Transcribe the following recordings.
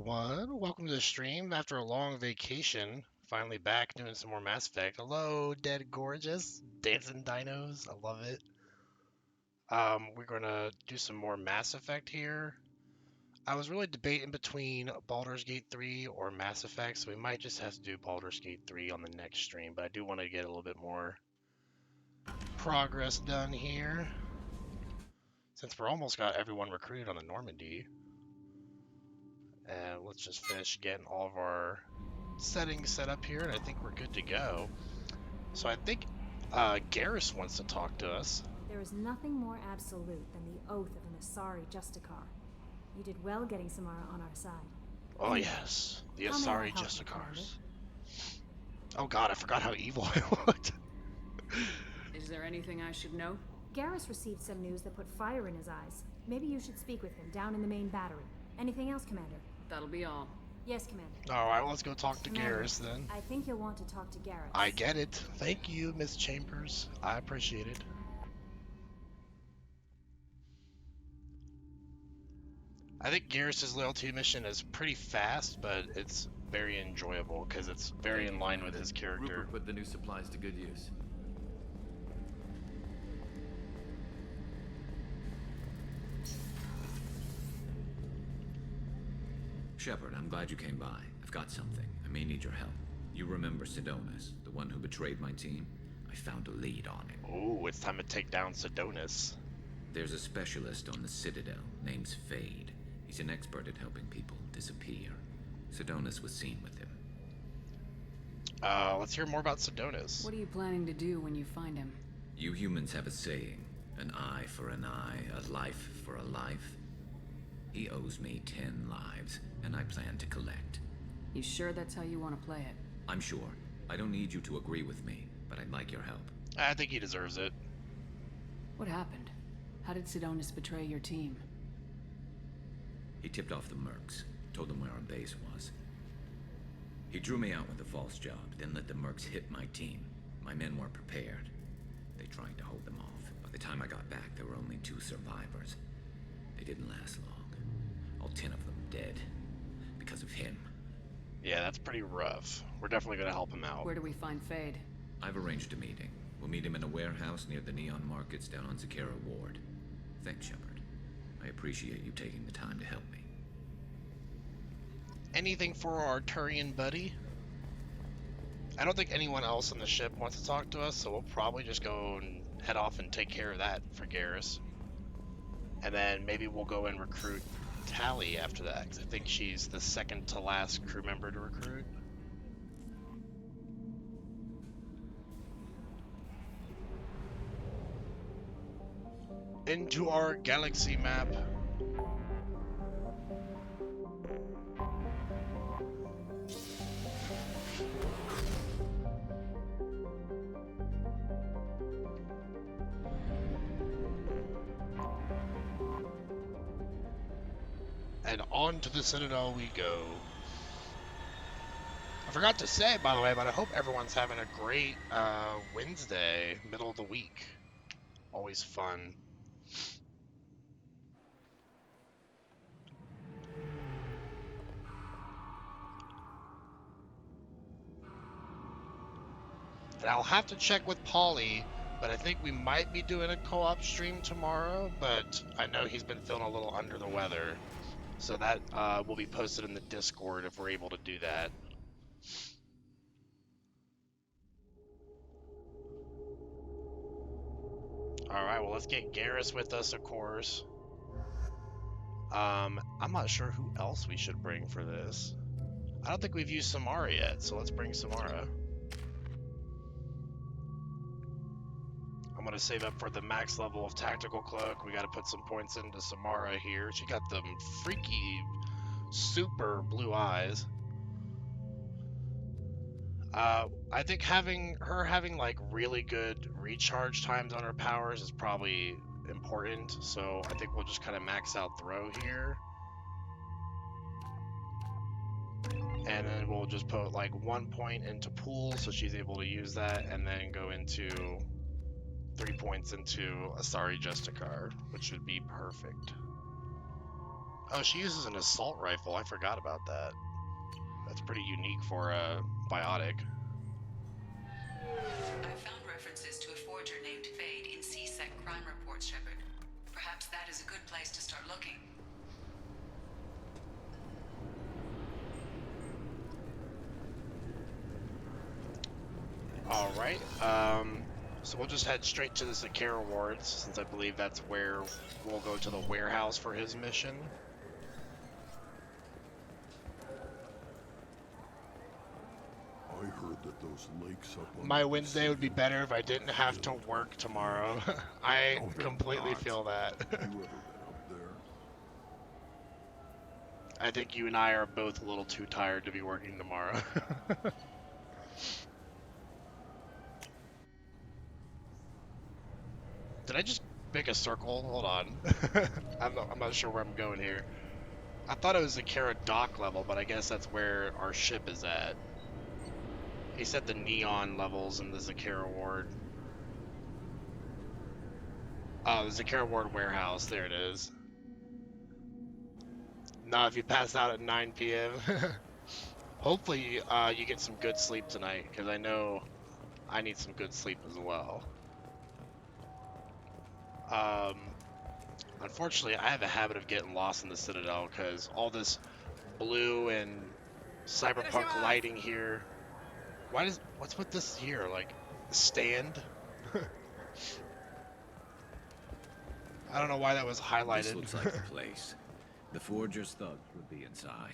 everyone. Welcome to the stream after a long vacation. Finally back doing some more Mass Effect. Hello, Dead Gorgeous. Dancing dinos. I love it. We're going to do some more Mass Effect here. I was really debating between Baldur's Gate 3 or Mass Effect, so we might just have to do Baldur's Gate 3 on the next stream, but I do want to get a little bit more progress done here. Since we're almost got everyone recruited on the Normandy. And let's just finish getting all of our settings set up here, and I think we're good to go. So I think Garrus wants to talk to us. There is nothing more absolute than the oath of an Asari Justicar. You did well getting Samara on our side. Oh yes, the How may I Asari help you, Justicars. Oh god, I forgot how evil I looked. Is there anything I should know? Garrus received some news that put fire in his eyes. Maybe you should speak with him down in the main battery. Anything else, Commander? That'll be all. Yes, Commander. Alright, well, let's go talk to Commander, Garrus then. I think you'll want to talk to Garrus. I get it. Thank you, Miss Chambers. I appreciate it. I think Garrus's loyalty mission is pretty fast, but it's very enjoyable because it's very in line with his character. Rupert put the new supplies to good use. Shepard, I'm glad you came by. I've got something. I may need your help. You remember Sidonus, the one who betrayed my team? I found a lead on him. Oh, it's time to take down Sidonus. There's a specialist on the Citadel, named Fade. He's an expert at helping people disappear. Sidonus was seen with him. Let's hear more about Sidonus. What are you planning to do when you find him? You humans have a saying, an eye for an eye, a life for a life. He owes me 10 lives, and I plan to collect. You sure that's how you want to play it? I'm sure. I don't need you to agree with me, but I'd like your help. I think he deserves it. What happened? How did Sidonus betray your team? He tipped off the mercs, told them where our base was. He drew me out with a false job, then let the mercs hit my team. My men weren't prepared. They tried to hold them off. By the time I got back, there were only 2 survivors. They didn't last long. All 10 of them dead. Because of him. Yeah, that's pretty rough. We're definitely going to help him out. Where do we find Fade? I've arranged a meeting. We'll meet him in a warehouse near the Neon Markets down on Zakera Ward. Thanks, Shepard. I appreciate you taking the time to help me. Anything for our Arturian buddy? I don't think anyone else on the ship wants to talk to us, so we'll probably just go and head off and take care of that for Garrus. And then maybe we'll go and recruit Tally after that, because I think she's the second to last crew member to recruit. Into our galaxy map. And on to the Citadel we go. I forgot to say, by the way, but I hope everyone's having a great Wednesday, middle of the week. Always fun. And I'll have to check with Paulie, but I think we might be doing a co-op stream tomorrow, but I know he's been feeling a little under the weather. So that will be posted in the Discord if we're able to do that. Alright, well, let's get Garrus with us, of course. I'm not sure who else we should bring for this. I don't think we've used Samara yet, so let's bring Samara. I'm going to save up for the max level of Tactical Cloak. We got to put some points into Samara here. She got them freaky, super blue eyes. I think having like really good recharge times on her powers is probably important. So I think we'll just kind of max out throw here. And then we'll just put like 1 point into pool so she's able to use that, and then go into 3 points into Asari Justicar, which would be perfect. Oh, she uses an assault rifle. I forgot about that. That's pretty unique for a biotic. I found references to a forger named Fade in CSEC crime reports, Shepard. Perhaps that is a good place to start looking. All right. So we'll just head straight to the Zakara wards, since I believe that's where we'll go to the warehouse for his mission. I heard that those lakes up on My the Wednesday would be better if I didn't have to work tomorrow. I No, they're completely not. feel that. You ever been up there? I think you and I are both a little too tired to be working tomorrow. Did I just make a circle? Hold on. I'm not sure where I'm going here. I thought it was the Kara dock level, but I guess that's where our ship is at. He said the neon levels in the Zakara ward. Oh, the Zakara ward warehouse. There it is. Now, if you pass out at 9 p.m., hopefully you get some good sleep tonight, because I know I need some good sleep as well. Unfortunately, I have a habit of getting lost in the Citadel, because all this blue and cyberpunk lighting here. What's with this here? Like, stand? I don't know why that was highlighted. This looks like the place. The forger's thugs would be inside.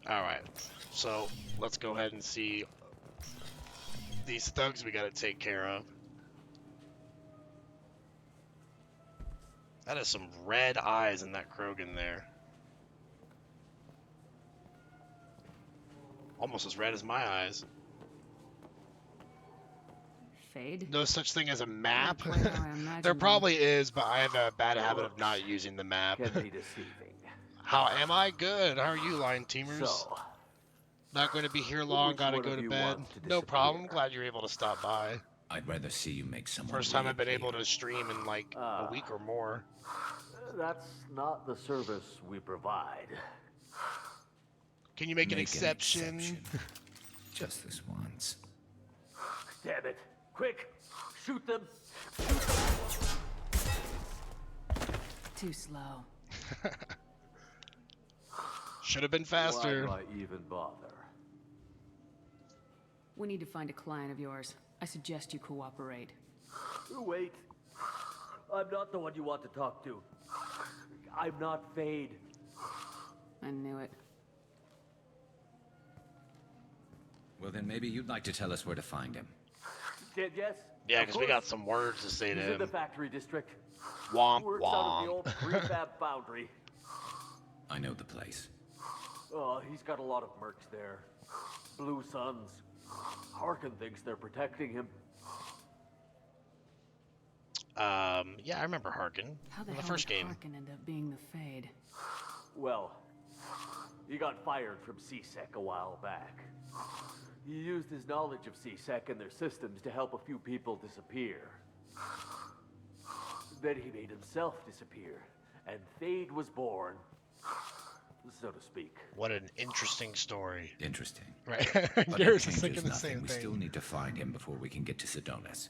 Alright, so let's go ahead and see these thugs we gotta take care of. That is some red eyes in that Krogan there. Almost as red as my eyes. Fade? No such thing as a map. Not quite how I imagined There them. probably is, but I have a bad habit of not using the map. Can be deceiving. How am I? Good. How are you, line teamers? So, Not going to be here long. which Gotta one go of to you bed. wants to No problem. disappear? Glad you're able to stop by. I'd rather see you make someone First time I've been able reappear. to stream in like a week or more. that's not the service we provide. Can you make an exception? Just this once. Damn it. Quick! Shoot them! Too slow. Should have been Why faster. do I even bother? We need to find a client of yours. I suggest you cooperate. Wait. I'm not the one you want to talk to. I'm not Fade. I knew it. Well, then maybe you'd like to tell us where to find him. Did yes? Yeah, Of because we got course. some words to say He's to in the him. factory district. Womp Works out of the old womp. prefab foundry. I know the place. Oh, he's got a lot of mercs there. Blue Suns. Harkin thinks they're protecting him. Yeah, I remember Harkin How the in the hell first did game. Harkin end up being the Fade? Well, he got fired from CSEC a while back. He used his knowledge of CSEC and their systems to help a few people disappear. Then he made himself disappear, and Fade was born, so to speak. What an interesting story. Interesting. Right? But it Garrus is changes thinking the nothing. same We thing. still need to find him before we can get to Sedonis.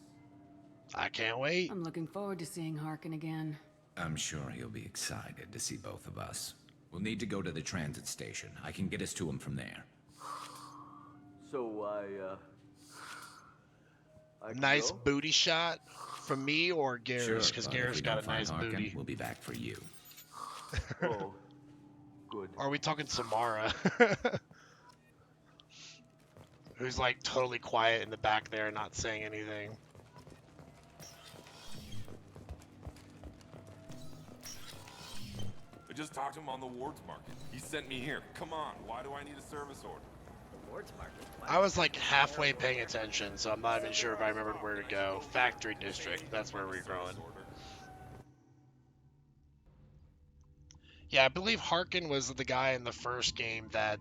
I can't wait. I'm looking forward to seeing Harkin again. I'm sure he'll be excited to see both of us. We'll need to go to the transit station. I can get us to him from there. So I can Nice go? booty shot from me or Garrus, Sure, because but if Garrus we got don't a find nice Harkin, booty. we'll be back for you. Oh, good. Or are we talking Samara? Who's like totally quiet in the back there, not saying anything. I just talked to him on the wards market. He sent me here. Come on, why do I need a service order? I was like halfway paying attention, so I'm not even sure if I remembered where to go. Factory district, that's where we're going. Yeah, I believe Harkin was the guy in the first game that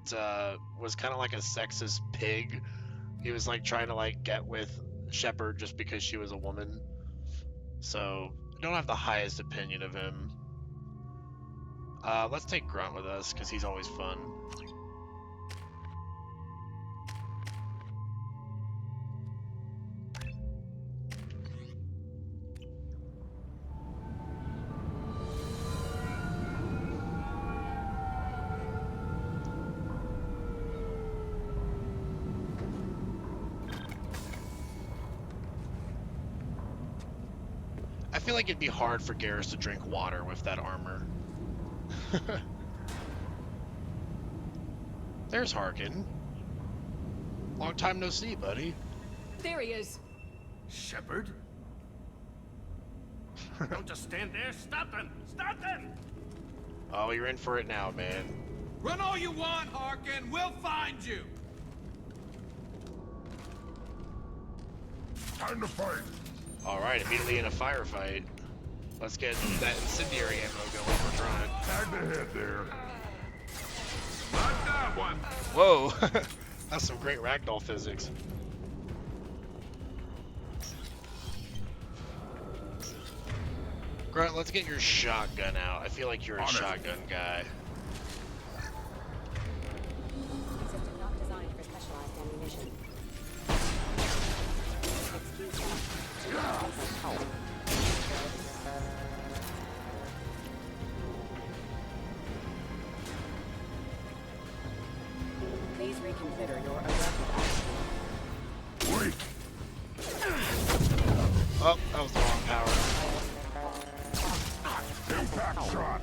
was kind of like a sexist pig. He was like trying to like get with Shepard just because she was a woman. So I don't have the highest opinion of him. Let's take Grunt with us, because he's always fun. I feel like it'd be hard for Garrus to drink water with that armor. There's Harkin. Long time no see, buddy. There he is. Shepard? Don't just stand there. Stop them! Stop them! Oh, you're in for it now, man. Run all you want, Harkin. We'll find you. Time to fight. Alright, immediately in a firefight. Let's get that incendiary ammo going for Grunt. Tag the head there. Not that one. Whoa! That's some great ragdoll physics. Grunt, let's get your shotgun out. I feel like you're a shotgun guy. System not designed for specialized ammunition. Excuse me. Please reconsider your aggressive action. Wait. Oh, that was the wrong power. Impact shot.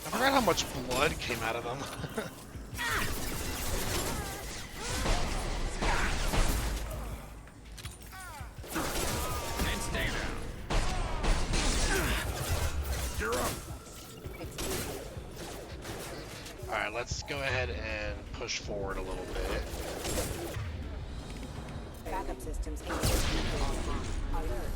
I forgot how much blood came out of them. And stay down. You're up. Alright, let's go ahead and push forward a little bit. Backup systems online. Alert.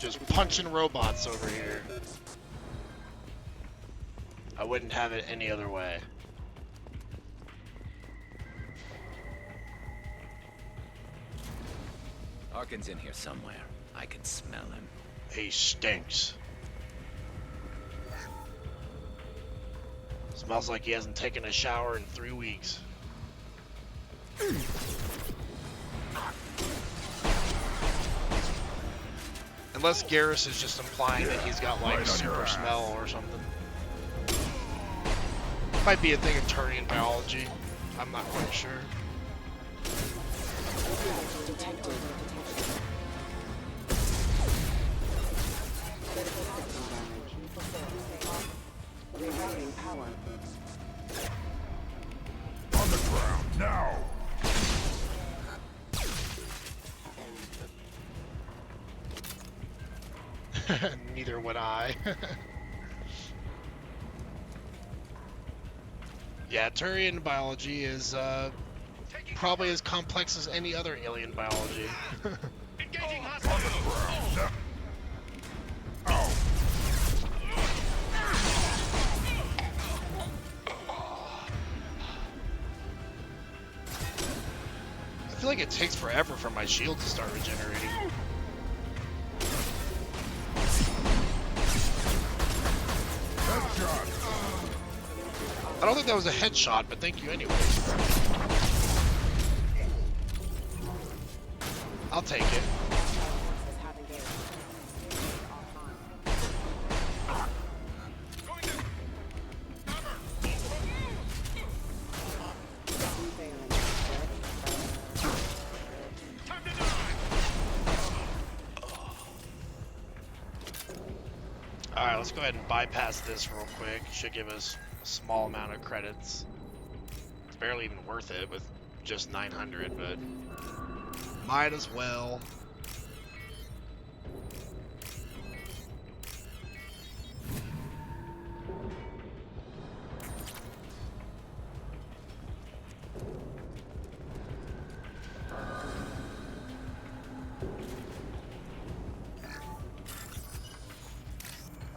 Just punching robots over here. I wouldn't have it any other way. Harkin's in here somewhere. I can smell him. He stinks. Smells like he hasn't taken a shower in 3 weeks. Unless Garrus is just implying that he's got like super smell or something. Might be a thing of Turian biology. I'm not quite sure. Rerouting power. On the ground now. Neither would I. Yeah, Turian biology is probably as complex as any other alien biology. Engaging On the ground now. Ow. I feel like it takes forever for my shield to start regenerating. Headshot. I don't think that was a headshot, but thank you anyway. I'll take it. Alright, let's go ahead and bypass this real quick. Should give us a small amount of credits. It's barely even worth it with just 900, but might as well.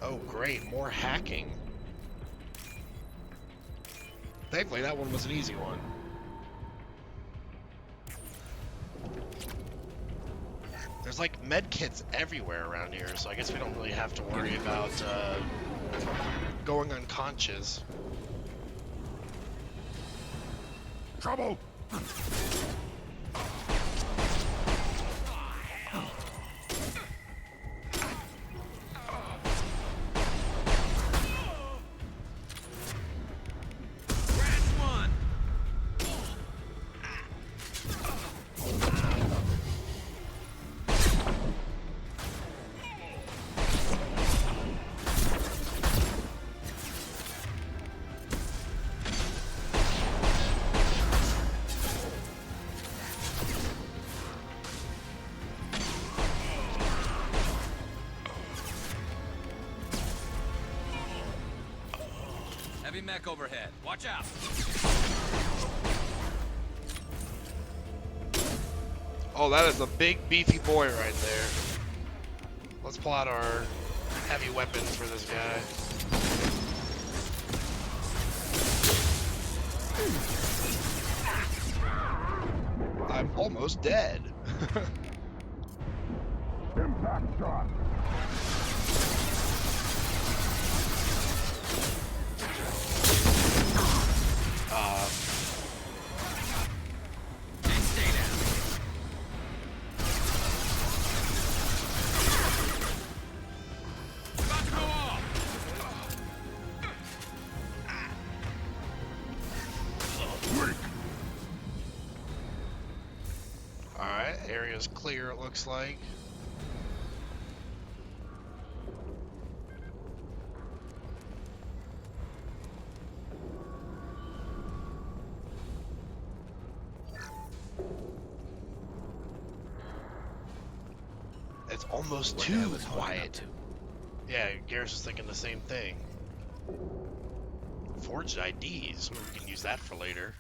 Oh, great. More hacking. Thankfully, that one was an easy one. There's like med kits everywhere around here, so I guess we don't really have to worry about going unconscious. Trouble! Heavy mech overhead. Watch out. Oh, that is a big beefy boy right there. Let's pull out our heavy weapons for this guy. I'm almost dead. Impact shot! Stay down. About to go off. Alright, area's clear, it looks like. It's almost What the hell too is Harkin up quiet. to? Yeah, Garrus is thinking the same thing. Forged IDs. We can use that for later.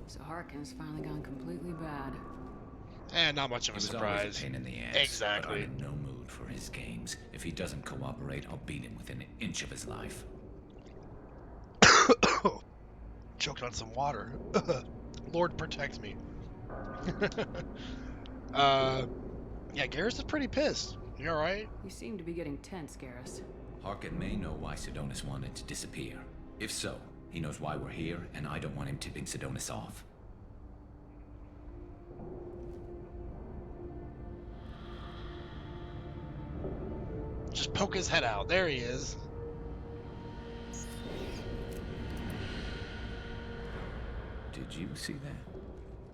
So Harkin's finally gone completely bad. And not much of a He was always surprise. a pain in the ass. Exactly. But I'm in no mood for his games. If he doesn't cooperate, I'll beat him within an inch of his life. Choked on some water. Lord protect me. Yeah, Garrus is pretty pissed. You alright? You seem to be getting tense, Garrus. Harkin may know why Sidonis wanted to disappear. If so, he knows why we're here, and I don't want him tipping Sidonis off. Just poke his head out. There he is. Did you see that?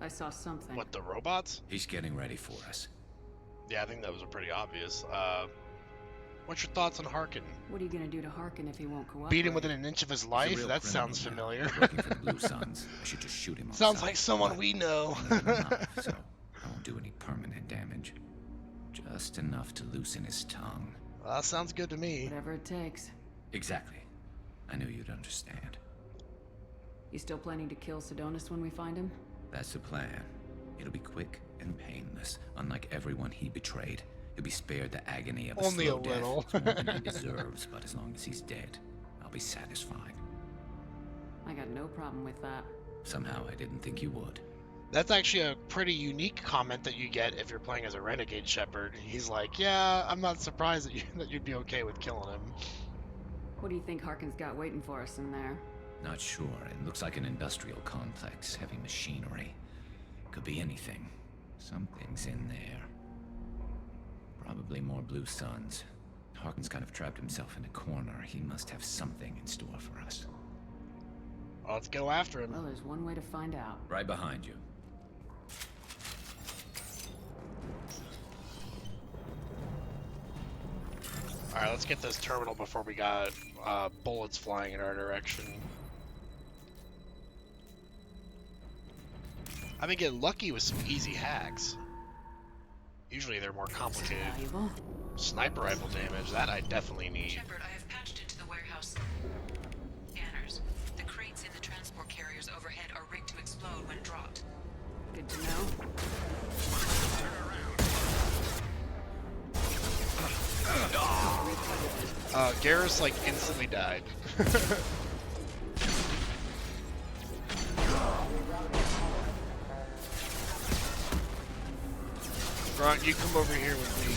I saw something. What, the robots? He's getting ready for us. Yeah, I think that was pretty obvious. What's your thoughts on Harkin? What are you gonna do to Harkin if he won't cooperate? Beat him within an inch of his He's a life? real That criminal sounds now, familiar. working for the Blue Suns. I should just shoot him on Sounds sight, like someone but we know. I need him alive, so I won't do any permanent damage. Just enough to loosen his tongue. Well, that sounds good to me. Whatever it takes. Exactly. I knew you'd understand. You still planning to kill Sidonis when we find him? That's the plan. It'll be quick and painless, unlike everyone he betrayed. He'll be spared the agony of a Only slow a death. little. It's more than he deserves, but as long as he's dead, I'll be satisfied. I got no problem with that. Somehow I didn't think you would. That's actually a pretty unique comment that you get if you're playing as a renegade shepherd. He's like, yeah, I'm not surprised that you'd be okay with killing him. What do you think Harkin's got waiting for us in there? Not sure. It looks like an industrial complex, heavy machinery. Could be anything. Something's in there. Probably more Blue Suns. Harkin's kind of trapped himself in a corner. He must have something in store for us. Well, let's go after him. Well, there's one way to find out. Right behind you. Alright, let's get this terminal before we got bullets flying in our direction. I've been getting lucky with some easy hacks. Usually they're more complicated. Valuable. Sniper rifle damage, that I definitely need. Shepard, I have patched into the warehouse scanners. The crates in the transport carriers overhead are rigged to explode when dropped. Good to know. Garrus like instantly died. Grunt, you come over here with me.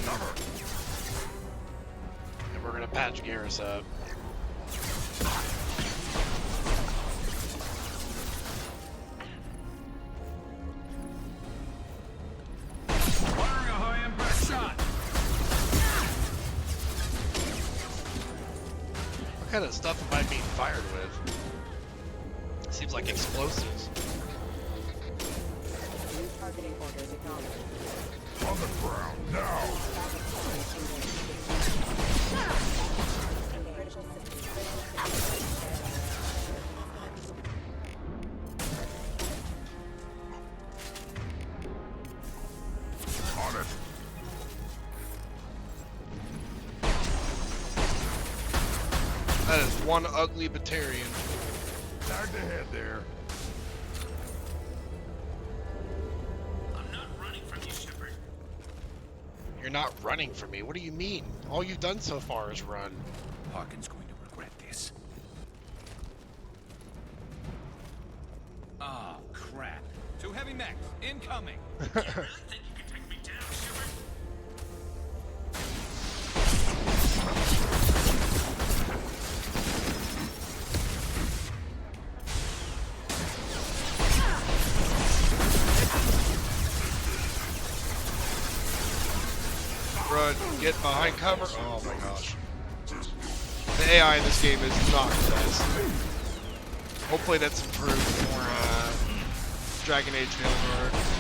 And we're gonna patch Garrus up. Firing a high impact shot. What kind of stuff am I being fired with? Seems like explosives. New targeting orders acknowledged. On the ground, now! Critical systems. On it! That is one ugly Batarian. Tagged ahead there. I'm not running from you, Shepard. You're not running from me. What do you mean? All you've done so far is run. Harkin's going to regret this. Ah, crap. Two heavy mechs, incoming. You really think you can take me down, Shepard? Run, get behind cover. Oh my gosh. The AI in this game is not the best. Hopefully that's improved for Dragon Age Neilguard.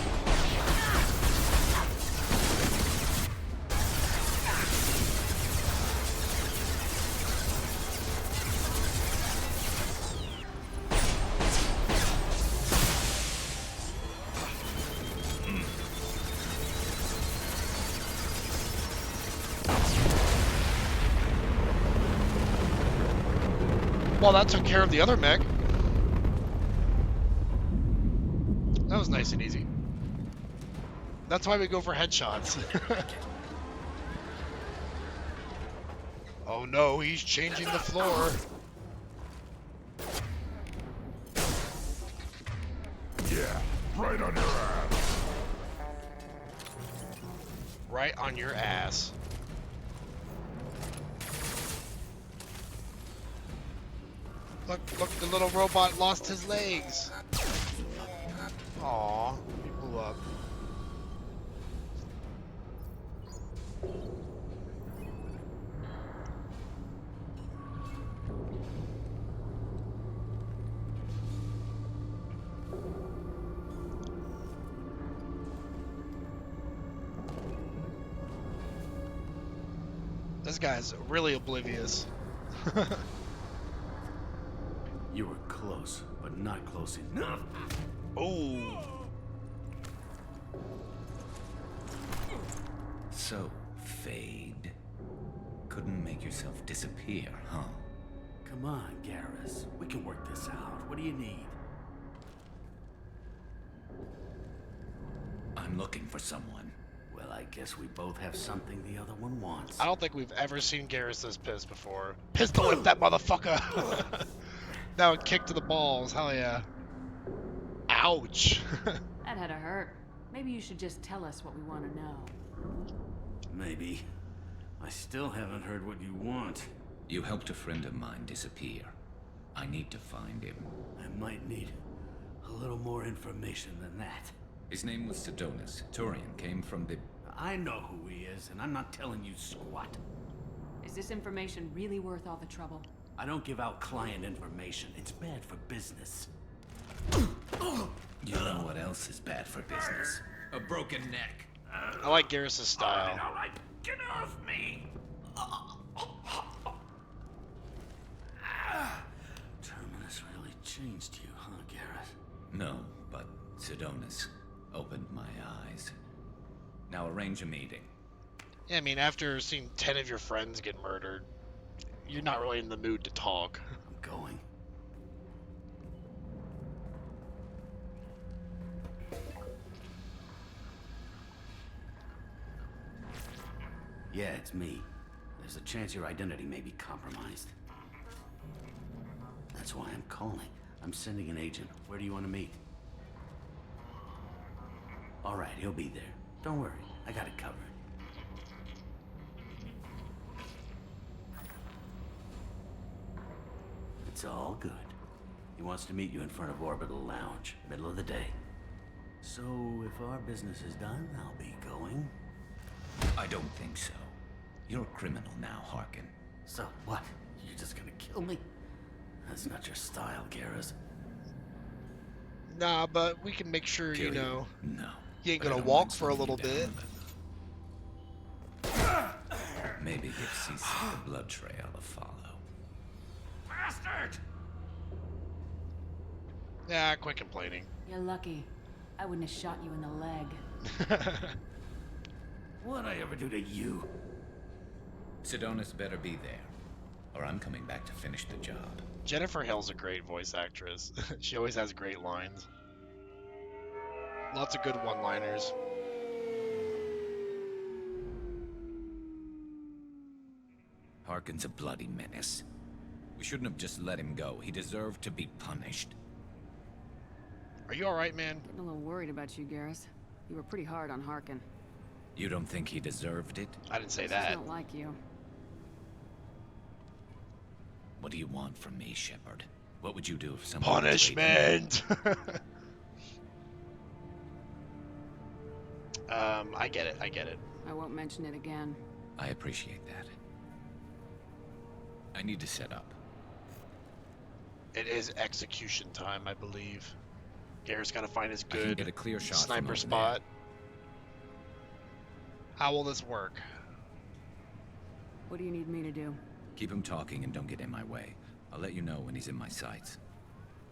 Well, that took care of the other mech. That was nice and easy. That's why we go for headshots. Oh no, he's changing the floor. Yeah, right on your ass. Right on your ass. Look, look, the little robot lost his legs. Aww, he blew up. This guy's really oblivious. You were close, but not close enough. Oh. So, Fade. Couldn't make yourself disappear, huh? Come on, Garrus. We can work this out. What do you need? I'm looking for someone. Well, I guess we both have something the other one wants. I don't think we've ever seen Garrus this pissed before. Pistol whip that motherfucker! That would kick to the balls, hell yeah. Ouch! That had to hurt. Maybe you should just tell us what we want to know. Maybe. I still haven't heard what you want. You helped a friend of mine disappear. I need to find him. I might need a little more information than that. His name was Sedonis. Turian came from the... I know who he is, and I'm not telling you squat. Is this information really worth all the trouble? I don't give out client information. It's bad for business. You know what else is bad for business? A broken neck. I like Garrus' style. All right, get off me! Terminus really changed you, huh, Garrus? No, but Sidonis opened my eyes. Now arrange a meeting. Yeah, I mean, after seeing 10 of your friends get murdered, you're not really in the mood to talk. I'm going. Yeah, it's me. There's a chance your identity may be compromised. That's why I'm calling. I'm sending an agent. Where do you want to meet? All right, he'll be there. Don't worry, I got it covered. It's all good. He wants to meet you in front of Orbital Lounge, middle of the day. So, if our business is done, I'll be going. I don't think so. You're a criminal now, Harkin. So, what? You're just gonna kill me? That's not your style, Garrus. Nah, but we can make sure, Kill you know, No. you ain't But I gonna don't walk mind for a slowing little you bit. down. Maybe give Cece the blood trail a follow. Bastard! Yeah, quit complaining. You're lucky. I wouldn't have shot you in the leg. What'd I ever do to you? Sidonis better be there, or I'm coming back to finish the job. Jennifer Hill's a great voice actress. She always has great lines. Lots of good one-liners. Harkin's a bloody menace. We shouldn't have just let him go. He deserved to be punished. Are you alright, man? Getting a little worried about you, Garrus. You were pretty hard on Harkin. You don't think he deserved it? I didn't say He that. don't like you. What do you want from me, Shepard? What would you do if someone... Punishment! I get it, I get it. I won't mention it again. I appreciate that. I need to set up. It is execution time, I believe. Garrett's gotta find his I can good get a clear shot from sniper over spot. How will this work? What do you need me to do? Keep him talking and don't get in my way. I'll let you know when he's in my sights.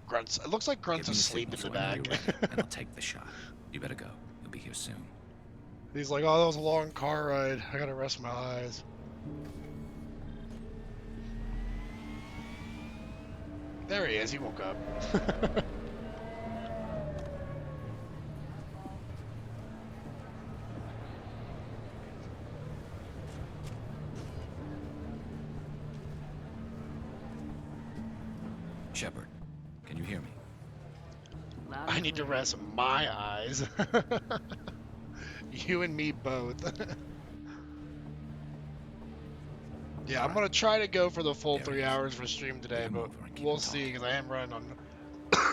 Grunt's. It looks like Grunt's Give me the asleep in signal the so I know back. you're ready, and I'll take the shot. You better go. You'll be here soon. He's like, oh, that was a long car ride. I gotta rest my eyes. There he is. He woke up. Shepard, can you hear me? Loud I and need to clear. rest my eyes. You and me both. Yeah, I'm gonna try to go for the full There 3 he is. hours for stream today, Come but over and keep we'll him see, talking. because I am running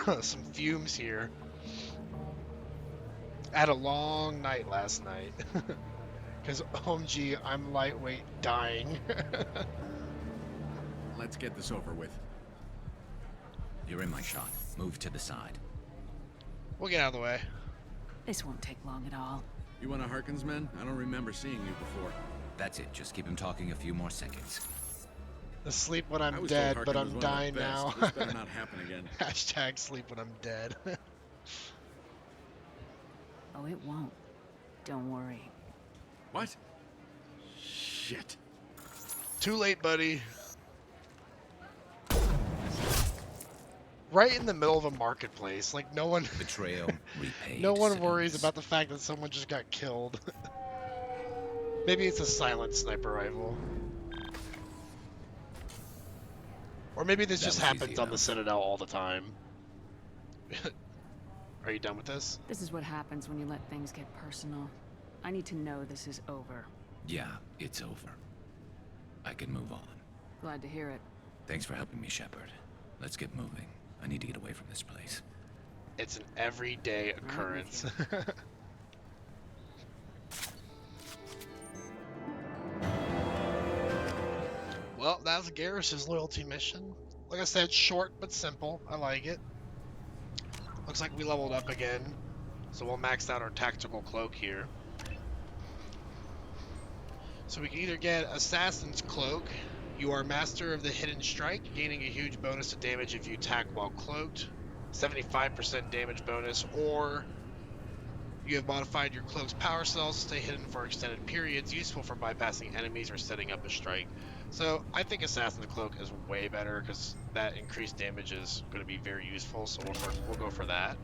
on some fumes here. I had a long night last night. Because, OMG, I'm lightweight dying. Let's get this over with. You're in my shot. Move to the side. We'll get out of the way. This won't take long at all. You one of Harkin's men? I don't remember seeing you before. That's it. Just keep him talking a few more seconds. Sleep when I I'm was dead, told but Harkin was I'm one of the dying now. best. This better not happen again. Hashtag sleep when I'm dead. Oh, it won't. Don't worry. What? Shit. Too late, buddy. Right in the middle of a marketplace. Like, no one... Betrayal, repaid. No one worries Sidonis. about the fact that someone just got killed. Maybe it's a silent sniper rifle. Or maybe this That just was easy happens on the enough. Citadel all the time. Are you done with this? This is what happens when you let things get personal. I need to know this is over. Yeah, it's over. I can move on. Glad to hear it. Thanks for helping me, Shepard. Let's get moving. I need to get away from this place. It's an everyday with occurrence. Well, that's Garrus's loyalty mission. Like I said, short but simple. I like it. Looks like we leveled up again. So we'll max out our tactical cloak here. So we can either get Assassin's Cloak. You are master of the hidden strike, gaining a huge bonus to damage if you attack while cloaked. 75% damage bonus, or you have modified your cloak's power cells to stay hidden for extended periods, useful for bypassing enemies or setting up a strike. So I think Assassin's Cloak is way better because that increased damage is going to be very useful, so we'll go for that.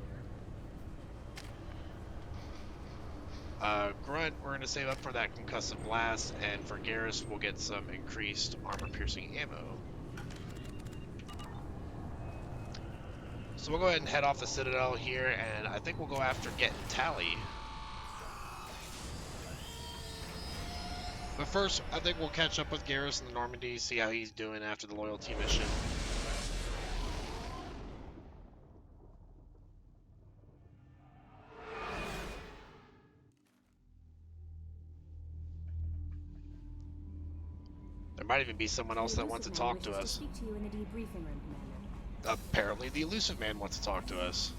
Grunt, we're going to save up for that concussive blast, and for Garrus, we'll get some increased armor-piercing ammo. So we'll go ahead and head off the Citadel here, and I think we'll go after getting Tally. But first, I think we'll catch up with Garrus in the Normandy, see how he's doing after the loyalty mission. There might even be someone else that wants to talk to us. Speak to you in the debriefing room, Commander. Apparently the Elusive Man wants to talk to us.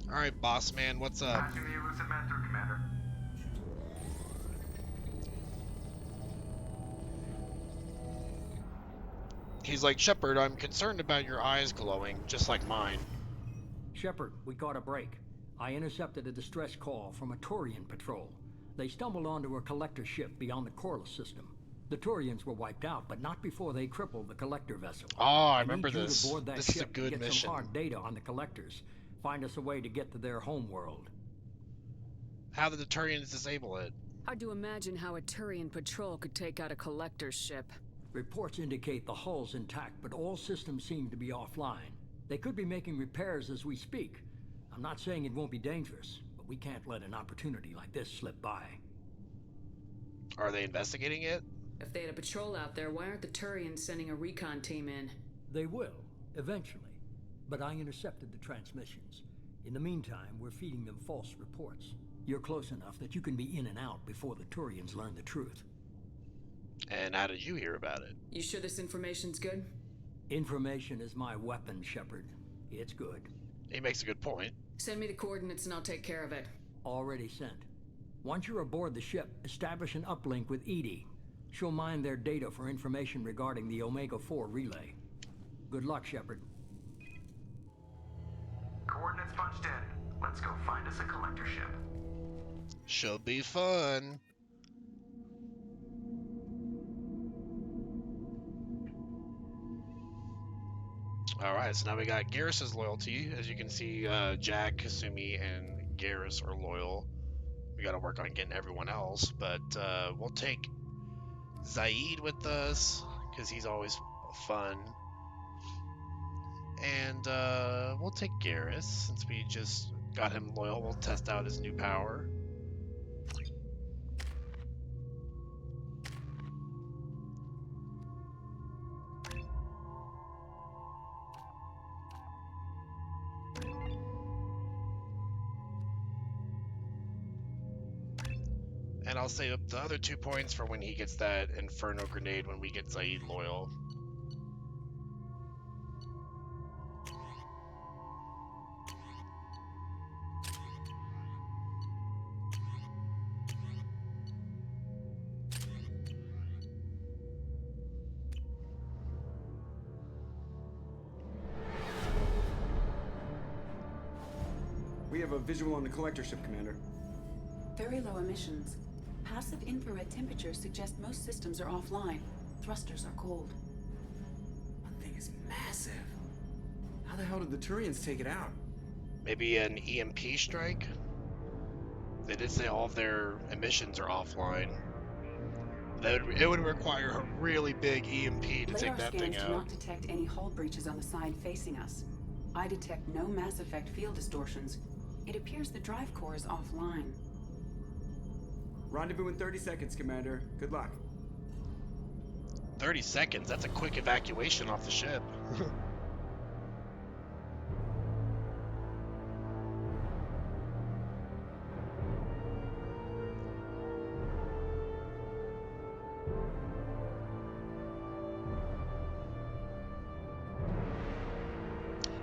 Alright, boss man, what's up? Patching the Elusive Man through, Commander. He's like, Shepard, I'm concerned about your eyes glowing, just like mine. Shepard, we got a break. I intercepted a distress call from a Turian patrol. They stumbled onto a collector ship beyond the Corliss system. The Turians were wiped out, but not before they crippled the collector vessel. Oh, I remember need this. You to board that This ship is a good get mission. some hard data on the collectors. Find us a way to get to their home world. How did the Turians disable it? Hard to imagine how a Turian patrol could take out a collector's ship. Reports indicate the hull's intact, but all systems seem to be offline. They could be making repairs as we speak. I'm not saying it won't be dangerous, but we can't let an opportunity like this slip by. Are they investigating it? If they had a patrol out there, why aren't the Turians sending a recon team in? They will, eventually. But I intercepted the transmissions. In the meantime, we're feeding them false reports. You're close enough that you can be in and out before the Turians learn the truth. And how did you hear about it? You sure this information's good? Information is my weapon, Shepard. It's good. He makes a good point. Send me the coordinates and I'll take care of it. Already sent. Once you're aboard the ship, establish an uplink with Edie. She'll mine their data for information regarding the Omega-4 relay. Good luck, Shepard. Coordinates punched in. Let's go find us a collector ship. Should be fun. Alright, so now we got Garrus's loyalty. As you can see, Jack, Kasumi, and Garrus are loyal. We gotta work on getting everyone else, but we'll take Zaid with us, because he's always fun. And we'll take Garrus, since we just got him loyal. We'll test out his new power. And I'll save up the other 2 points for when he gets that Inferno Grenade when we get Zaid loyal. We have a visual on the collector ship, Commander. Very low emissions. Passive infrared temperatures suggest most systems are offline. Thrusters are cold. That thing is massive. How the hell did the Turians take it out? Maybe an EMP strike? They did say all of their emissions are offline. It would require a really big EMP to take that thing Scans out. do not detect any hull breaches on the side facing us. I detect no Mass Effect field distortions. It appears the drive core is offline. Rendezvous in 30 seconds, Commander. Good luck. 30 seconds? That's a quick evacuation off the ship.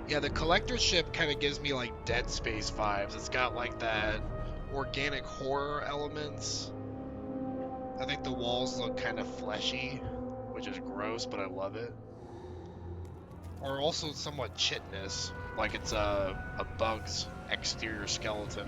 Yeah, the collector ship kind of gives me like Dead Space vibes. It's got like that organic horror elements. I think the walls look kind of fleshy, which is gross, but I love it. Or also somewhat chitinous, like it's a bug's exterior skeleton.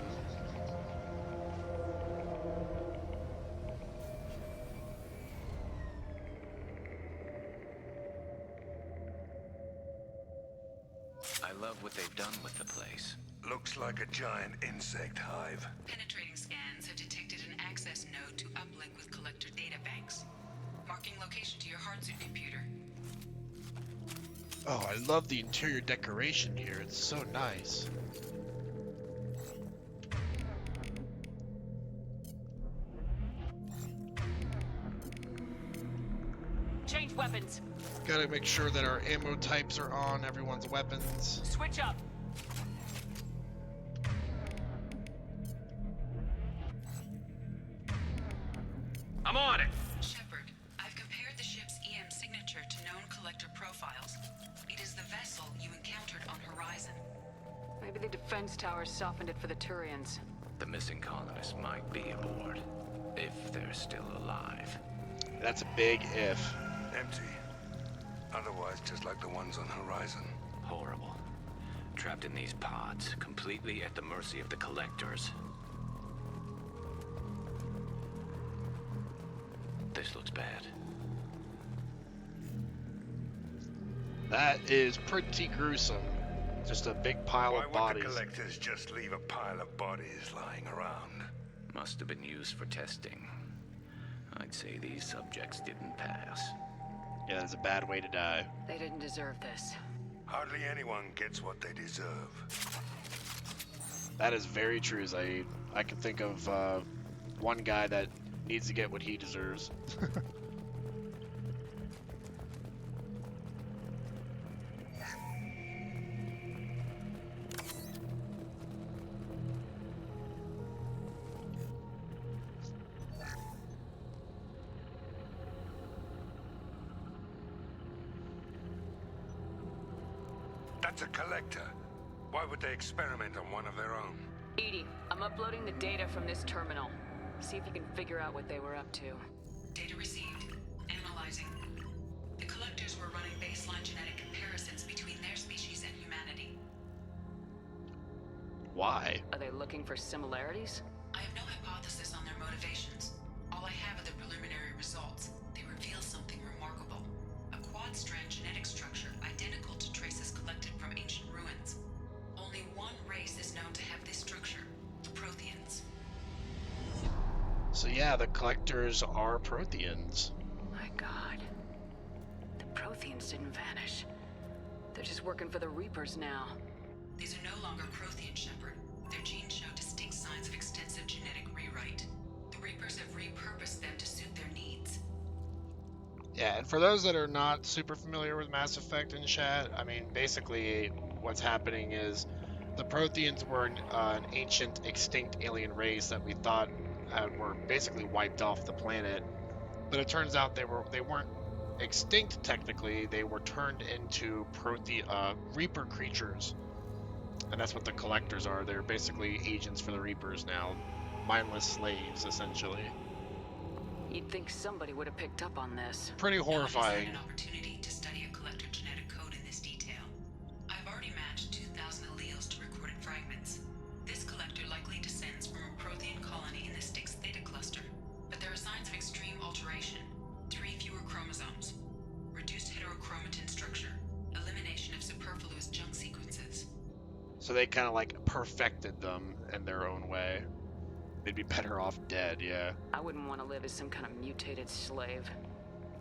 I love what they've done with the place. Looks like a giant insect hive. Penetrating scans have detected an access node to uplink with collector databanks. Marking location to your hardsuit computer. Oh, I love the interior decoration here. It's so nice. Change weapons. Gotta make sure that our ammo types are on everyone's weapons. Switch up. I'm on it! Shepard, I've compared the ship's EM signature to known collector profiles. It is the vessel you encountered on Horizon. Maybe the defense towers softened it for the Turians. The missing colonists might be aboard. If they're still alive. That's a big if. Empty. Otherwise, just like the ones on Horizon. Horrible. Trapped in these pods, completely at the mercy of the collectors. This looks bad. That is pretty gruesome. Just a big pile of bodies. Why would the collectors just leave a pile of bodies lying around? Must have been used for testing. I'd say these subjects didn't pass. Yeah, that's a bad way to die. They didn't deserve this. Hardly anyone gets what they deserve. That is very true, Zaid. I can think of one guy that needs to get what he deserves. That's a collector. Why would they experiment on one of their own? Edie, I'm uploading the data from this terminal. See if you can figure out what they were up to. Data received. Analyzing. The collectors were running baseline genetic comparisons between their species and humanity. Why? Are they looking for similarities? I have no hypothesis on their motivations. All I have are the preliminary results. They reveal something remarkable. A quad-strand genetic structure identical to traces collected from ancient ruins. Only one race is known to have this structure, the Protheans. So yeah, the collectors are Protheans. My God. The Protheans didn't vanish. They're just working for the Reapers now. These are no longer Prothean, Shepard. Their genes show distinct signs of extensive genetic rewrite. The Reapers have repurposed them to suit their needs. Yeah, and for those that are not super familiar with Mass Effect in chat, I mean, basically what's happening is the Protheans were an ancient, extinct alien race that we thought were basically wiped off the planet. But it turns out they weren't extinct technically. They were turned into Reaper creatures, and that's what the collectors are. They're basically agents for the Reapers now, mindless slaves essentially. You'd think somebody would have picked up on this. Pretty horrifying. An opportunity to study a collector genetic code in this detail. I've already matched 2,000 alleles to recorded fragments. This collector likely descends from a Prothean colony in the Styx Theta cluster, but there are signs of extreme alteration. 3 fewer chromosomes, reduced heterochromatin structure, elimination of superfluous junk sequences. So they kind of like perfected them in their own way. They'd be better off dead, yeah. I wouldn't want to live as some kind of mutated slave.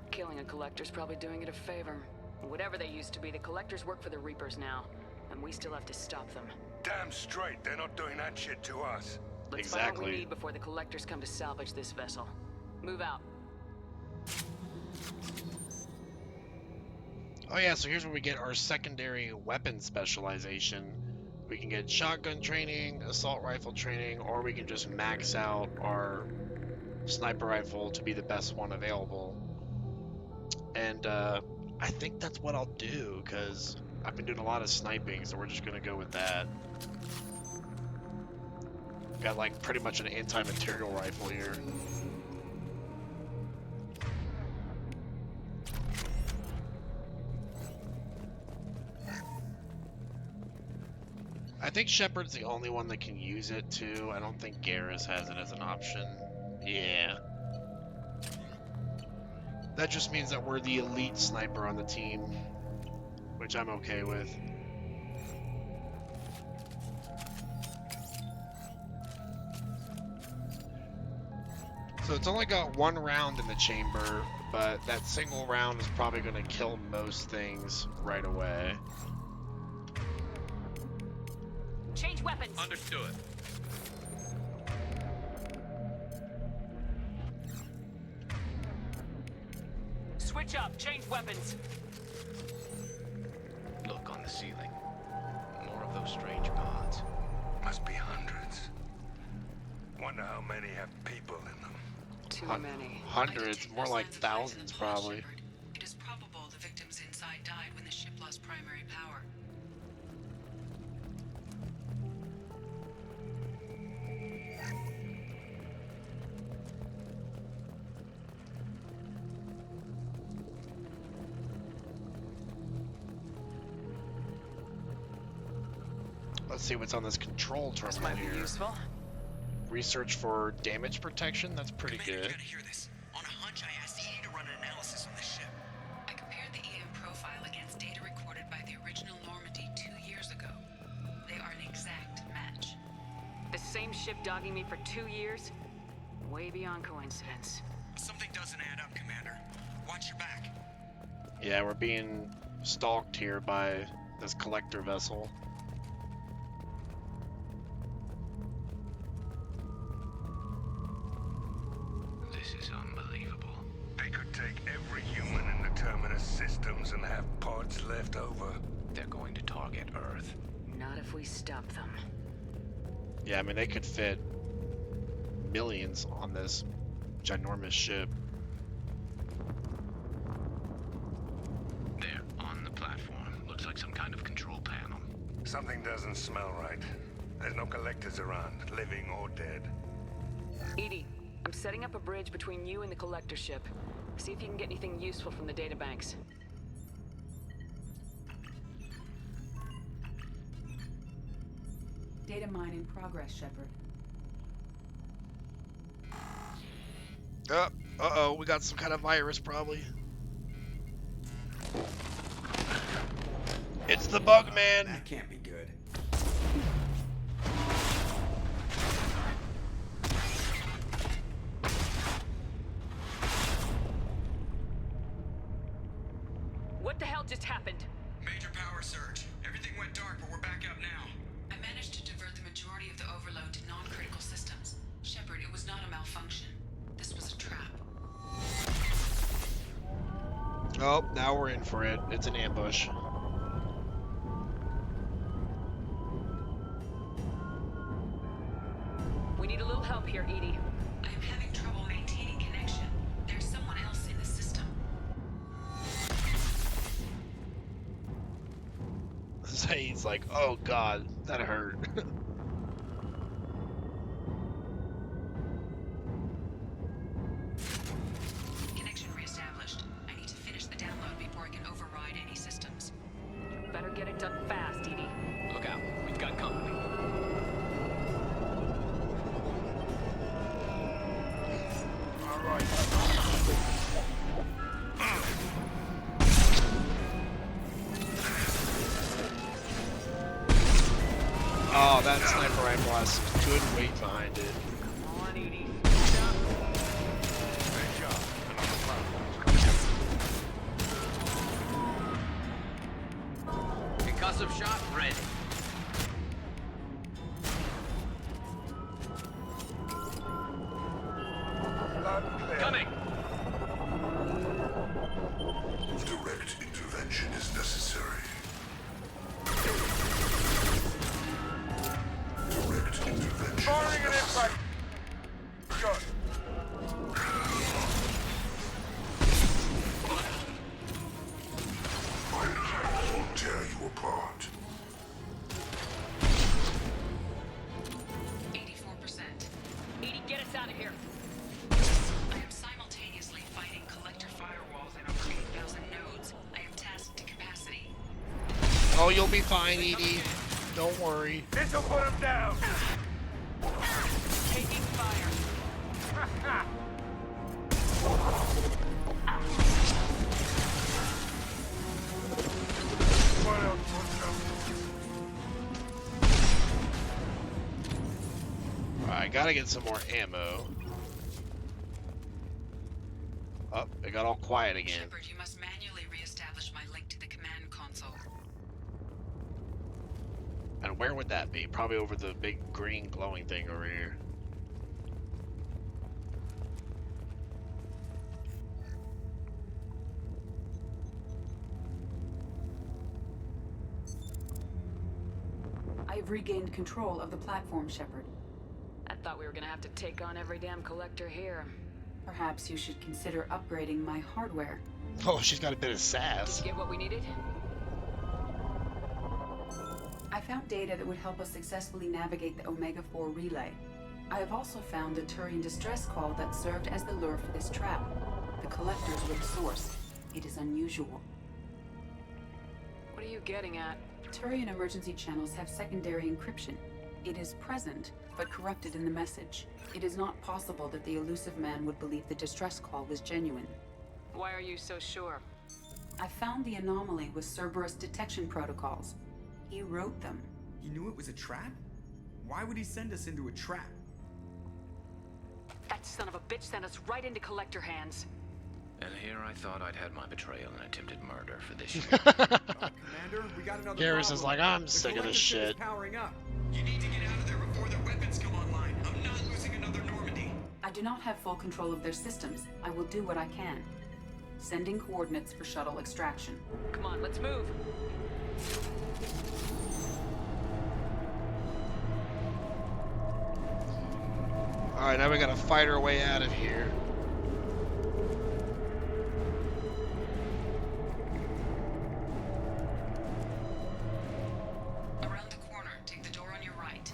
Killing a collector's probably doing it a favor. Whatever they used to be, the collectors work for the Reapers now, and we still have to stop them. Damn straight, they're not doing that shit to us. Let's find what we need before the collectors come to salvage this vessel. Move out. Oh yeah, so here's where we get our secondary weapon specialization. We can get shotgun training, assault rifle training, or we can just max out our sniper rifle to be the best one available. And I think that's what I'll do, because I've been doing a lot of sniping, so we're just going to go with that. Got like pretty much an anti-material rifle here. I think Shepard's the only one that can use it too. I don't think Garrus has it as an option. Yeah. That just means that we're the elite sniper on the team, which I'm okay with. So it's only got one round in the chamber, but that single round is probably going to kill most things right away. Change weapons. Understood. Switch up. Change weapons. Look on the ceiling. More of those strange pods. Must be hundreds. Wonder how many have people in them. Too many. Hundreds, more like thousands probably. It is probable the victims inside died when the ship lost primary power. Let's see what's on this control terminal here. Useful. Research for damage protection, that's pretty good. You gotta hear this. On a hunch, I asked ED to run an analysis on this ship. I compared the EM profile against data recorded by the original Normandy 2 years ago. They are an exact match. The same ship dogging me for 2 years? Way beyond coincidence. Something doesn't add up, Commander. Watch your back. Yeah, we're being stalked here by this collector vessel. This is unbelievable. They could take every human in the Terminus systems and have pods left over. They're going to target Earth. Not if we stop them. Yeah, I mean, they could fit millions on this ginormous ship. There, on the platform. Looks like some kind of control panel. Something doesn't smell right. There's no collectors around, living or dead. ED, I'm setting up a bridge between you and the collector ship. See if you can get anything useful from the databanks. Data mine in progress, Shepard. Uh-oh, we got some kind of virus probably. It's the bug man. That can't be good. What the hell just happened? Major power surge. Everything went dark, but we're back up now. I managed to divert the majority of the overload to non-critical systems. Shepard, it was not a malfunction. This was a trap. Oh, now we're in for it. It's an ambush. We need a little help here, ED. I am having trouble maintaining connection. There's someone else in the system. Zaid's like, oh god, that hurt. Connection reestablished. I need to finish the download before I can override any systems. Better get it done fast, ED. Look out. We've got company. Oh, that sniper rifle has some good weight behind it. Come on, ED. Great job. Concussive shot ready. Coming. Direct intervention is necessary. Direct intervention. Firing an impact. Shot. Fighters will tear you apart. 84%. ED, get us out of here. I am simultaneously fighting collector firewalls and over 8,000 nodes. I am tasked to capacity. Oh, you'll be fine, Edie. Don't worry. This'll put him down. Taking fire. What else wants Alright, gotta get some more ammo. Oh, it got all quiet again. Shepard, you must manually re-establish my link to the command console. And where would that be? Probably over the big green glowing thing over here. I've regained control of the platform, Shepard. I thought we were gonna have to take on every damn collector here. Perhaps you should consider upgrading my hardware. Oh, she's got a bit of sass. Did you get what we needed? I found data that would help us successfully navigate the Omega-4 relay. I have also found a Turian distress call that served as the lure for this trap. The collectors were the source. It is unusual. What are you getting at? Turian emergency channels have secondary encryption. It is present, but corrupted in the message. It is not possible that the elusive man would believe the distress call was genuine. Why are you so sure? I found the anomaly with Cerberus detection protocols. He wrote them. He knew it was a trap? Why would he send us into a trap? That son of a bitch sent us right into collector hands. And here I thought I'd had my betrayal and attempted murder for this shit. Commander, we got another Garrus problem. is like, I'm The sick of this collector ship is shit. powering up. You need to get out of there before their weapons come online. I'm not losing another Normandy. I do not have full control of their systems. I will do what I can. Sending coordinates for shuttle extraction. Come on, let's move. Alright, now we gotta fight our way out of here. Around the corner, take the door on your right.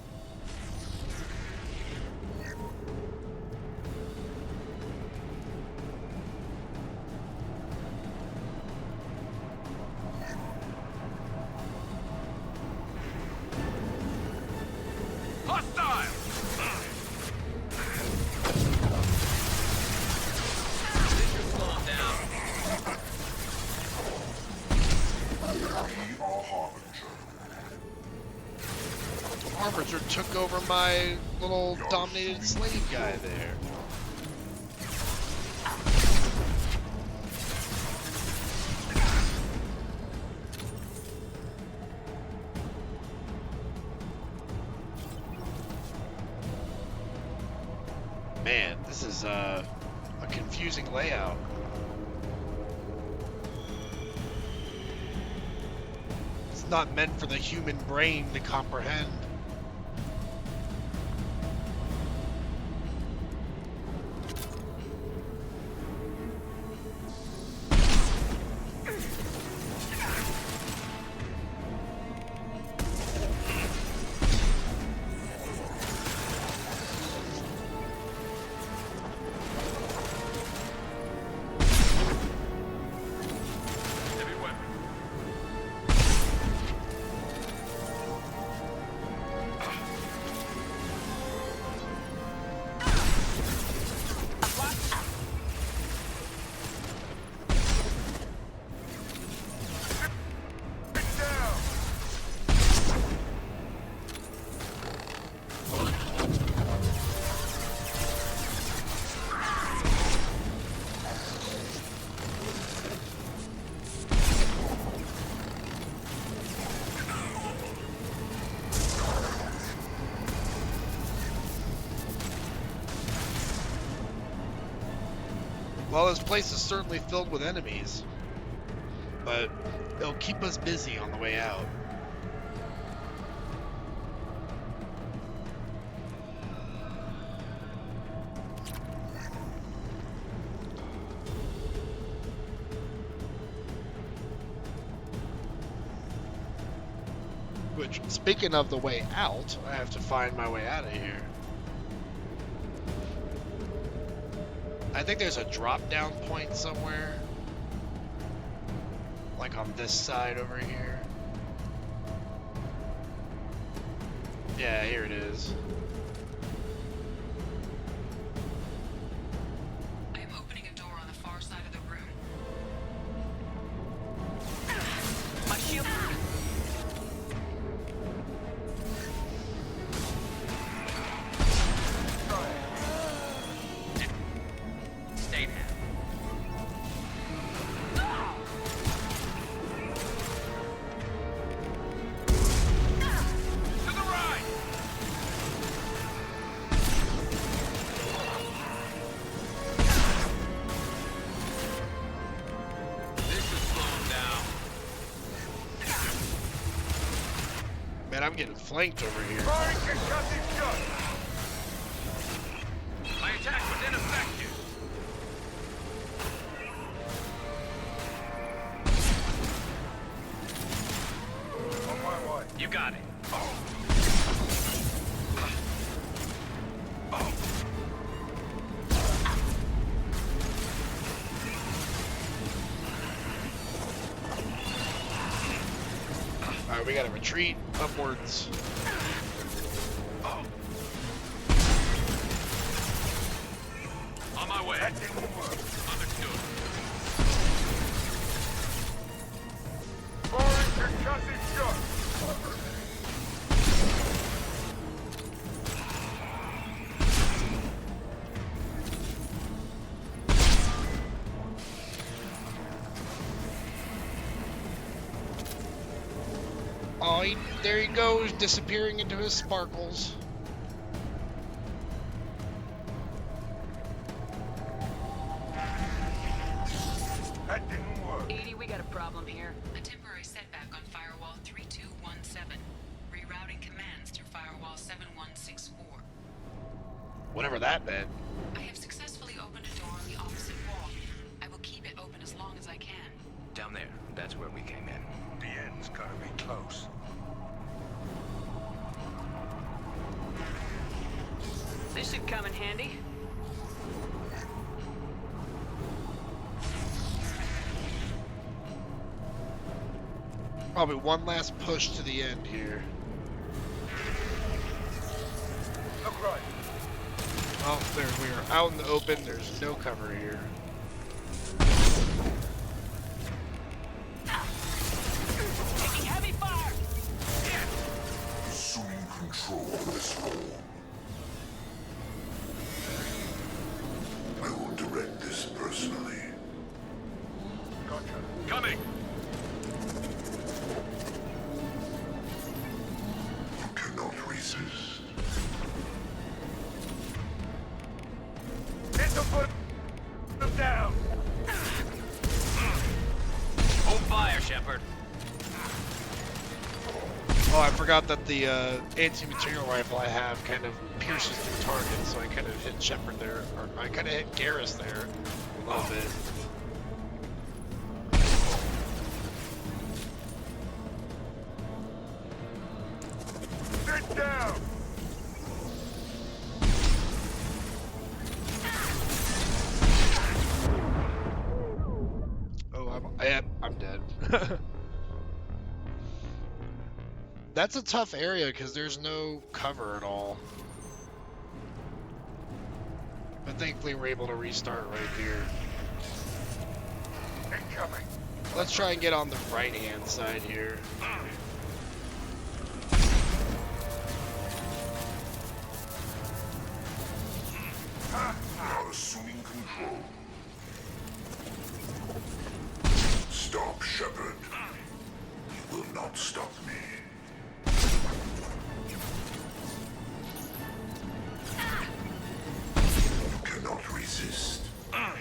Hostile! Harbinger took over my little dominated slave guy there. Man, this is a confusing layout. It's not meant for the human brain to comprehend. Well, this place is certainly filled with enemies, but it'll keep us busy on the way out. Which, speaking of the way out, I have to find my way out of here. I think there's a drop-down point somewhere. Like on this side over here. Yeah, here it is. I am opening a door on the far side of the room. My shield. Stay down. To the right! This should slow him down. Man, I'm getting flanked over here. Firing concussive shot! My attack was ineffective. On my way. You got it. Alright, we gotta retreat upwards. On my way. That didn't work. Understood. Firing concussive shot! Oh, there he goes, disappearing into his sparkles. That didn't work. 80, we got a problem here. A temporary setback on firewall 3217. Rerouting commands through firewall 7164. Whatever that meant. I have successfully opened a door on the opposite wall. I will keep it open as long as I can. Down there. That's where we came in. The end's gotta be close. This should come in handy. Probably one last push to the end here. Look right. Oh, there we are out in the open. There's no cover here. Taking heavy fire! Assuming control of this home. I will direct this personally. Gotcha. Coming. You cannot resist. Hit the foot. Them down. Hold fire, Shepard. Oh, I forgot that the anti-material rifle I have kind of pierces the target, so I kind of hit Shepard there, or I kind of hit Garrus there a little bit. Sit down. Oh, I'm dead. That's a tough area because there's no cover at all. But thankfully we're able to restart right here. Incoming. Let's try and get on the right-hand side here. Now assuming control. Stop, Shepard. You will not stop me. You cannot resist. And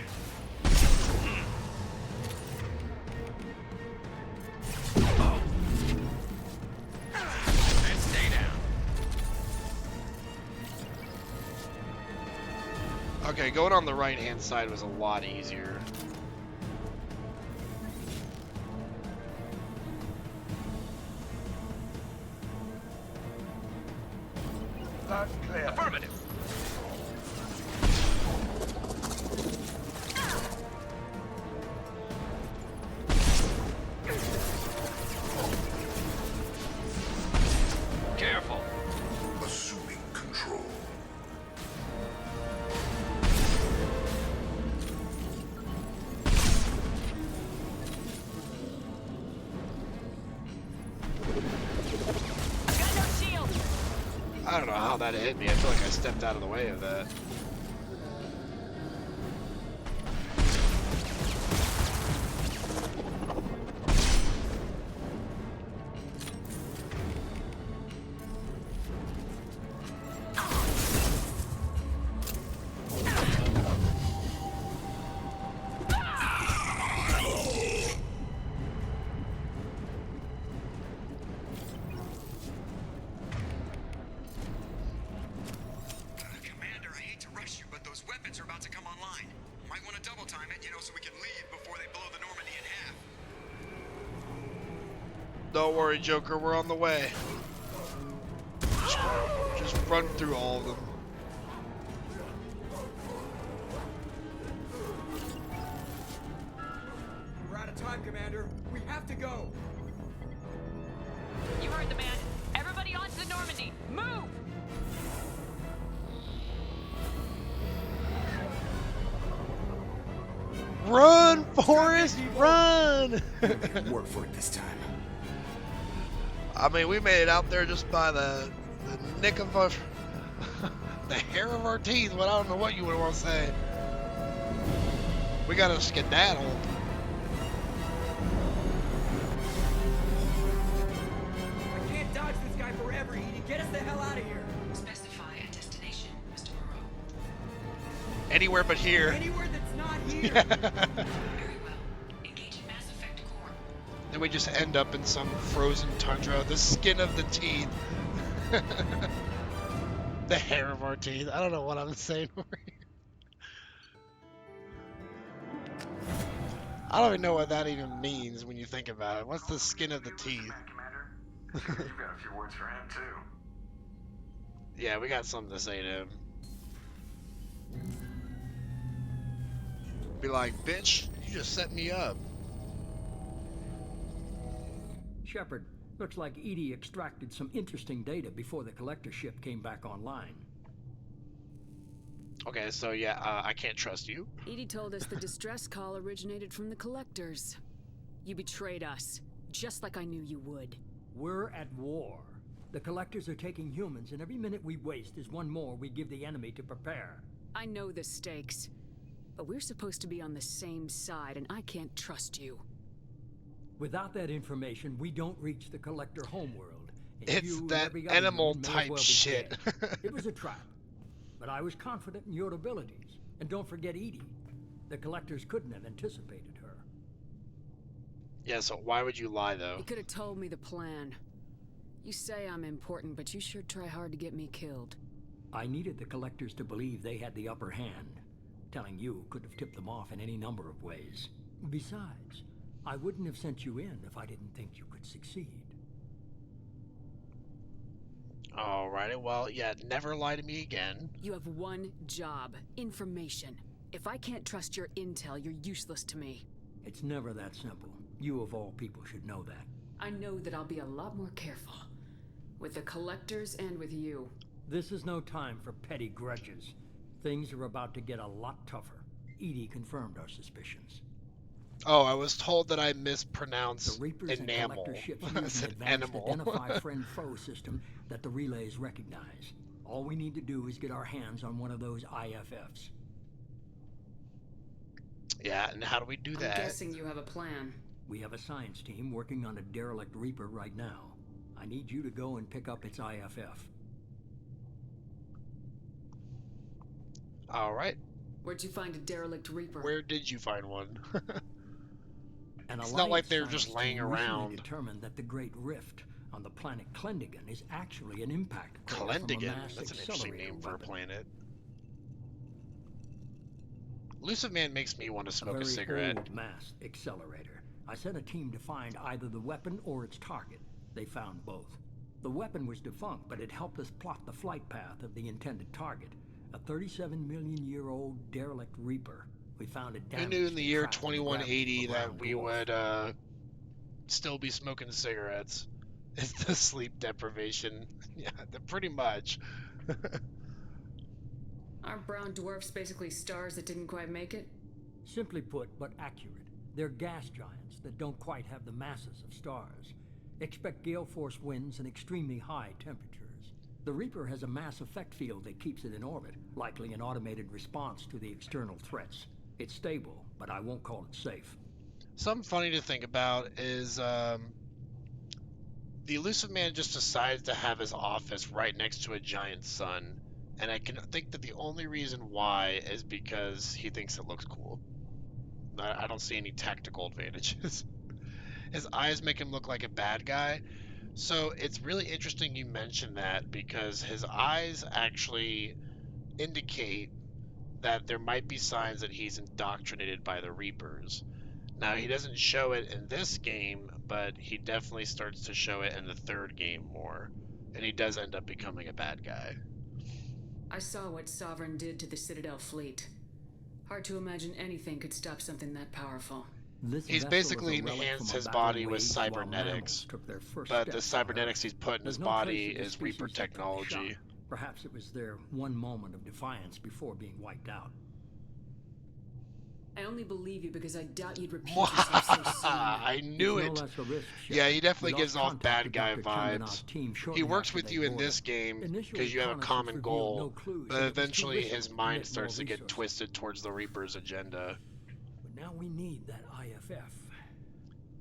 stay down. Okay, going on the right-hand side was a lot easier. That's clear. Affirmative. Careful. I don't know how that hit me. I feel like I stepped out of the way of that. Commander, I hate to rush you, but those weapons are about to come online. Might want to double time it, so we can leave before they blow the Normandy in half. Don't worry, Joker, we're on the way. Just run through all of them. We're out of time, Commander. We have to go. You heard the man. Everybody onto the Normandy. Move! Run, Forrest, run! Work for it this time. I mean, we made it out there just by the nick of our, the hair of our teeth. But I don't know what you would want to say. We got to skedaddle. I can't dodge this guy forever, Edie. Get us the hell out of here. Specify a destination, Mr. Moreau. Anywhere but here. Anywhere that's not here. Very well. Engaging Mass Effect core. Then we just end up in some frozen tundra. The skin of the teeth. The hair of our teeth. I don't know what I'm saying over here. I don't even know what that even means when you think about it. What's the skin of the teeth? You've got a few words for him, too. Yeah, we got something to say to him. Be like, bitch, you just set me up. Shepard, looks like Edie extracted some interesting data before the collector ship came back online. Okay, so yeah, I can't trust you. Edie told us the distress call originated from the collectors. You betrayed us, just like I knew you would. We're at war. The collectors are taking humans, and every minute we waste is one more we give the enemy to prepare. I know the stakes, but we're supposed to be on the same side, and I can't trust you. Without that information, we don't reach the collector homeworld. It's that animal type shit. It was a trap. But I was confident in your abilities. And don't forget Edie. The collectors couldn't have anticipated her. Yeah, so why would you lie, though? You could have told me the plan. You say I'm important, but you sure try hard to get me killed. I needed the collectors to believe they had the upper hand. Telling you could have tipped them off in any number of ways. Besides, I wouldn't have sent you in if I didn't think you could succeed. Alrighty, well, yeah, never lie to me again. You have one job, information. If I can't trust your intel, you're useless to me. It's never that simple. You of all people should know that. I know that I'll be a lot more careful. With the collectors and with you. This is no time for petty grudges. Things are about to get a lot tougher. Edie confirmed our suspicions. Oh, I was told that I mispronounced the Reapers enamel. And ships I use said an advanced animal. identify friend-foe system that the relays recognize. All we need to do is get our hands on one of those IFFs. Yeah, and how do we do that? I'm guessing you have a plan. We have a science team working on a derelict Reaper right now. I need you to go and pick up its IFF. Alright. Where'd you find a derelict Reaper? Where did you find one? An It's not like they're Alliance just science laying team recently around. determined that the Great Rift on the planet Klendigan is actually an impact crater from a Klendigan? mass That's an interesting accelerator name for a weapon. planet. Elusive Man makes me want to smoke a very cigarette. old mass accelerator. I sent a team to find either the weapon or its target. They found both. The weapon was defunct, but it helped us plot the flight path of the intended target. A 37-million-year-old derelict Reaper. We found it Who damaged knew in the and year trapped in the gravity 2180 of a that round we dwarf. would still be smoking cigarettes? It's the sleep deprivation. Yeah, pretty much. Aren't brown dwarfs basically stars that didn't quite make it? Simply put, but accurate. They're gas giants that don't quite have the masses of stars. Expect gale force winds and extremely high temperatures. The Reaper has a mass effect field that keeps it in orbit, likely an automated response to the external threats. It's stable, but I won't call it safe. Something funny to think about is the Elusive Man just decides to have his office right next to a giant sun, and I can think that the only reason why is because he thinks it looks cool. I don't see any tactical advantages. His eyes make him look like a bad guy. So it's really interesting you mentioned that, because his eyes actually indicate that there might be signs that he's indoctrinated by the Reapers. Now, he doesn't show it in this game, but he definitely starts to show it in the third game more. And he does end up becoming a bad guy. I saw what Sovereign did to the Citadel fleet. Hard to imagine anything could stop something that powerful. He's basically enhanced his body with cybernetics, but the cybernetics he's put in his body is Reaper technology. Perhaps it was their one moment of defiance before being wiped out. I only believe you because I doubt you'd repeat yourself so soon. I knew it. Yeah, he definitely gives off bad guy vibes. He works with you in this game because you have a common goal, but eventually his mind starts to get twisted towards the Reaper's agenda. But now we need that IFF.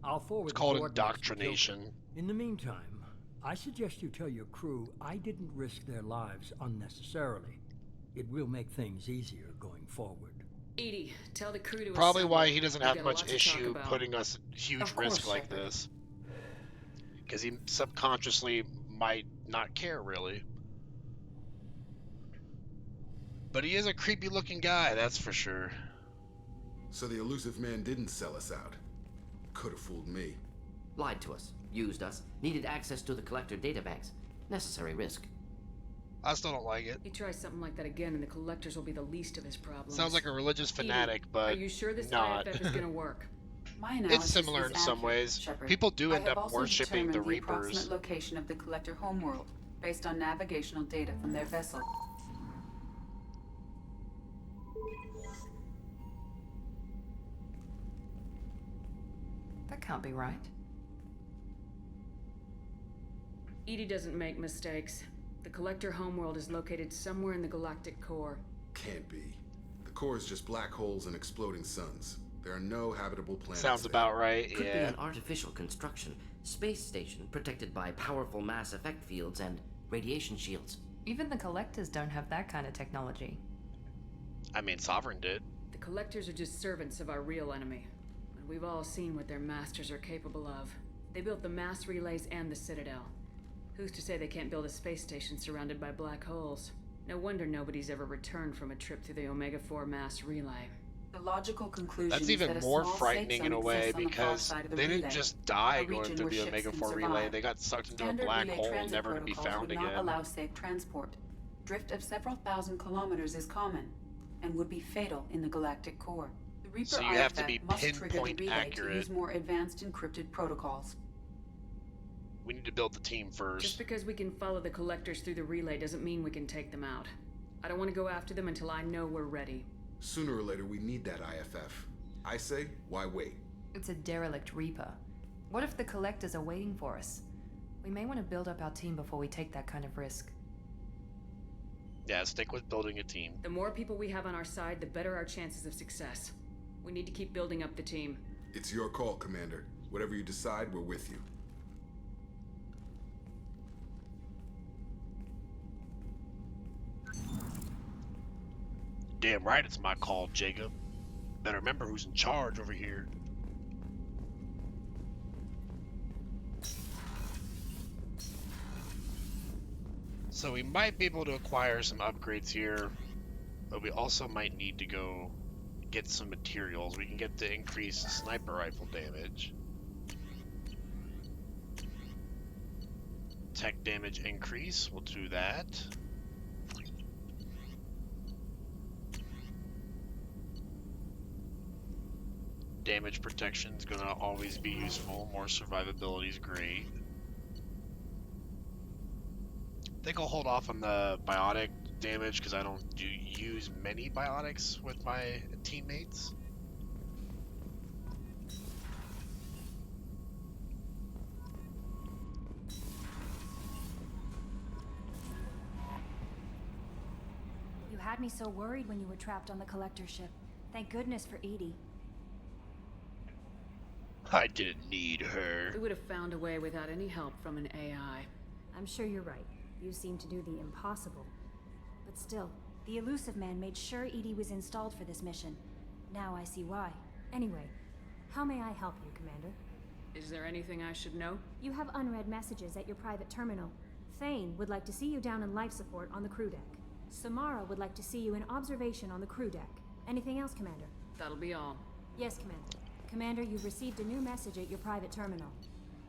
I'll forward. It's called indoctrination. In the meantime, I suggest you tell your crew I didn't risk their lives unnecessarily. It will make things easier going forward. Edie, tell the crew to Probably assemble. why he doesn't We've have got a much lot to issue talk about. putting us huge risk like this. Because he subconsciously might not care, really. But he is a creepy looking guy, that's for sure. So the Elusive Man didn't sell us out. Could have fooled me. Lied to us, used us, needed access to the Collector databanks. Necessary risk. I still don't like it. You try something like that again and the Collectors will be the least of his problems. Sounds like a religious fanatic, Edie, but are you sure this not. IFF is going to work? My It's analysis similar is in some accurate, ways. Shepard. People do I end have up also worshipping the determined Reapers. approximate location of the Collector homeworld based on navigational data from their vessel. That can't be right. Edie doesn't make mistakes. The Collector homeworld is located somewhere in the galactic core. Can't be. The core is just black holes and exploding suns. There are no habitable planets. Sounds there. about right, Could be yeah. an artificial construction, space station protected by powerful mass effect fields and radiation shields. Even the Collectors don't have that kind of technology. I mean, Sovereign did. The Collectors are just servants of our real enemy. And we've all seen what their masters are capable of. They built the mass relays and the Citadel. Who's to say they can't build a space station surrounded by black holes? No wonder nobody's ever returned from a trip through the Omega-4 mass relay. The logical conclusion That's is even that a more small frightening safe in a zone way exists on the far because side of the they didn't relay, just die a going region through where the ships Omega can 4 relay. survive. They got sucked into a Standard black relay hole, transit never to be protocols found would not again. allow safe transport. Drift of several thousand kilometers is common and would be fatal in the galactic core. The Reaper So you have to IFF be must trigger pinpoint the relay accurate. to use more advanced encrypted protocols. We need to build the team Just first. because we can follow the Collectors through the relay doesn't mean we can take them out. I don't want to go after them until I know we're ready. Sooner or later, we need that IFF. I say, why wait? It's a derelict Reaper. What if the Collectors are waiting for us? We may want to build up our team before we take that kind of risk. Yeah, stick with building a team. The more people we have on our side, the better our chances of success. We need to keep building up the team. It's your call, Commander. Whatever you decide, we're with you. Damn right it's my call, Jacob. Better remember who's in charge over here. So we might be able to acquire some upgrades here, but we also might need to go get some materials. We can get the increased sniper rifle damage. Tech damage increase, we'll do that. Damage protection is going to always be useful. More survivability is great. I think I'll hold off on the biotic damage because I don't use many biotics with my teammates. had me so worried when you were trapped on the collector ship. Thank goodness for Edie. I didn't need her. We would have found a way without any help from an AI. I'm sure you're right. You seem to do the impossible. But still, the elusive man made sure Edie was installed for this mission. Now I see why. Anyway, how may I help you, Commander? Is there anything I should know? You have unread messages at your private terminal. Thane would like to see you down in life support on the crew deck. Samara would like to see you in observation on the crew deck. Anything else, Commander? That'll be all. Yes, Commander. Commander, you've received a new message at your private terminal.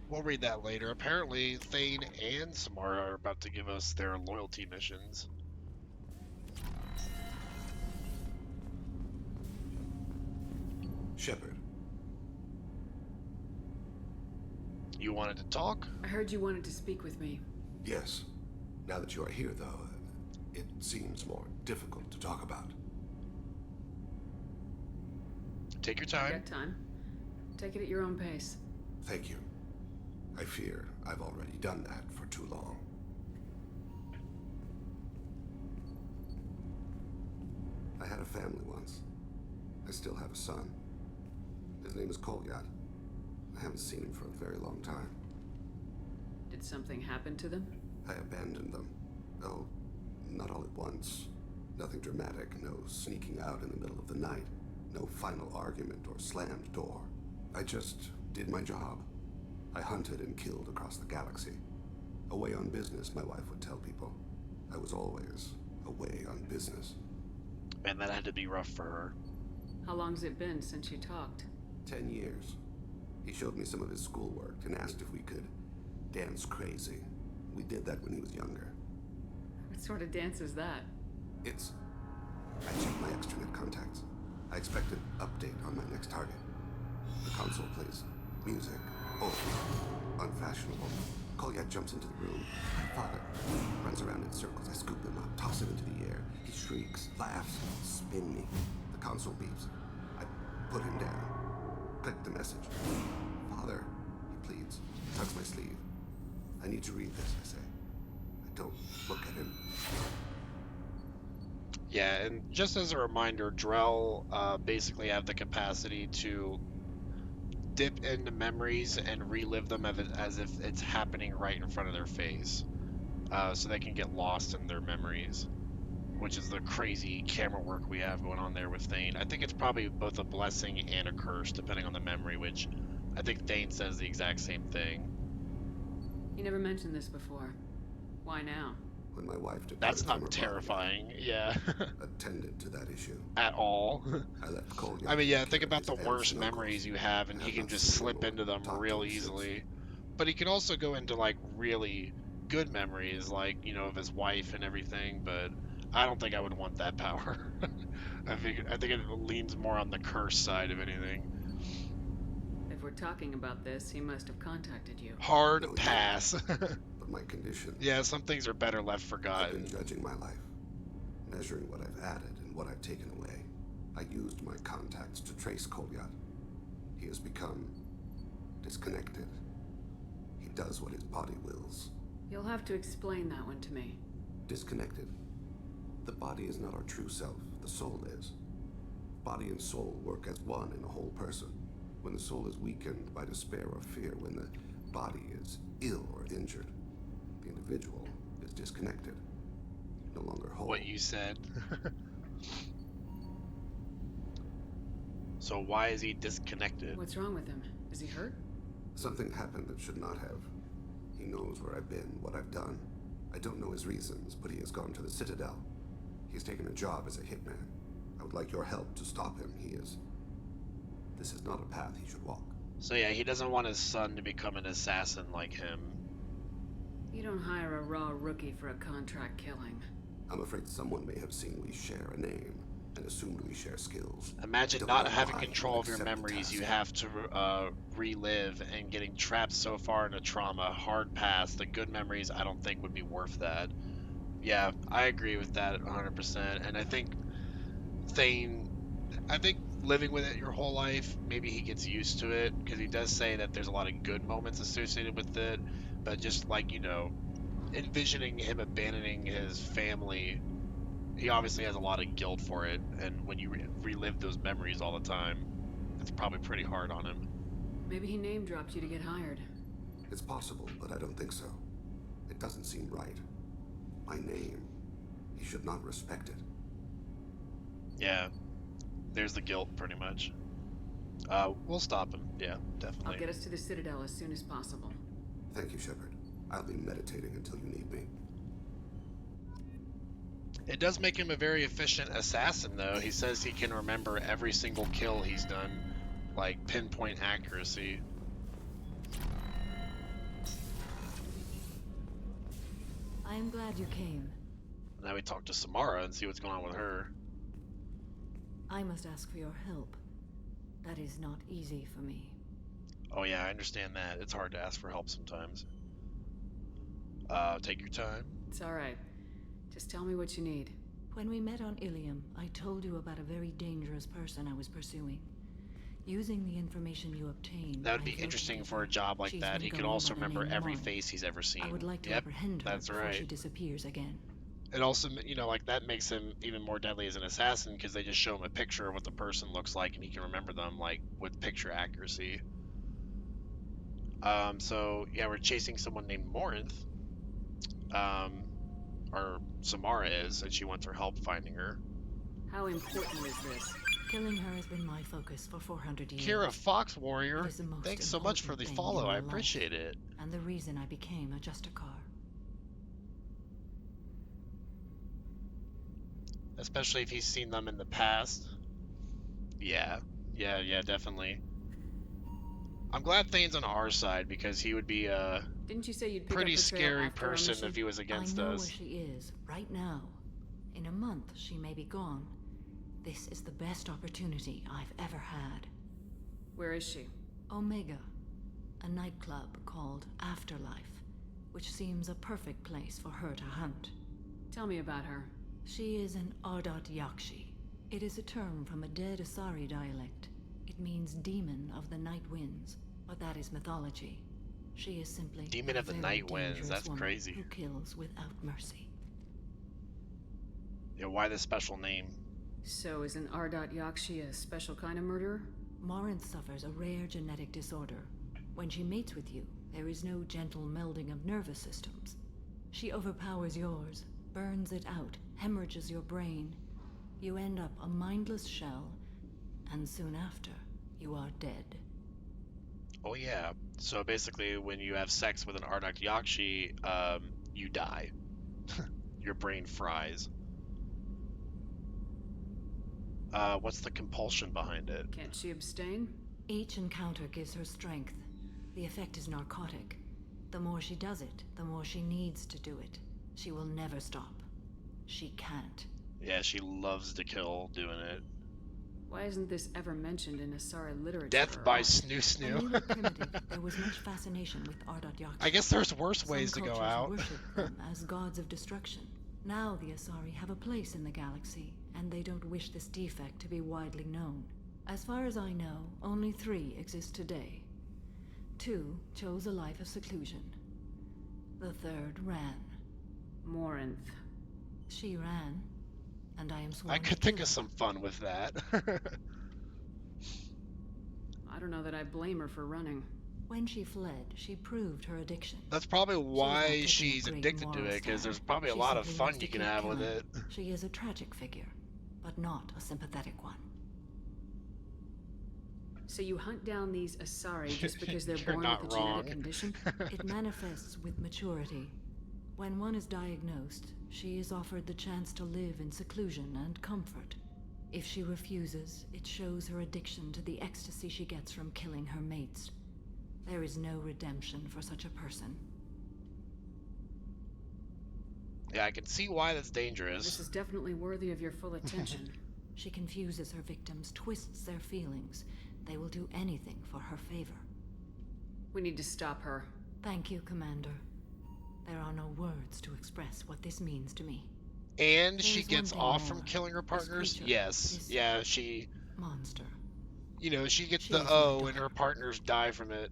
We'll read that later. Apparently, Thane and Samara are about to give us their loyalty missions. Shepard. You wanted to talk? I heard you wanted to speak with me. Yes. Now that you are here, though, it seems more difficult to talk about. Take your time. You got time. Take it at your own pace. Thank you. I fear I've already done that for too long. I had a family once. I still have a son. His name is Kolyat. I haven't seen him for a very long time. Did something happen to them? I abandoned them. Oh, not all at once. Nothing dramatic, no sneaking out in the middle of the night, no final argument or slammed door. I just did my job. I hunted and killed across the galaxy. Away on business, my wife would tell people. I was always away on business. Man, that had to be rough for her. How long's it been since you talked? 10 years. He showed me some of his schoolwork and asked if we could dance crazy. We did that when he was younger. What sort of dance is that? I checked my extranet contacts. I expect an update on my next target. The console plays music. Old. Unfashionable. Kolyat jumps into the room. My father runs around in circles. I scoop him up, toss him into the air. He shrieks, laughs, spin me. The console beeps. I put him down. Click the message. Father, he pleads. Tugs my sleeve. I need to read this, I say. I don't look at him. Yeah, and just as a reminder, Drell basically have the capacity to dip into memories and relive them as if it's happening right in front of their face. So they can get lost in their memories, which is the crazy camera work we have going on there with Thane. I think it's probably both a blessing and a curse, depending on the memory, which I think Thane says the exact same thing. You never mentioned this before. Why now? When my wife departed That's from not her terrifying, body, yeah. attended to that issue. At all. I left Kolyat. I mean, yeah, think about the his worst aunts and memories uncles. you have, and I he have can not just seen slip him or into them talked to real him since. easily. But he can also go into, like, really good memories, like, you know, of his wife and everything, but I don't think I would want that power. I think it leans more on the curse side of anything. If we're talking about this, he must have contacted you. Hard No, he pass. But my condition. Yeah, some things are better left I've forgotten. been judging my life, measuring what I've added and what I've taken away. I used my contacts to trace Kolyat. He has become disconnected. He does what his body wills. You'll have to explain that one to me. Disconnected. The body is not our true self, the soul is. Body and soul work as one in a whole person. When the soul is weakened by despair or fear, when the body is ill or injured, the individual is disconnected, no longer whole. What you said. So why is he disconnected? What's wrong with him? Is he hurt? Something happened that should not have. He knows where I've been, what I've done. I don't know his reasons, but he has gone to the Citadel. He's taken a job as a hitman. I would like your help to stop him. This is not a path he should walk. So yeah, he doesn't want his son to become an assassin like him. You don't hire a raw rookie for a contract killing. I'm afraid someone may have seen we share a name and assumed we share skills. Imagine Don't not know having why he control would of your accept the memories. task. You have to relive, and getting trapped so far in a trauma, hard pass. The good memories, I don't think would be worth that. Yeah, I agree with that 100%. And I think living with it your whole life, maybe he gets used to it, because he does say that there's a lot of good moments associated with it, but just like, you know, envisioning him abandoning his family he obviously has a lot of guilt for it, and when you relive those memories all the time, it's probably pretty hard on him. Maybe he name dropped you to get hired. It's possible, but I don't think so. It doesn't seem right. My name. He should not respect it. Yeah, there's the guilt, pretty much. We'll stop him. Yeah, definitely. I'll get us to the Citadel as soon as possible. Thank you, Shepard. I'll be meditating until you need me. It does make him a very efficient assassin, though. He says he can remember every single kill he's done, like pinpoint accuracy. I am glad you came. Now we talk to Samara and see what's going on with her. I must ask for your help. That is not easy for me. Oh yeah, I understand that. It's hard to ask for help sometimes. Take your time. It's alright. Just tell me what you need. When we met on Ilium, I told you about a very dangerous person I was pursuing. Using the information you obtained, That would be interesting for a job like that. He could also remember every face he's ever seen. I would like to Yep, apprehend her that's before right. she disappears again. It also, you know, like that makes him even more deadly as an assassin because they just show him a picture of what the person looks like and he can remember them like with picture accuracy. So yeah, we're chasing someone named Morinth. Or Samara is, and she wants our help finding her. How important is this? Killing her has been my focus for 400 years. Kira Fox Warrior, It is the most thanks so much for the important thing follow. in I my life, appreciate it. And the reason I became a Justicar. Especially if he's seen them in the past. Yeah, definitely. I'm glad Thane's on our side because he would be a Didn't you say you'd pick pretty up the trail scary after our person mission? if he was against I know us. where she is, right now. In a month, she may be gone. This is the best opportunity I've ever had. Where is she? Omega, a nightclub called Afterlife, which seems a perfect place for her to hunt. Tell me about her. She is an Ardat Yakshi. It is a term from a dead Asari dialect. It means demon of the night winds, but that is mythology. She is simply Demon a of the very night winds, dangerous that's woman crazy. who kills without mercy. Yeah, why this special name? So is an Ardat Yakshi a special kind of murderer? Morinth suffers a rare genetic disorder. When she mates with you, there is no gentle melding of nervous systems. She overpowers yours, burns it out, hemorrhages your brain. You end up a mindless shell, and soon after, you are dead. Oh yeah. So basically, when you have sex with an Ardak Yakshi, you die. Your brain fries. What's the compulsion behind it? Can't she abstain? Each encounter gives her strength. The effect is narcotic. The more she does it, the more she needs to do it. She will never stop. She can't. Yeah, she loves to kill doing it. Why isn't this ever mentioned in Asari literature? Death or by art? snoo When we snoo. were primitive, there was much fascination with Ardat Yakshi. I guess there's worse ways to Some go cultures out. worship them as gods of destruction. Now the Asari have a place in the galaxy, and they don't wish this defect to be widely known. As far as I know, only 3 exist today. 2 chose a life of seclusion. The 3rd ran. Morinth. She ran, and I am sworn I to could kill think of some fun with that. I don't know that I blame her for running. When she fled, she proved her addiction. That's probably She was not why taking a she's great addicted to moral it, because there's stand. probably a She lot of simply fun wants you to can keep have with killing. it. She is a tragic figure, but not a sympathetic one. So you hunt down these Asari just because they're You're born not with a wrong. genetic condition? It manifests with maturity. When one is diagnosed, she is offered the chance to live in seclusion and comfort. If she refuses, it shows her addiction to the ecstasy she gets from killing her mates. There is no redemption for such a person. Yeah, I can see why that's This dangerous. is definitely worthy of your full attention. She confuses her victims, twists their feelings. They will do anything for her favor. We need to stop her. Thank you, Commander. There are no words to express what this means to me. And There she is gets one thing off from more. killing her This partners? creature, Yes. this Yeah, she... monster. You know, she gets She the is my O and her partners die from it.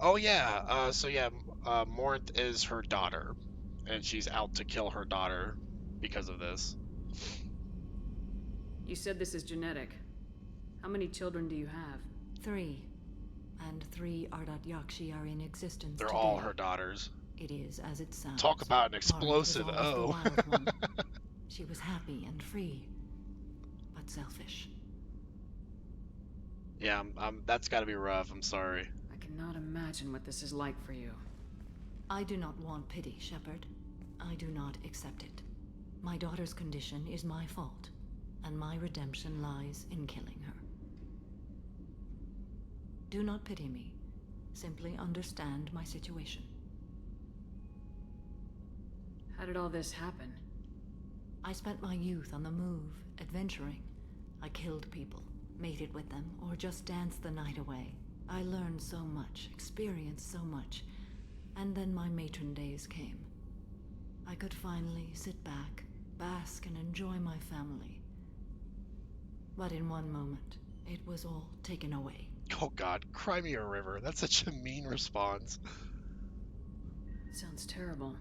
Oh yeah, so yeah, Morinth is her daughter. and she's out to kill her daughter because of this. You said this is genetic. How many children do you have? 3. And 3 Ardat Yakshi are in existence They're today. all her daughters. It is as it sounds. Talk about an explosive Mara was O. always the wild one. She was happy and free, but selfish. Yeah, that's got to be rough. I'm sorry. I cannot imagine what this is like for you. I do not want pity, Shepard. I do not accept it. My daughter's condition is my fault, and my redemption lies in killing her. Do not pity me. Simply understand my situation. How did all this happen? I spent my youth on the move, adventuring. I killed people, mated with them, or just danced the night away. I learned so much, experienced so much, and then my matron days came. I could finally sit back, bask, and enjoy my family. But in one moment, it was all taken away. Oh God, cry me a river. That's such a mean response. Sounds terrible.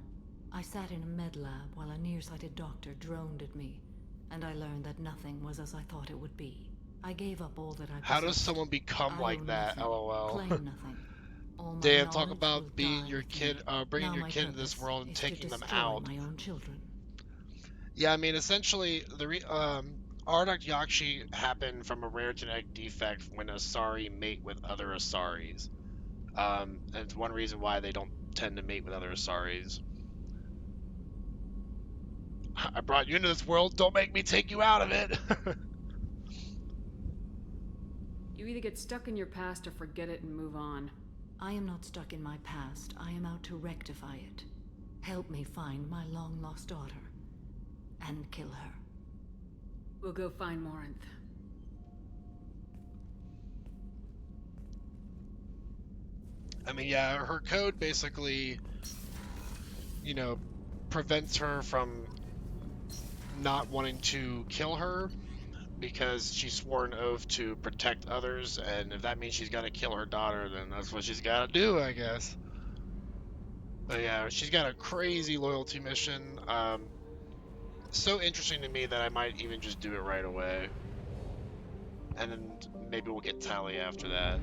I sat in a med lab while a nearsighted doctor droned at me, and I learned that nothing was as I thought it would be. I gave up all that I possessed. How does someone become like that? Nothing, LOL. claim nothing. All my Damn, talk knowledge about will being die your with kid, me. bringing Now your my kid into this purpose world and is to taking them destroy out. my own children. Yeah, I mean, essentially, Ardat Yakshi happened from a rare genetic defect when Asari mate with other Asaris. And it's one reason why they don't tend to mate with other Asaris. I brought you into this world, don't make me take you out of it! You either get stuck in your past or forget it and move on. I am not stuck in my past. I am out to rectify it. Help me find my long-lost daughter. And kill her. We'll go find Morinth. I mean, yeah, her code basically, you know, prevents her from not wanting to kill her because she swore an oath to protect others, and if that means she's got to kill her daughter, then that's what she's got to do, I guess. But yeah, she's got a crazy loyalty mission. So interesting to me that I might even just do it right away. And then maybe we'll get Tally after that.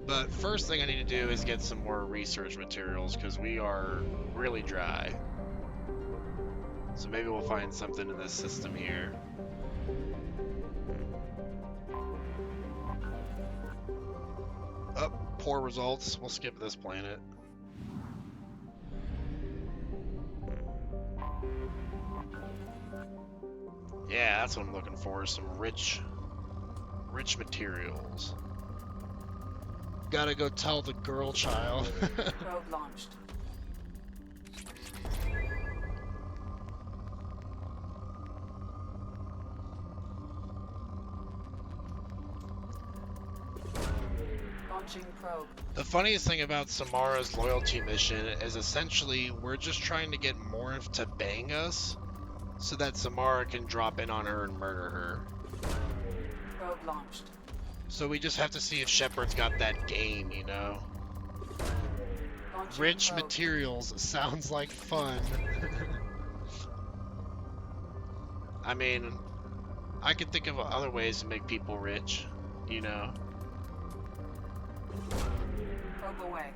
But first thing I need to do is get some more research materials because we are really dry. So maybe we'll find something in this system here. Oh, poor results. We'll skip this planet. Yeah, that's what I'm looking for, some rich materials. Gotta go tell the girl child. Probe launched. Launching probe. The funniest thing about Samara's loyalty mission is essentially we're just trying to get Morinth to bang us so that Samara can drop in on her and murder her. Probe launched. So we just have to see if Shepard's got that game, you know? Launching Rich probe. materials sounds like fun. I mean, I could think of other ways to make people rich, you know? Probe away.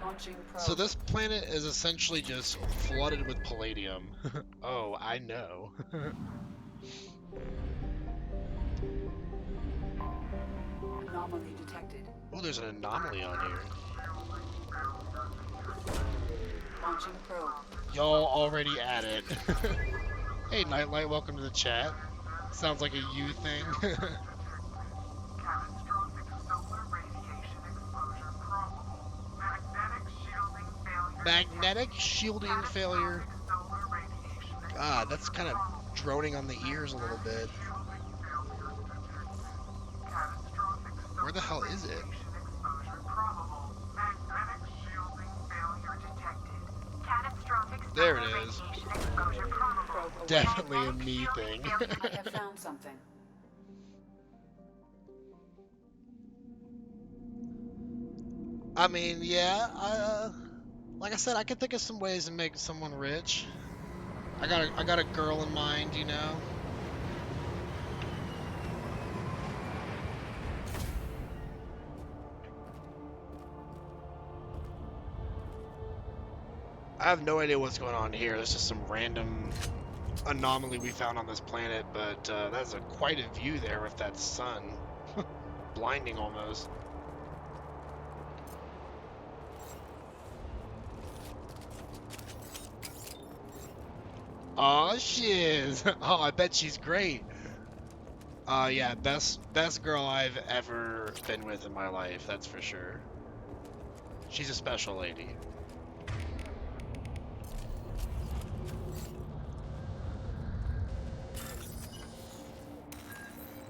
Launching probe. So this planet is essentially just flooded with palladium. Oh, I know. Anomaly detected. Oh, there's an anomaly on here. Launching probe. Y'all already at it. Hey, Nightlight, welcome to the chat. Sounds like a you thing. Catastrophic solar radiation exposure probable. Magnetic shielding failure. Solar radiation God, that's kind of droning on the ears a little bit. catastrophic Where the hell is it? exposure probable. Magnetic Transmedic shielding failure detected. Catastrophic There it solar is. radiation exposure probable. Definitely a me thing. I have found something. I mean, yeah, like I said, I could think of some ways to make someone rich. I got a girl in mind, you know. I have no idea what's going on here. It's just some random anomaly we found on this planet, but that's quite a view there with that sun. Blinding almost. Oh shiz! Oh, I bet she's great. Yeah, best girl I've ever been with in my life, that's for sure. She's a special lady.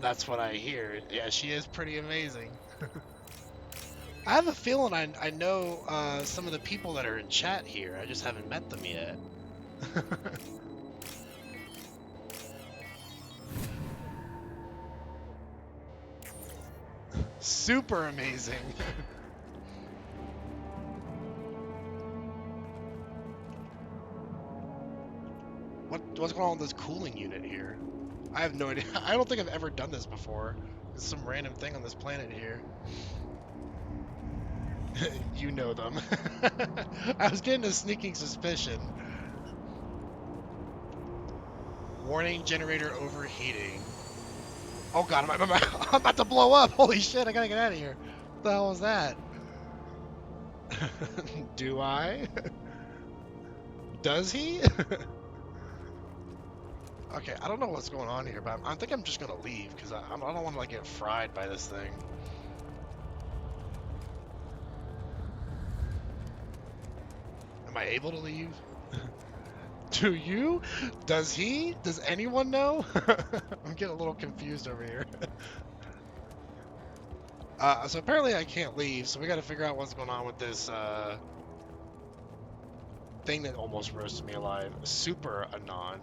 That's what I hear. Yeah, she is pretty amazing. I have a feeling I know some of the people that are in chat here. I just haven't met them yet. Super amazing. What's going on with this cooling unit here? I have no idea. I don't think I've ever done this before. It's some random thing on this planet here. You know them. I was getting a sneaking suspicion. Warning, generator overheating. Oh god, I'm about to blow up. Holy shit, I gotta get out of here. What the hell was that? Do I? Does he? Okay, I don't know what's going on here, but I think I'm just gonna leave because I don't want to like get fried by this thing. Am I able to leave? Do you? Does he? Does anyone know? I'm getting a little confused over here. So apparently I can't leave, so we gotta figure out what's going on with this thing that almost roasted me alive. Super Anon.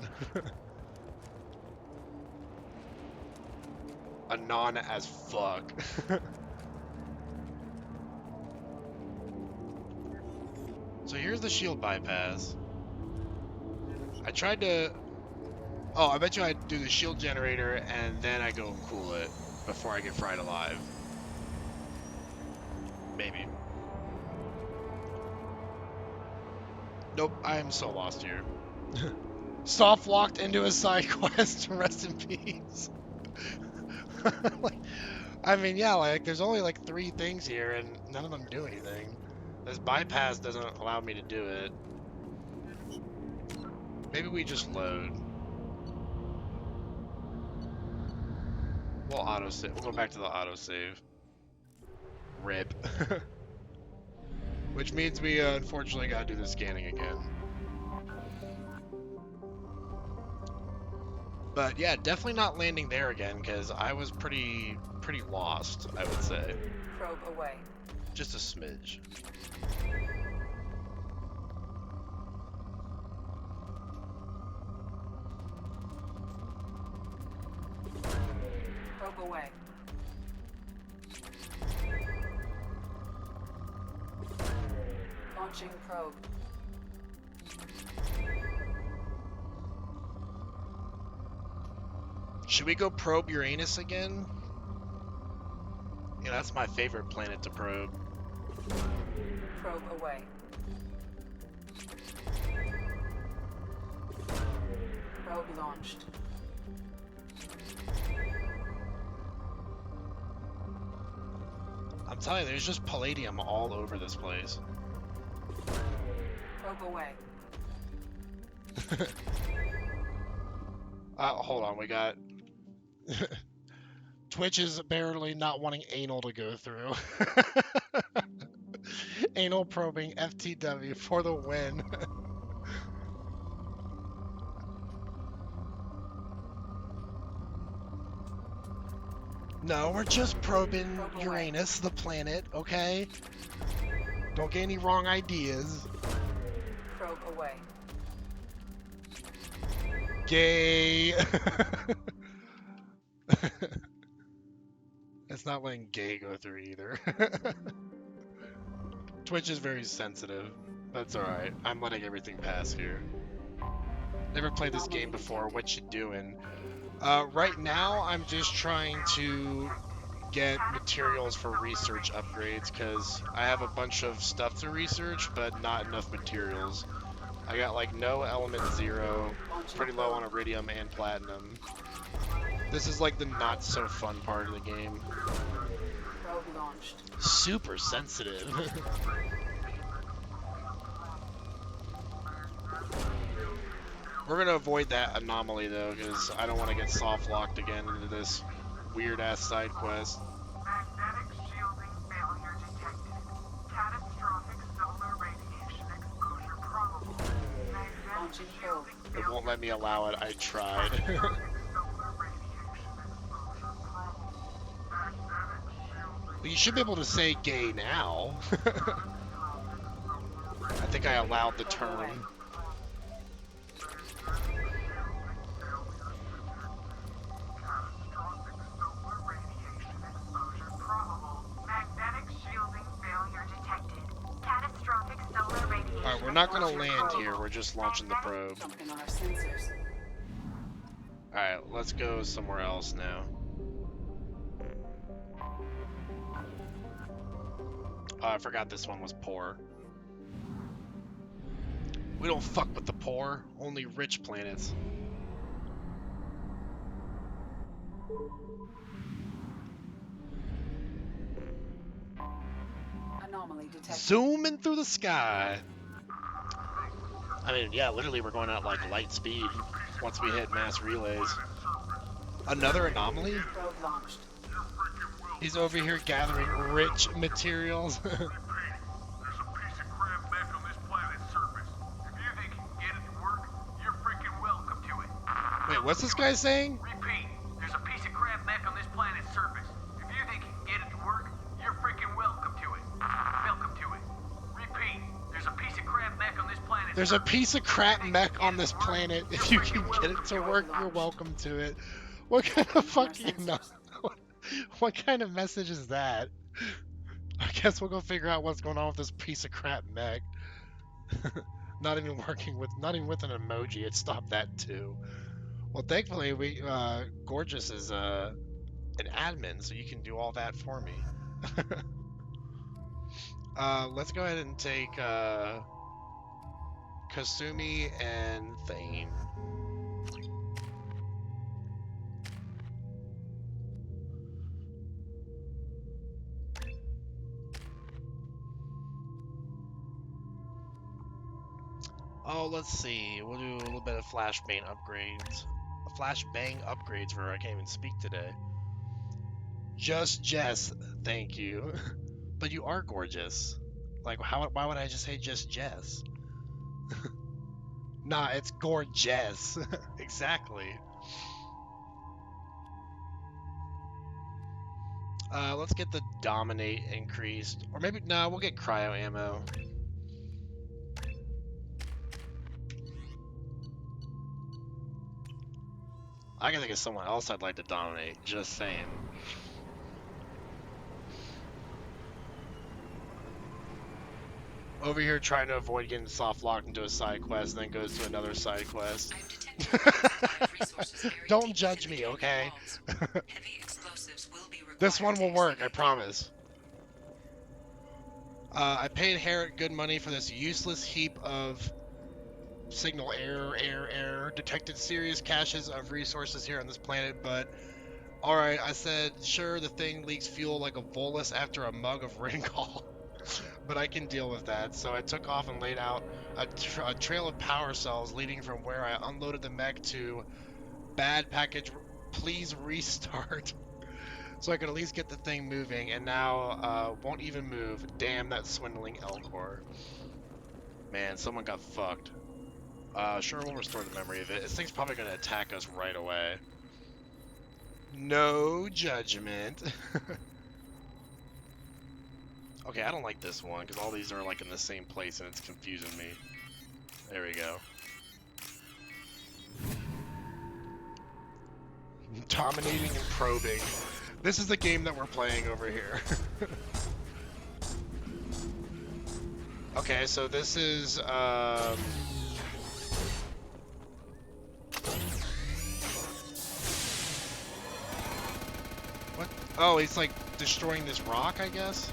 Anon as fuck. So here's the shield bypass. I tried to... Oh, I bet you I'd do the shield generator and then I go and cool it before I get fried alive. Maybe. Nope, I am so lost here. Soft locked into a side quest. Rest in peace. Like, I mean, yeah, like, there's only like 3 things here and none of them do anything. This bypass doesn't allow me to do it. Maybe we just load. We'll autosave. We'll go back to the autosave. RIP. Which means we unfortunately gotta do the scanning again. But yeah, definitely not landing there again because I was pretty lost, I would say. Probe away. Just a smidge. Probe away. Launching probe. Should we go probe Uranus again? Yeah, that's my favorite planet to probe. Probe away. Probe launched. I'm telling you, there's just palladium all over this place. Probe away. Hold on, we got... Twitch is apparently not wanting anal to go through. Anal probing FTW for the win. No, we're just probing Uranus, the planet, okay? Don't get any wrong ideas. Probe away. Gay. It's not letting gay go through either. Twitch is very sensitive. That's alright. I'm letting everything pass here. Never played this game before. What you doing? Right now, I'm just trying to get materials for research upgrades because I have a bunch of stuff to research, but not enough materials. I got like no element 0, pretty low on iridium and platinum. This is like the not so fun part of the game. Probe launched. Super sensitive. We're gonna avoid that anomaly though, because I don't want to get soft locked again into this weird ass side quest. Magnetic shielding failure detected. Catastrophic solar radiation exposure probable. Launching probe. It won't let me allow it. I tried. Well, you should be able to say gay now. I think I allowed the term. Alright, we're not gonna land here, we're just launching the probe. Alright, let's go somewhere else now. Oh, I forgot this one was poor. We don't fuck with the poor, only rich planets. Anomaly detected. Zooming through the sky. I mean, yeah, literally we're going at like light speed once we hit mass relays. Another anomaly? Probe launched. He's over here gathering rich materials. Wait, what's this guy saying? Repeat, there's a piece of crap mech on this planet's surface. If you think you can get it to work, you're freaking welcome to it. Welcome to it. Repeat, there's a piece of crap mech on this planet. There's a piece of crap mech on this planet. If you can get it to work, you're welcome to it. What kind of fucking what kind of message is that? I guess we'll go figure out what's going on with this piece of crap mech. Not even with an emoji. It stopped that too. Well, thankfully, Gorgeous is an admin, so you can do all that for me. Let's go ahead and take Kasumi and Thane. Oh, let's see. We'll do a little bit of flashbang upgrades. Flashbang upgrades for I can't even speak today. Just Jess, thank you. But you are gorgeous. Like, why would I just say just Jess? Nah, it's gorgeous. Exactly. Let's get the dominate increased. Or maybe, no, we'll get cryo ammo. I can think of someone else I'd like to dominate, just saying. Over here trying to avoid getting soft locked into a side quest, then goes to another side quest. Don't judge me, okay? This one will work, I promise. I paid Harriet good money for this useless heap of signal error, detected serious caches of resources here on this planet, but alright, I said, sure, the thing leaks fuel like a Volus after a mug of Ringall, but I can deal with that, so I took off and laid out a trail of power cells leading from where I unloaded the mech to bad package, please restart, so I could at least get the thing moving, and now, won't even move. Damn that swindling Elcor. Man, someone got fucked. Sure, we'll restore the memory of it. This thing's probably gonna attack us right away. No judgment. Okay, I don't like this one, because all these are like in the same place and it's confusing me. There we go. Dominating and probing. This is the game that we're playing over here. Okay, so this is, what? Oh, he's like destroying this rock, I guess?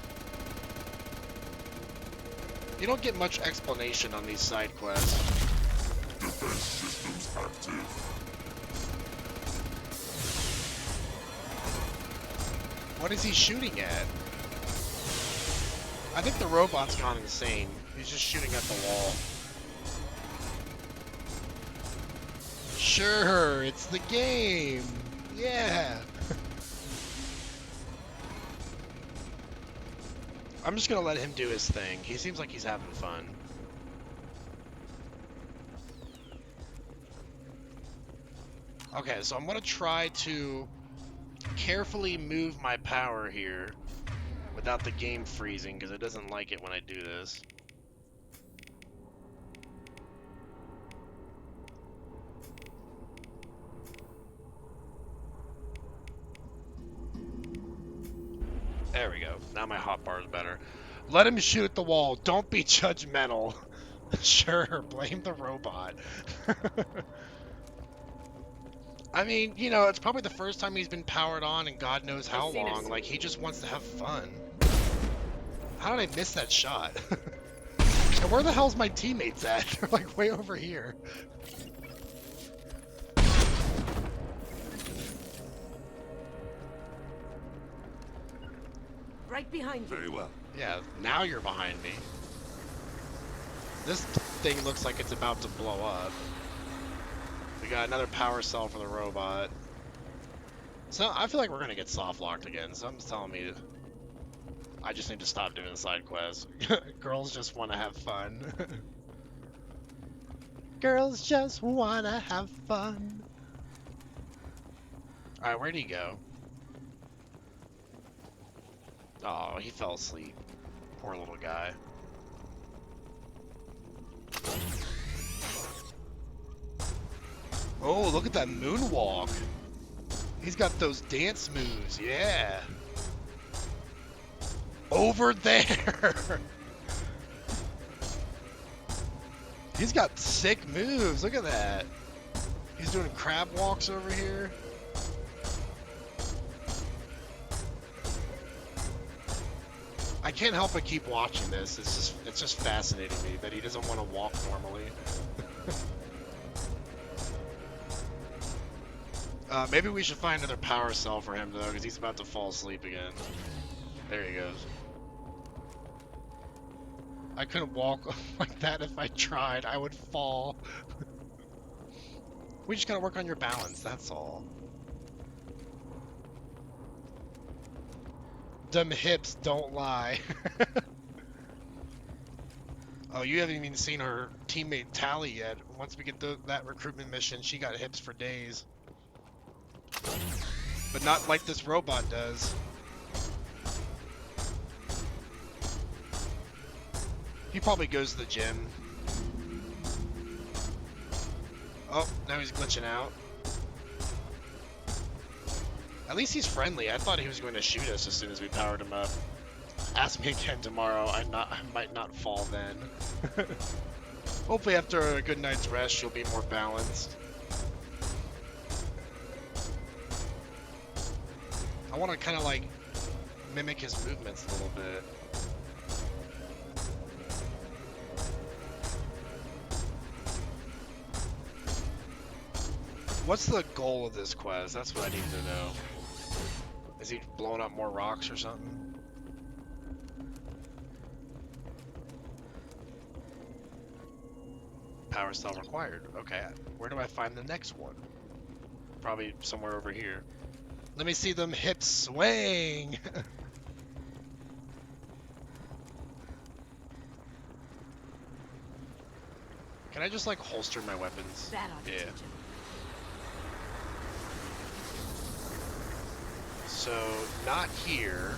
You don't get much explanation on these side quests. Defense systems active. What is he shooting at? I think the robot's gone insane. He's just shooting at the wall. Sure, it's the game. Yeah. I'm just gonna let him do his thing. He seems like he's having fun. Okay, so I'm gonna try to carefully move my power here without the game freezing, because it doesn't like it when I do this. There we go. Now my hotbar is better. Let him shoot at the wall. Don't be judgmental. Sure, blame the robot. I mean, you know, it's probably the first time he's been powered on in God knows how long. Like, he just wants to have fun. How did I miss that shot? And where the hell's my teammates at? They're like way over here. Right behind you. Very well. Yeah, now you're behind me. This thing looks like it's about to blow up. We got another power cell for the robot. So I feel like we're gonna get soft locked again. Something's telling me I just need to stop doing the side quests. Girls just want to have fun. Girls just want to have fun. Alright, where'd he go? Oh, he fell asleep. Poor little guy. Oh, look at that moonwalk. He's got those dance moves, yeah. Over there. He's got sick moves, look at that. He's doing crab walks over here. I can't help but keep watching this. It's just fascinating me that he doesn't want to walk normally. Maybe we should find another power cell for him though, because he's about to fall asleep again. There he goes. I couldn't walk like that if I tried. I would fall. We just gotta work on your balance, that's all. Them hips don't lie. Oh, you haven't even seen her teammate Tally yet. Once we get that recruitment mission, she got hips for days. But not like this robot does. He probably goes to the gym. Oh, now he's glitching out. At least he's friendly. I thought he was going to shoot us as soon as we powered him up. Ask me again tomorrow. I might not fall then. Hopefully after a good night's rest, you'll be more balanced. I want to kind of like mimic his movements a little bit. What's the goal of this quest? That's what I need to know. Is he blowing up more rocks or something? Power cell required. Okay, where do I find the next one? Probably somewhere over here. Let me see them hips swing! Can I just like holster my weapons? That ought to teach him. So, not here.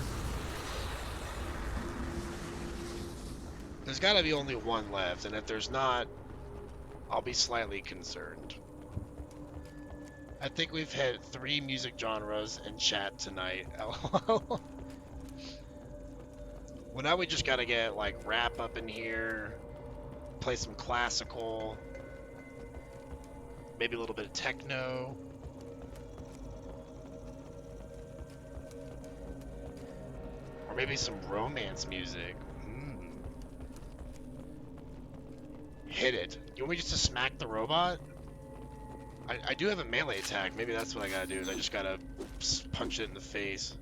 There's got to be only one left, and if there's not, I'll be slightly concerned. I think we've hit 3 music genres in chat tonight. LOL. Well, now we just gotta get, like, rap up in here, play some classical, maybe a little bit of techno. Or maybe some romance music. Hit it. You want me just to smack the robot? I do have a melee attack. Maybe that's what I gotta do, is I just gotta punch it in the face.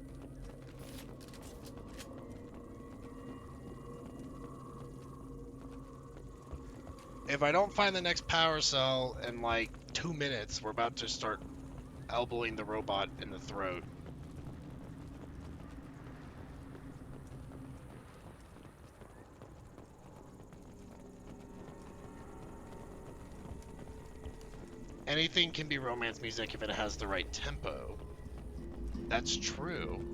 If I don't find the next power cell in like 2 minutes, we're about to start elbowing the robot in the throat. Anything can be romance music if it has the right tempo. That's true.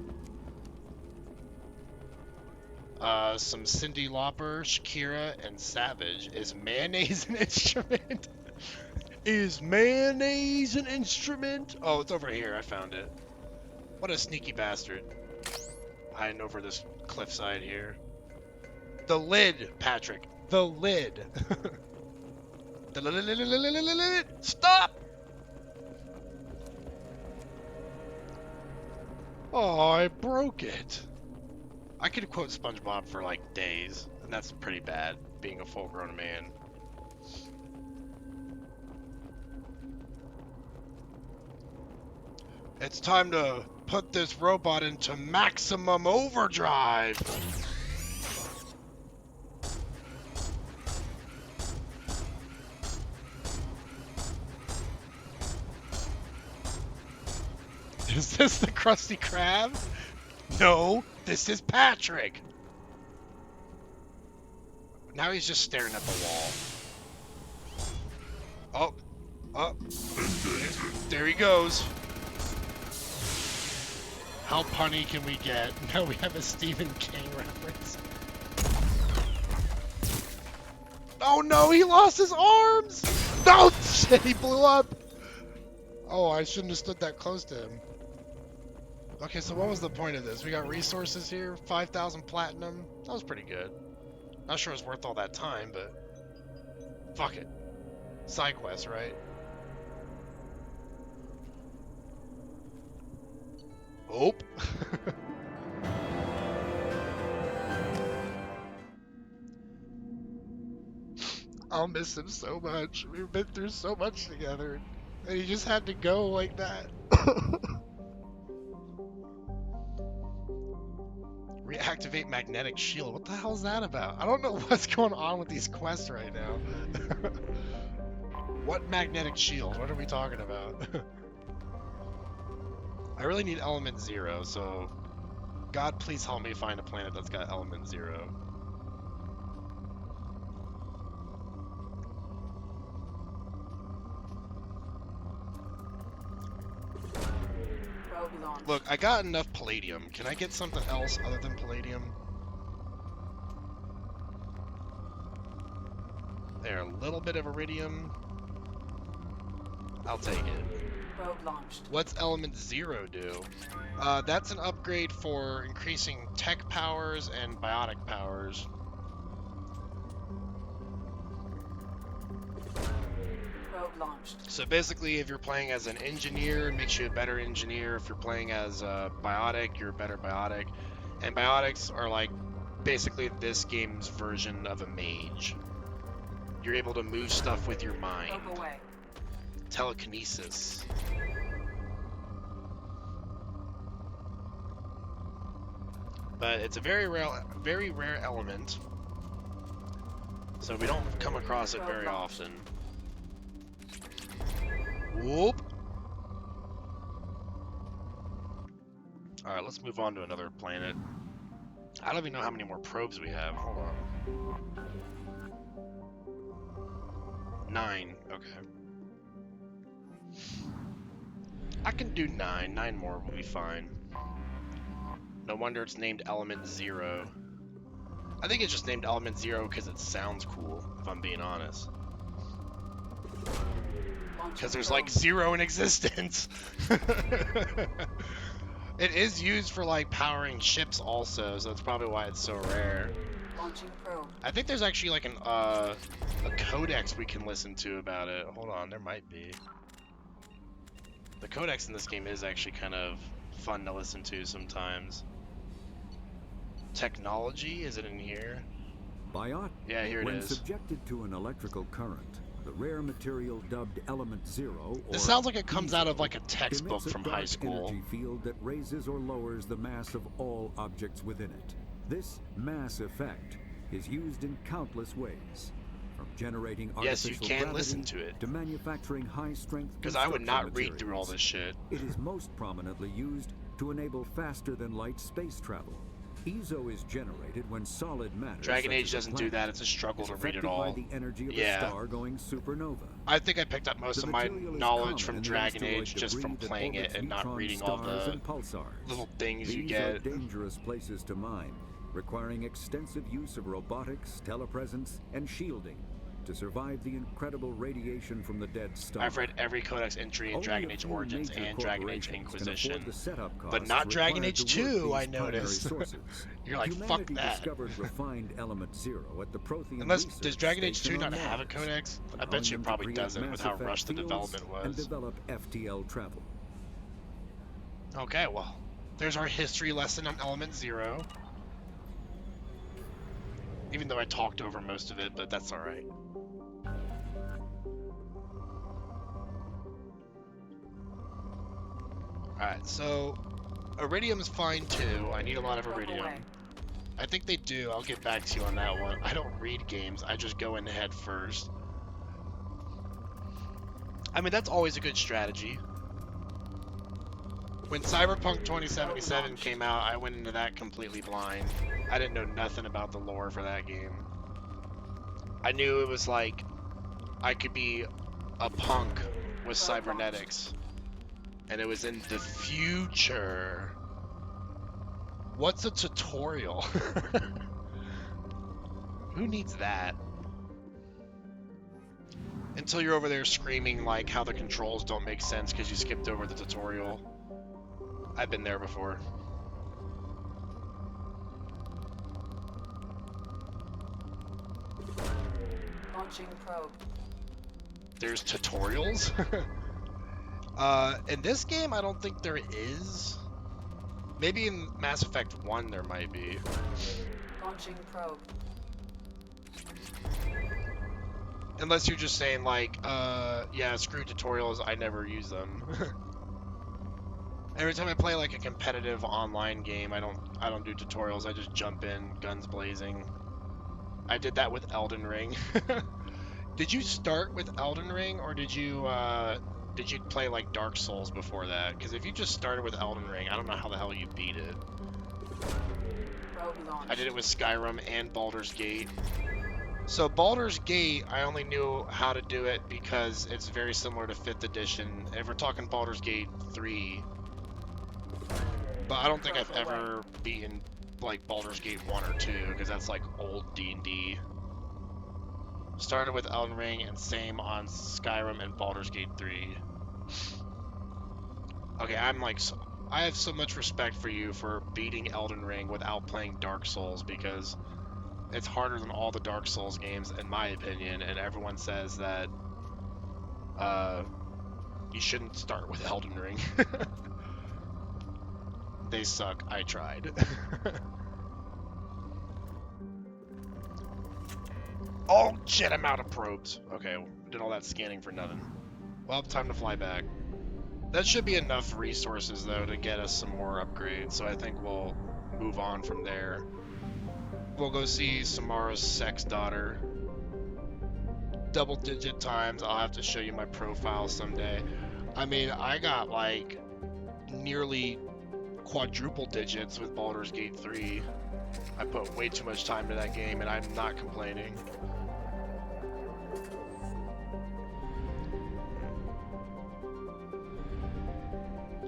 Some Cyndi Lauper, Shakira, and Savage. Is mayonnaise an instrument? Is mayonnaise an instrument? Oh, it's over here. I found it. What a sneaky bastard. Hiding over this cliffside here. The lid, Patrick. The lid. The lid. Stop! Oh, I broke it. I could quote SpongeBob for like days, and that's pretty bad, being a full-grown man. It's time to put this robot into maximum overdrive! Is this the Krusty Krab? No, this is Patrick! Now he's just staring at the wall. Oh. There he goes. How punny can we get? Now we have a Stephen King reference. Oh no, he lost his arms! No, shit, he blew up! Oh, I shouldn't have stood that close to him. Okay, so what was the point of this? We got resources here, 5,000 platinum. That was pretty good. Not sure it's worth all that time, but fuck it. Side quest, right? Oh. I'll miss him so much. We've been through so much together, and he just had to go like that. Reactivate magnetic shield. What the hell is that about? I don't know what's going on with these quests right now. What magnetic shield? What are we talking about? I really need element 0, so God, please help me find a planet that's got element 0. Look, I got enough palladium. Can I get something else other than palladium? There, a little bit of iridium. I'll take it. Probe launched. What's element 0 do? That's an upgrade for increasing tech powers and biotic powers. Probe launched. So basically, if you're playing as an engineer, it makes you a better engineer. If you're playing as a biotic, you're a better biotic. And biotics are like basically this game's version of a mage. You're able to move stuff with your mind. Probe away. Telekinesis. But it's a very rare element, so we don't come across it very often. Whoop! Alright, let's move on to another planet. I don't even know how many more probes we have. Hold on. 9, okay. I can do 9. 9 more will be fine. No wonder it's named Element 0. I think it's just named Element Zero because it sounds cool, if I'm being honest. Because there's like zero in existence. It is used for like powering ships also, so that's probably why it's so rare. Launching probe. I think there's actually like a codex we can listen to about it. Hold on, there might be. The codex in this game is actually kind of fun to listen to sometimes. Technology, is it in here? Yeah, here it when is. subjected to an electrical current, the rare material dubbed Element Zero, or This sounds like it comes out of like a textbook emits a from dark high school. energy field that raises or lowers the mass of all objects within it. This mass effect is used in countless ways, from generating Yes, you artificial can gravity listen to it. to manufacturing high-strength Because I would not construction read through all this shit. It is most prominently used to enable faster-than-light space travel. EZO is generated when solid matter. Dragon such Age as a doesn't do that. planet, It's a struggle is to read it affected all. by the energy of a star going supernova. I think I picked up most The of my material is knowledge common from in the Dragon asteroid Age just from debris that playing it orbits and not neutron reading all stars the and pulsars. little things you These are get. dangerous places to mine, requiring extensive use of robotics, telepresence, and shielding to survive the incredible radiation from the dead star. I've read every codex entry in Only Dragon a Age few Origins major and Dragon Age corporations can Inquisition, afford the setup but costs not Dragon required Age to work 2, I these primary noticed. sources. You're like, fuck Humanity that. discovered refined Element Zero at the Prothean Unless, Research does Dragon Age 2 Station not on have a Mars, codex? I allowing bet you them it to probably create doesn't with how mass rushed the effect development fields and was. develop FTL travel. Okay, well, there's our history lesson on Element Zero. Even though I talked over most of it, but that's alright. Alright, so Iridium's fine too. I need a lot of Iridium. I think they do. I'll get back to you on that one. I don't read games. I just go in head first. I mean, that's always a good strategy. When Cyberpunk 2077 came out, I went into that completely blind. I didn't know nothing about the lore for that game. I knew it was like I could be a punk with cybernetics. And it was in the future. What's a tutorial? Who needs that? Until you're over there screaming like how the controls don't make sense because you skipped over the tutorial. I've been there before. Launching probe. There's tutorials? In this game, I don't think there is. Maybe in Mass Effect 1 there might be. Launching probe. Unless you're just saying like, yeah, screw tutorials, I never use them. Every time I play like a competitive online game, I don't do tutorials. I just jump in, guns blazing. I did that with Elden Ring. Did you start with Elden Ring, or did you play like Dark Souls before that? Because if you just started with Elden Ring, I don't know how the hell you beat it. I did it with Skyrim and Baldur's Gate. So Baldur's Gate, I only knew how to do it because it's very similar to 5th edition. If we're talking Baldur's Gate 3, but I don't think I've ever beaten like Baldur's Gate 1 or 2 because that's like old D&D. Started with Elden Ring and same on Skyrim and Baldur's Gate 3. Okay, I have so much respect for you for beating Elden Ring without playing Dark Souls because it's harder than all the Dark Souls games in my opinion, and everyone says that you shouldn't start with Elden Ring. They suck. I tried. Oh shit, I'm out of probes. Okay, did all that scanning for nothing. Well, time to fly back. That should be enough resources though to get us some more upgrades, so I think we'll move on from there. We'll go see Samara's sex daughter. Double-digit times. I'll have to show you my profile someday. I mean, I got like nearly quadruple digits with Baldur's Gate 3. I put way too much time to that game and I'm not complaining.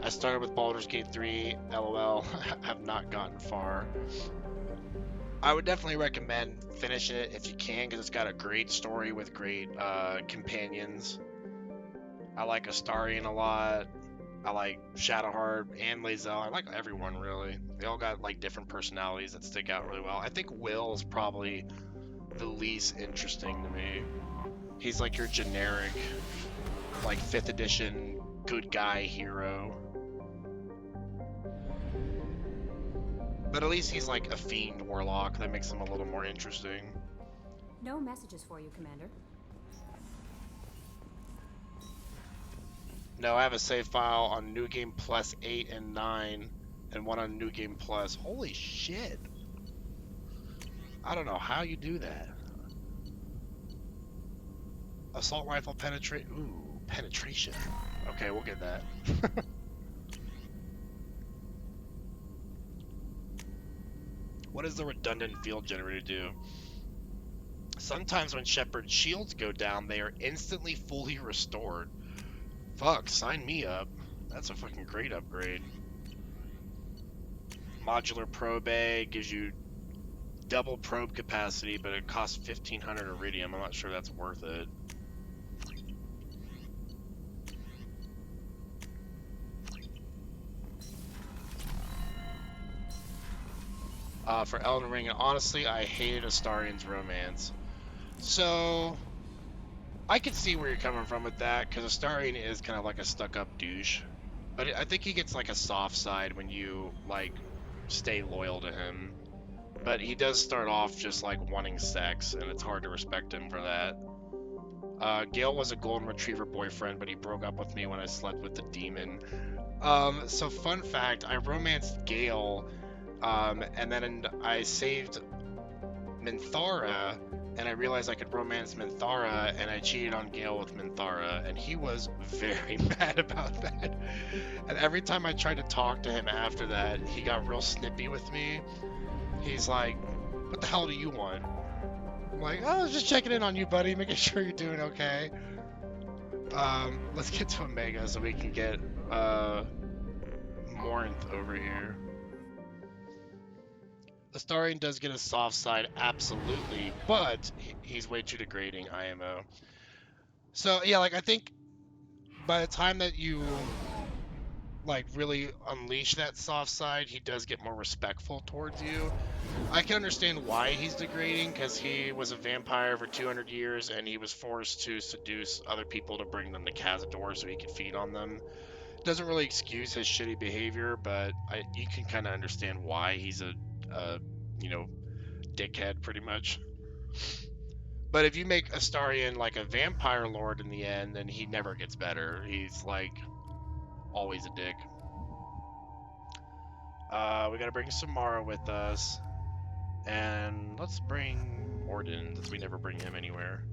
I started with Baldur's Gate 3, LOL, have not gotten far. I would definitely recommend finishing it if you can, because it's got a great story with great companions. I like Astarion a lot. I like Shadowheart and Lae'zel. I like everyone, really. They all got like different personalities that stick out really well. I think Will is probably the least interesting to me. He's like your generic, like 5th edition good guy hero. But at least he's like a fiend warlock. That makes him a little more interesting. No messages for you, Commander. No, I have a save file on New Game Plus 8 and 9, and one on New Game Plus. Holy shit. I don't know how you do that. Assault rifle penetrate. Ooh, penetration. Okay, we'll get that. What does the redundant field generator do? Sometimes when Shepard's shields go down, they are instantly fully restored. Fuck, sign me up. That's a fucking great upgrade. Modular probe bay gives you double probe capacity, but it costs 1,500 iridium. I'm not sure that's worth it. For Elden Ring, and honestly, I hated Astarion's romance. So, I can see where you're coming from with that, because Astarion is kind of like a stuck-up douche. But I think he gets like a soft side when you, like, stay loyal to him. But he does start off just like wanting sex, and it's hard to respect him for that. Gale was a golden retriever boyfriend, but he broke up with me when I slept with the demon. So fun fact, I romanced Gale, and then I saved Minthara, and I realized I could romance Minthara, and I cheated on Gale with Minthara, and he was very mad about that. And every time I tried to talk to him after that, he got real snippy with me. He's like, what the hell do you want? I'm like, oh, I was just checking in on you, buddy, making sure you're doing okay. Let's get to Omega so we can get Morinth over here. Astarion does get a soft side, absolutely, but he's way too degrading, IMO. So, yeah, like, I think by the time that you, like, really unleash that soft side, he does get more respectful towards you. I can understand why he's degrading, because he was a vampire for 200 years, and he was forced to seduce other people to bring them to Cazador so he could feed on them. Doesn't really excuse his shitty behavior, but you can kind of understand why he's a you know, dickhead, pretty much. But if you make Astarion like a vampire lord in the end, then he never gets better. He's like always a dick. We gotta bring Samara with us, and let's bring Morden, since we never bring him anywhere.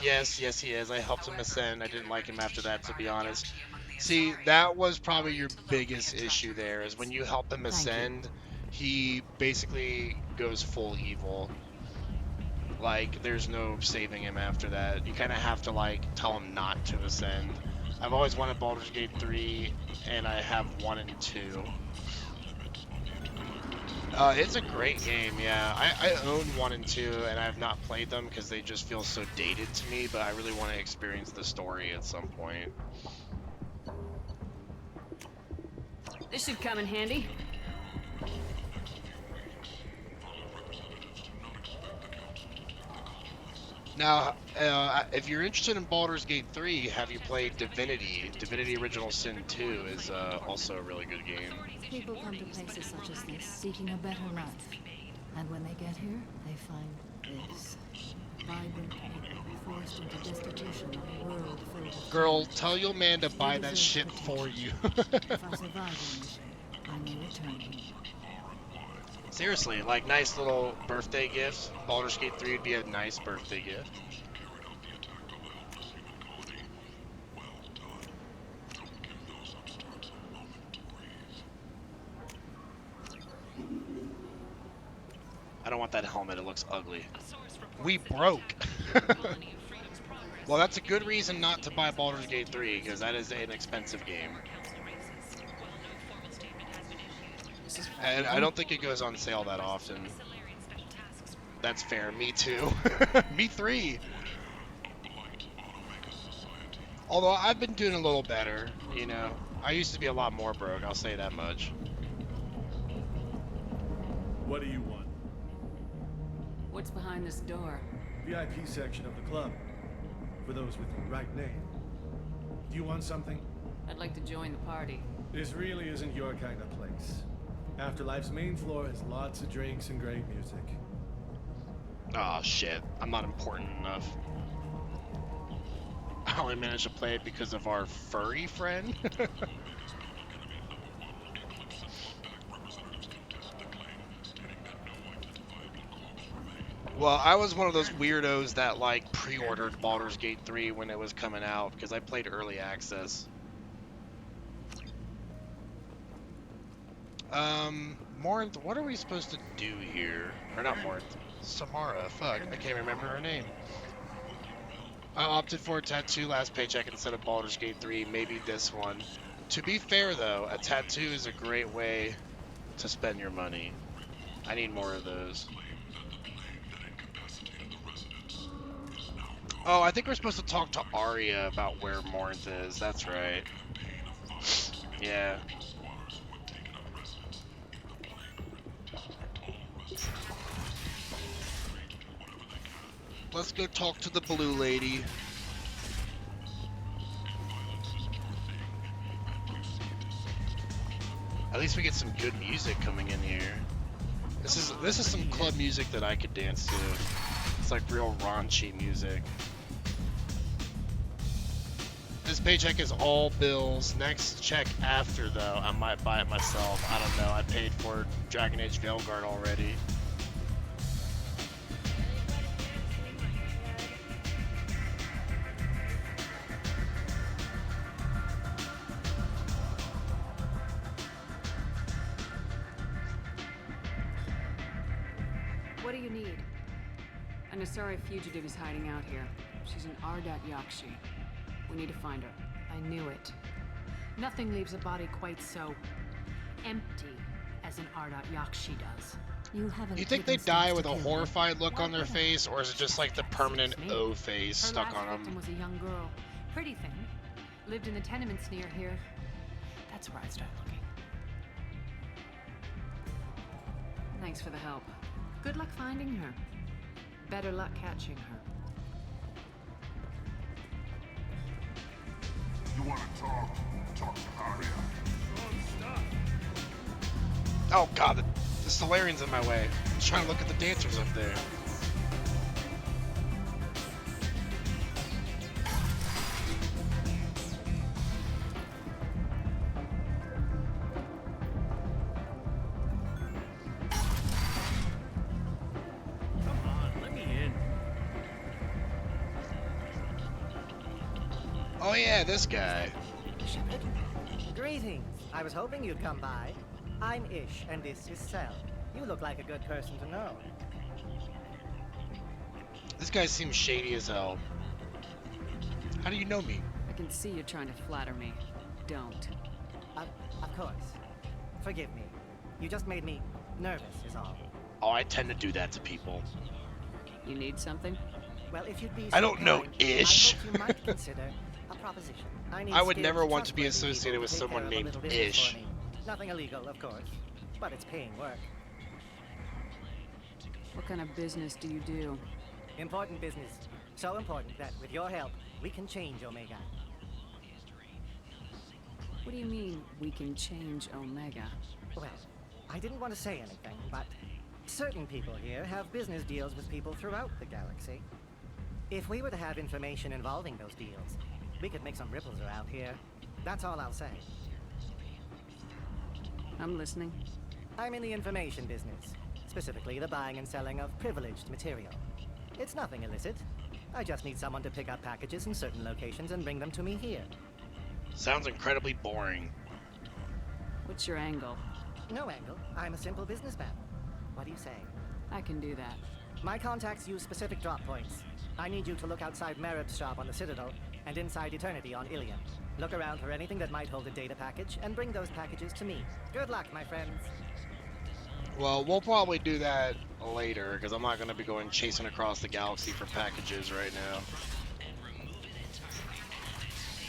Yes, he is. I helped him ascend. I didn't like him after that, to be honest. See, that was probably your biggest issue there, is when you help him ascend, he basically goes full evil. Like, there's no saving him after that. You kind of have to, like, tell him not to ascend. I've always wanted Baldur's Gate 3, and I have 1 and 2. It's a great game, yeah. I own 1 and 2, and I have not played them because they just feel so dated to me, but I really want to experience the story at some point. This should come in handy. Now, if you're interested in Baldur's Gate 3, have you played Divinity? Divinity Original Sin 2 is also a really good game. People come to places such as this seeking a better life. And when they get here, they find this. Vibrant people forced into destitution of a world filled with... Girl, tell your man to buy that shit for you. If I survive the mission, I may return here. Seriously, like nice little birthday gifts. Baldur's Gate 3 would be a nice birthday gift. I don't want that helmet. It looks ugly. We broke. Well, that's a good reason not to buy Baldur's Gate 3, because that is an expensive game. And I don't think it goes on sale that often. That's fair. Me too. Me 3. Although I've been doing a little better, you know. I used to be a lot more broke, I'll say that much. What do you want? What's behind this door? VIP section of the club. For those with the right name. Do you want something? I'd like to join the party. This really isn't your kind of place. Afterlife's main floor has lots of drinks and great music. Oh shit, I'm not important enough. I only managed to play it because of our furry friend. Well, I was one of those weirdos that like pre-ordered Baldur's Gate 3 when it was coming out because I played early access. Morinth, what are we supposed to do here? Or not Morinth, Samara, fuck, I can't remember her name. I opted for a tattoo last paycheck instead of Baldur's Gate 3, maybe this one. To be fair though, a tattoo is a great way to spend your money. I need more of those. Oh, I think we're supposed to talk to Arya about where Morinth is, that's right. Yeah. Let's go talk to the blue lady. At least we get some good music coming in here. This is some club music that I could dance to. It's like real raunchy music. This paycheck is all bills. Next check after though, I might buy it myself. I don't know. I paid for Dragon Age Veilguard already. What do you need? An Asari fugitive is hiding out here. She's an Ardat Yakshi. We need to find her. I knew it. Nothing leaves a body quite so empty as an Ardat Yakshi does. You think they die with a horrified look on their face, or is it just like the permanent O face stuck on Her last victim them? was a young girl. Pretty thing. Lived in the tenements near here. That's where I'd start looking. Thanks for the help. Good luck finding her. Better luck catching her. You want to talk? Talk to Arya. Oh god, the Solarian's in my way. I'm just trying to look at the dancers up there. Come on, let me in. Oh yeah, this guy. Shepard? Greetings. I was hoping you'd come by. I'm Ish, and this is Cell. You look like a good person to know. This guy seems shady as hell. How do you know me? I can see you're trying to flatter me. Don't. Of course. Forgive me. You just made me nervous, is all. Oh, I tend to do that to people. You need something? Well, if you'd be I don't know Ish. I hope you might consider a proposition. I would never want to be associated with someone named Ish. Nothing illegal, of course, but it's paying work. What kind of business do you do? Important business. So important that, with your help, we can change Omega. What do you mean, we can change Omega? Well, I didn't want to say anything, but certain people here have business deals with people throughout the galaxy. If we were to have information involving those deals, we could make some ripples around here. That's all I'll say. I'm listening. I'm in the information business, specifically the buying and selling of privileged material. It's nothing illicit. I just need someone to pick up packages in certain locations and bring them to me here. Sounds incredibly boring. What's your angle? No angle. I'm a simple businessman. What do you say? I can do that. My contacts use specific drop points. I need you to look outside Merib's shop on the Citadel and inside Eternity on Ilion. Look around for anything that might hold a data package and bring those packages to me. Good luck, my friends. Well, we'll probably do that later, because I'm not going to be going chasing across the galaxy for packages right now.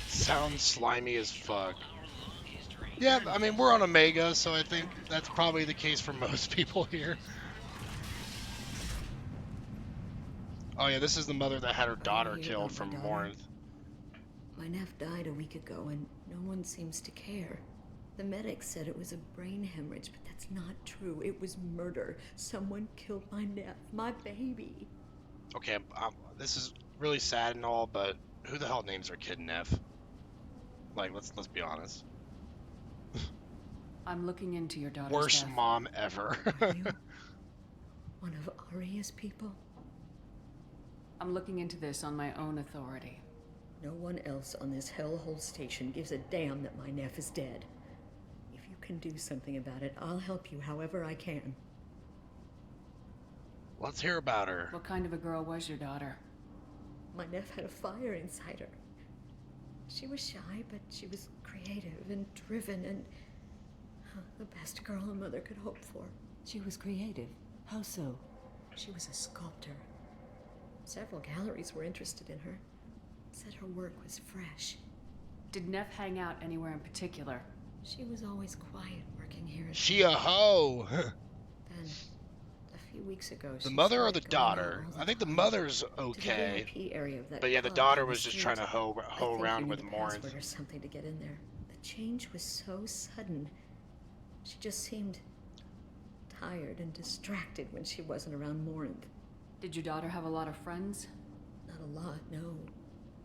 Sounds slimy as fuck. Yeah, I mean, we're on Omega, so I think that's probably the case for most people here. Oh yeah, this is the mother that had her daughter killed from Morinth. My nephew died a week ago, and no one seems to care. The medics said it was a brain hemorrhage, but that's not true. It was murder. Someone killed my nephew, my baby. Okay, this is really sad and all, but who the hell names their kid Neff? Like, let's be honest. I'm looking into your daughter's Worst death. mom ever. Are you one of Aria's people? I'm looking into this on my own authority. No one else on this hellhole station gives a damn that my nephew is dead. If you can do something about it, I'll help you however I can. Let's hear about her. What kind of a girl was your daughter? My nephew had a fire inside her. She was shy, but she was creative and driven and the best girl a mother could hope for. She was creative. How so? She was a sculptor. Several galleries were interested in her. Said her work was fresh. Did Neff hang out anywhere in particular? She was always quiet working here. She a hoe. Then, a few weeks ago, the mother or the daughter? I think the mother's okay. But yeah, the daughter was just trying to hoe around with Morinth. Or something to get in there. The change was so sudden. She just seemed tired and distracted when she wasn't around Morinth. Did your daughter have a lot of friends? Not a lot, no.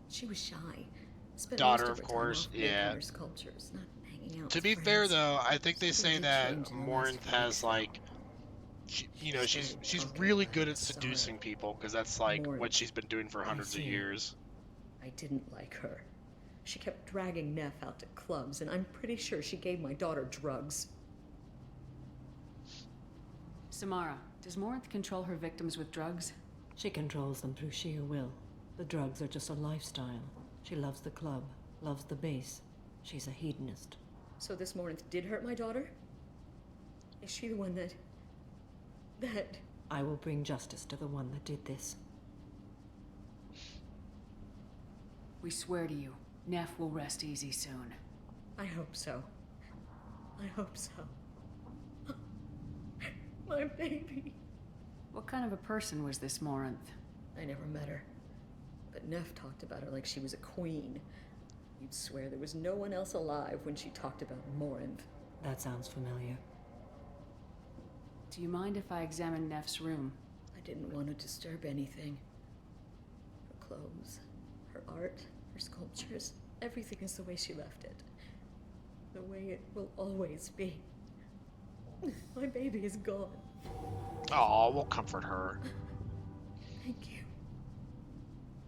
She was shy. Spent Daughter, most of course, yeah. Sculptures, not hanging out To be with fair, friends. though, I think they say that Morinth has like, she's really good at seducing people because that's like what she's been doing for hundreds of years. I didn't like her. She kept dragging Neff out to clubs, and I'm pretty sure she gave my daughter drugs. Samara, does Morinth control her victims with drugs? She controls them through sheer will. The drugs are just a lifestyle. She loves the club, loves the base. She's a hedonist. So this Morinth did hurt my daughter? Is she the one that... I will bring justice to the one that did this. We swear to you, Neff will rest easy soon. I hope so. I hope so. My baby. What kind of a person was this Morinth? I never met her. But Neff talked about her like she was a queen. You'd swear there was no one else alive when she talked about Morinth. That sounds familiar. Do you mind if I examine Neff's room? I didn't want to disturb anything. Her clothes, her art, her sculptures, everything is the way she left it. The way it will always be. My baby is gone. Oh, we'll comfort her. Thank you.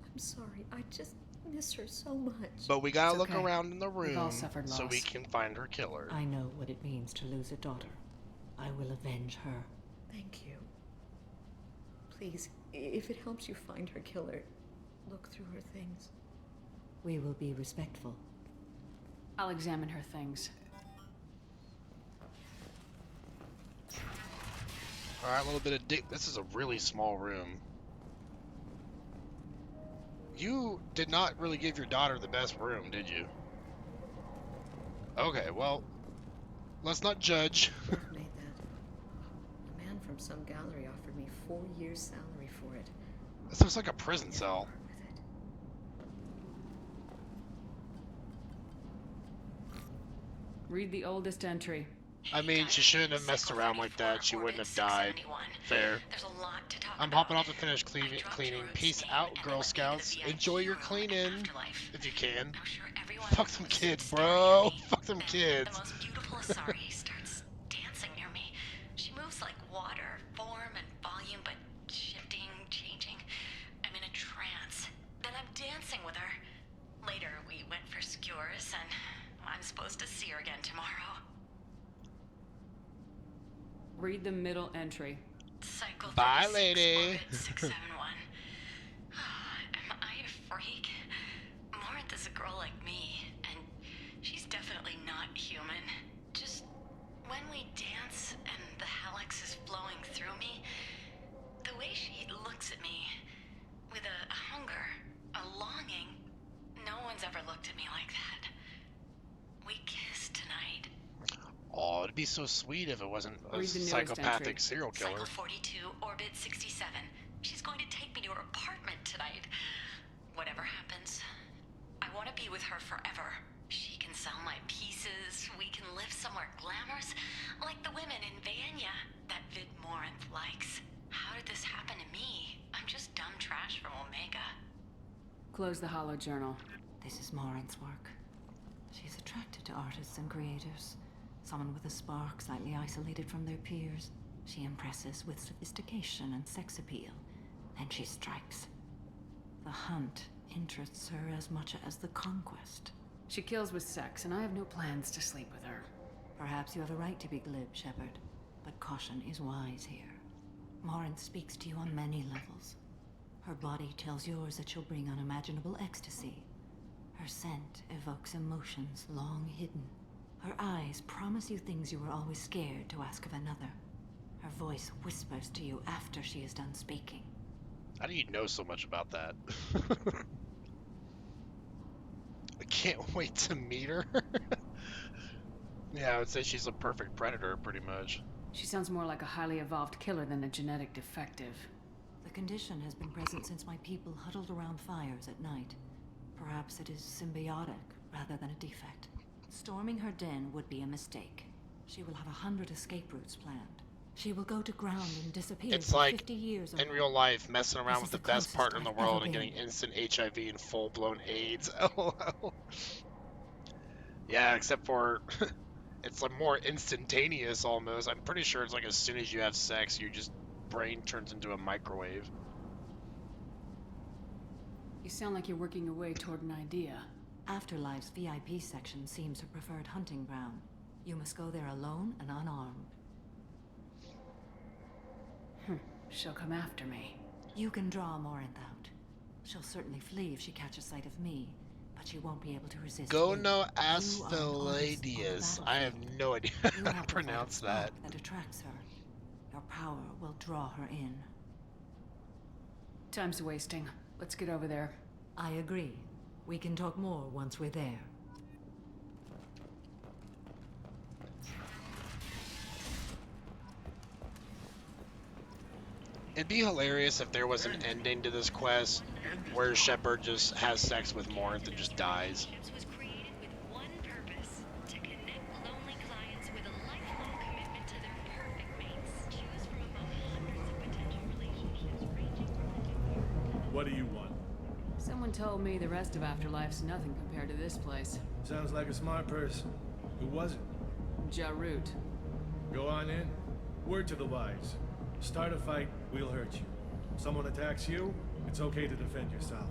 I'm sorry. I just miss her so much. But we gotta It's look okay. around in the We've all room suffered so we loss. can find her killer. I know what it means to lose a daughter. I will avenge her. Thank you. Please, if it helps you find her killer, look through her things. We will be respectful. I'll examine her things. Alright, a little bit of this is a really small room. You did not really give your daughter the best room, did you? Okay, well, let's not judge. Neff made that. A man from some gallery offered me 4 years' salary for it. This looks like a prison cell. Read the oldest entry. I mean, she shouldn't have messed around like that. She wouldn't have died. Fair. I'm hopping off to finish cleaning. Peace out, Girl Scouts. Enjoy your cleaning, if you can. Fuck them kids, bro. Fuck them kids. The most beautiful Asari starts dancing near me. She moves like water, form and volume, but shifting, changing. I'm in a trance. Then I'm dancing with her. Later, we went for skewers, and I'm supposed to see her again tomorrow. Read the middle entry. Cycle Bye, 36, lady. Orbit 671. Am I a freak? Morinth is a girl like me, and she's definitely not human. Just when we dance and the Hallex is flowing through me, the way she looks at me with a hunger, a longing, no one's ever looked at me like that. We kissed tonight. Oh, it'd be so sweet if it wasn't a Read the newest psychopathic entry. serial killer. Cycle 42, Orbit 67. She's going to take me to her apartment tonight. Whatever happens, I want to be with her forever. She can sell my pieces. We can live somewhere glamorous, like the women in Vanya that Vid Morinth likes. How did this happen to me? I'm just dumb trash from Omega. Close the hollow journal. This is Morinth's work. She's attracted to artists and creators. Someone with a spark, slightly isolated from their peers. She impresses with sophistication and sex appeal. Then she strikes. The hunt interests her as much as the conquest. She kills with sex, and I have no plans to sleep with her. Perhaps you have a right to be glib, Shepard, but caution is wise here. Morinth speaks to you on many levels. Her body tells yours that she'll bring unimaginable ecstasy. Her scent evokes emotions long hidden. Her eyes promise you things you were always scared to ask of another. Her voice whispers to you after she is done speaking. How do you know so much about that? I can't wait to meet her. Yeah, I would say she's a perfect predator, pretty much. She sounds more like a highly evolved killer than a genetic defective. The condition has been present since my people huddled around fires at night. Perhaps it is symbiotic rather than a defect. Storming her den would be a mistake. She will have 100 escape routes planned. She will go to ground and disappear It's for like 50 years in or real life, messing around with This the is the best closest partner in the I've world ever and getting been. instant HIV and full-blown AIDS. LOL. Yeah, except for it's like more instantaneous almost. I'm pretty sure it's like as soon as you have sex, your just brain turns into a microwave. You sound like you're working your way toward an idea. Afterlife's VIP section seems her preferred hunting ground. You must go there alone and unarmed. She'll come after me. You can draw Morinth out. She'll certainly flee if she catches sight of me, but she won't be able to resist you. Gono You are an artist on the Asphaladius. I have battlefield. no idea You how to have the pronounce vital that. spark that attracts her. Your power will draw her in. Time's wasting. Let's get over there. I agree. We can talk more once we're there. It'd be hilarious if there was an ending to this quest where Shepard just has sex with Morinth and just dies. Was created with one purpose: to connect lonely clients with a lifelong commitment to their perfect mates. Choose from among hundreds of potential relationships ranging. What do you want? Someone told me the rest of Afterlife's nothing compared to this place. Sounds like a smart person. Who was it? Jarut. Go on in. Word to the wise. Start a fight, we'll hurt you. Someone attacks you, it's okay to defend yourself.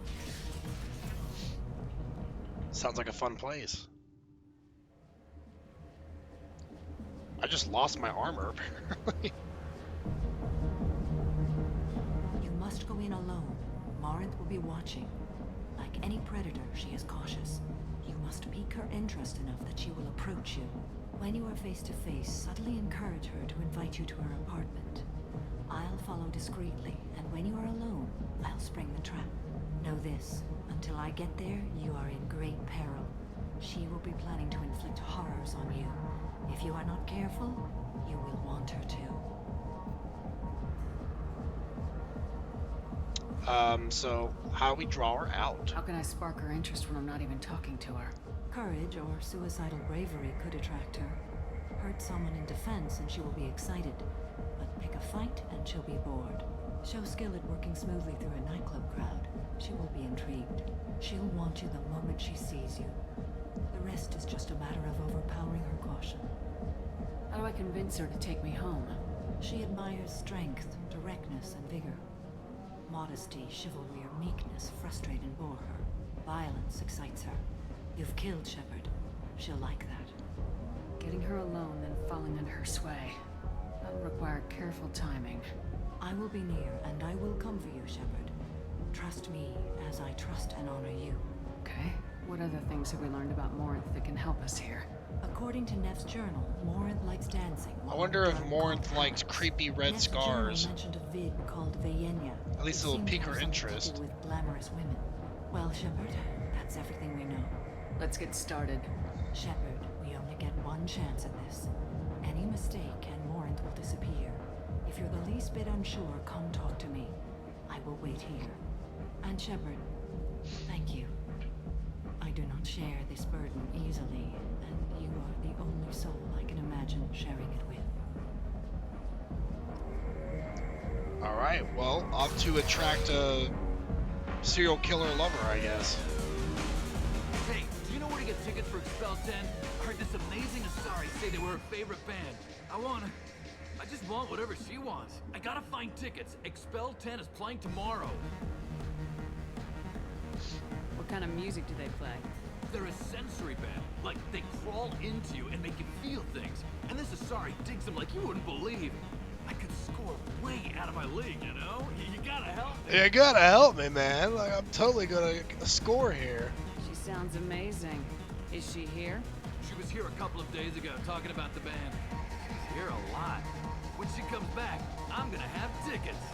Sounds like a fun place. I just lost my armor, apparently. You must go in alone. Morinth will be watching. Like any predator, she is cautious. You must pique her interest enough that she will approach you. When you are face to face, subtly encourage her to invite you to her apartment. I'll follow discreetly, and when you are alone, I'll spring the trap. Know this, until I get there, you are in great peril. She will be planning to inflict horrors on you. If you are not careful, you will want her to. So how do we draw her out? How can I spark her interest when I'm not even talking to her? Courage or suicidal bravery could attract her. Hurt someone in defense and she will be excited. But pick a fight and she'll be bored. Show skill at working smoothly through a nightclub crowd. She will be intrigued. She'll want you the moment she sees you. The rest is just a matter of overpowering her caution. How do I convince her to take me home? She admires strength, directness, and vigor. Modesty, chivalry, or meekness frustrate and bore her. Violence excites her. You've killed Shepard. She'll like that. Getting her alone, then falling under her sway. That'll require careful timing. I will be near, and I will come for you, Shepard. Trust me as I trust and honor you. Okay. What other things have we learned about Morinth that can help us here? According to Neff's journal, Morinth likes dancing. I wonder if Morinth likes creepy red Neff's scars. journal mentioned a vid called Vayenya. At least it'll pique her interest. With glamorous women. Well, Shepard, that's everything we know. Let's get started. Shepard, we only get one chance at this. Any mistake and Morinth will disappear. If you're the least bit unsure, come talk to me. I will wait here. And Shepard, thank you. I do not share this burden easily, and you are the only soul I can imagine sharing it with. Alright, well, off to attract a serial killer lover, I guess. Hey, do you know where to get tickets for Expel 10? I heard this amazing Asari say they were her favorite band. I just want whatever she wants. I gotta find tickets. Expel 10 is playing tomorrow. What kind of music do they play? They're a sensory band. Like, they crawl into you and make you feel things. And this Asari digs them like you wouldn't believe. I could score way out of my league, you know? You gotta help me. You gotta help me, man. Like, I'm totally gonna score here. She sounds amazing. Is she here? She was here a couple of days ago talking about the band. She's here a lot. When she comes back, I'm gonna have tickets.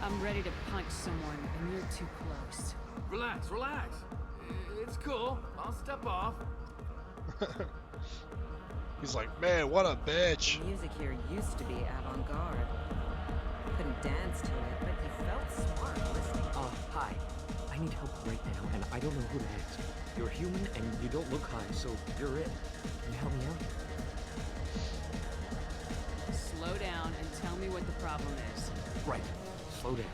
I'm ready to punch someone, and you're too close. Relax, relax. It's cool. I'll step off. He's like, man, what a bitch. The music here used to be avant-garde. Couldn't dance to it, but you felt smart listening. Hi. I need help right now, and I don't know who to ask. You're human, and you don't look high, so you're it. Can you help me out? Slow down and tell me what the problem is. Right. Slow down.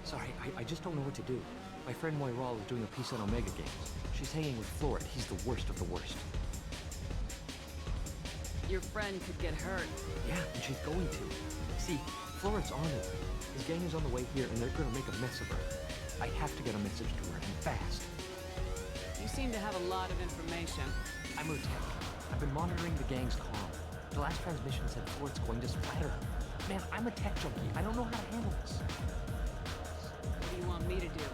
Sorry, I just don't know what to do. My friend Moiral is doing a piece on Omega Games. She's hanging with Florid. He's the worst of the worst. Your friend could get hurt. Yeah, and she's going to. See, Florid's on it. His gang is on the way here, and they're gonna make a mess of her. I have to get a message to her, and fast. You seem to have a lot of information. I'm Lieutenant. I've been monitoring the gang's comm. The last transmission said Florid's going to splatter her. Man, I'm a tech junkie. I don't know how to handle this. What do you want me to do?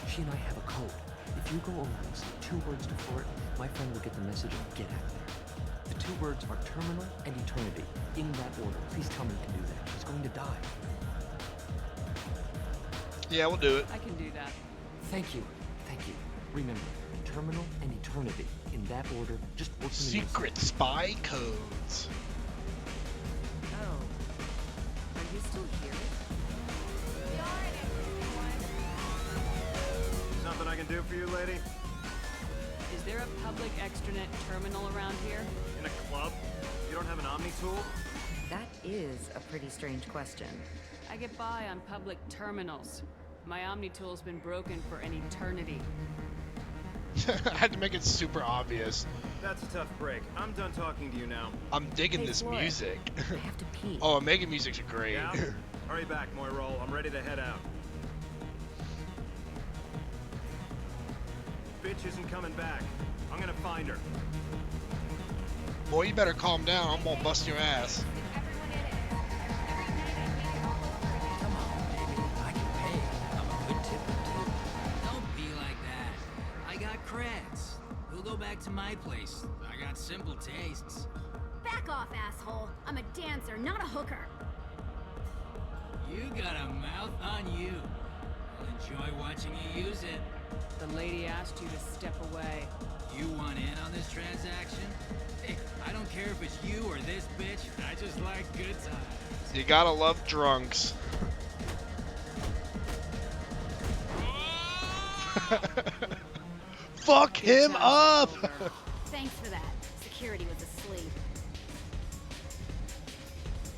She and I have a code. If you go over and say 2 words to Florid, my friend will get the message and get out of there. The 2 words are terminal and eternity. In that order. Please tell me you can do that. She's going to die. Yeah, we'll do it. I can do that. Thank you. Thank you. Remember, terminal and eternity. In that order, just work them in. Secret spy codes. Oh. Are you still here? Something I can do for you, lady? Is there a public extranet terminal around here? In a club? You don't have an Omni tool? That is a pretty strange question. I get by on public terminals. My Omni tool's been broken for an eternity. I had to make it super obvious. That's a tough break. I'm done talking to you now. I'm digging this Floyd, music. I have to pee. Oh, Omega music's great. Yeah? Hurry back, Moiral. I'm ready to head out. Bitch isn't coming back. I'm gonna find her. Boy, you better calm down. I'm gonna bust your ass. Come on, baby. I can pay. I'm a good tipper, too. Don't be like that. I got creds. We'll go back to my place. I got simple tastes. Back off, asshole. I'm a dancer, not a hooker. You got a mouth on you. I'll enjoy watching you use it. The lady asked you to step away. You want in on this transaction? Hey, I don't care if it's you or this bitch. I just like good times. You gotta love drunks. Fuck him up! Thanks for that. Security was asleep.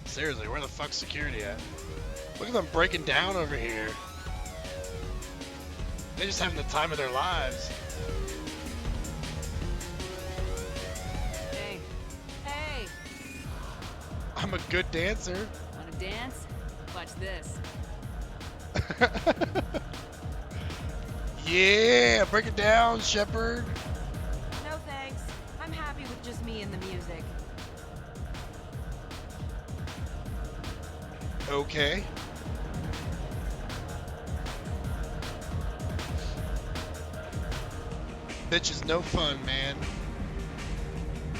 Seriously, where the fuck's security at? Look at them breaking down over here. They're just having the time of their lives. Hey. Hey! I'm a good dancer. Wanna dance? Watch this. Yeah, break it down, Shepard. No thanks. I'm happy with just me and the music. Okay. Bitch is no fun, man.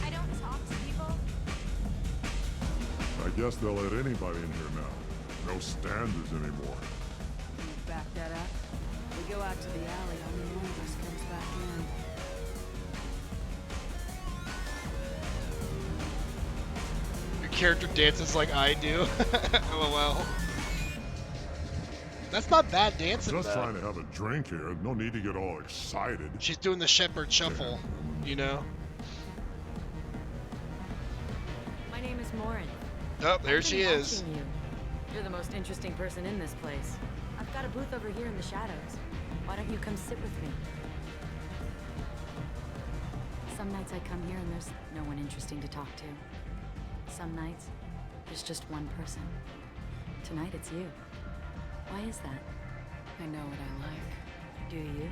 I don't talk to people. I guess they'll let anybody in here now. No standards anymore. You back that up? We go out to the alley, only one of us comes back in. Your character dances like I do. LOL. That's not bad dancing, Just though. trying to have a drink here. No need to get all excited. She's doing the shepherd shuffle, you know? My name is Morin. Oh, there I've she been is. watching you. You're the most interesting person in this place. I've got a booth over here in the shadows. Why don't you come sit with me? Some nights I come here and there's no one interesting to talk to. Some nights, there's just one person. Tonight it's you. Why is that? I know what I like. Do you?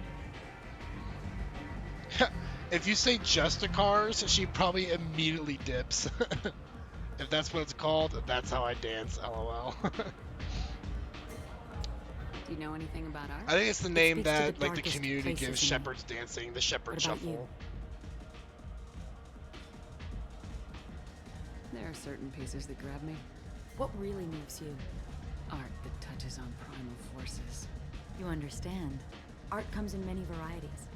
If you say just a cars, she probably immediately dips. If that's what it's called, that's how I dance, LOL. Do you know anything about art? I think it's the name speaks to that the like the darkest community places gives in me. shepherds dancing, the shepherd What about shuffle. you? There are certain pieces that grab me. What really moves you? Art that touches on primal forces. You understand. Art comes in many varieties.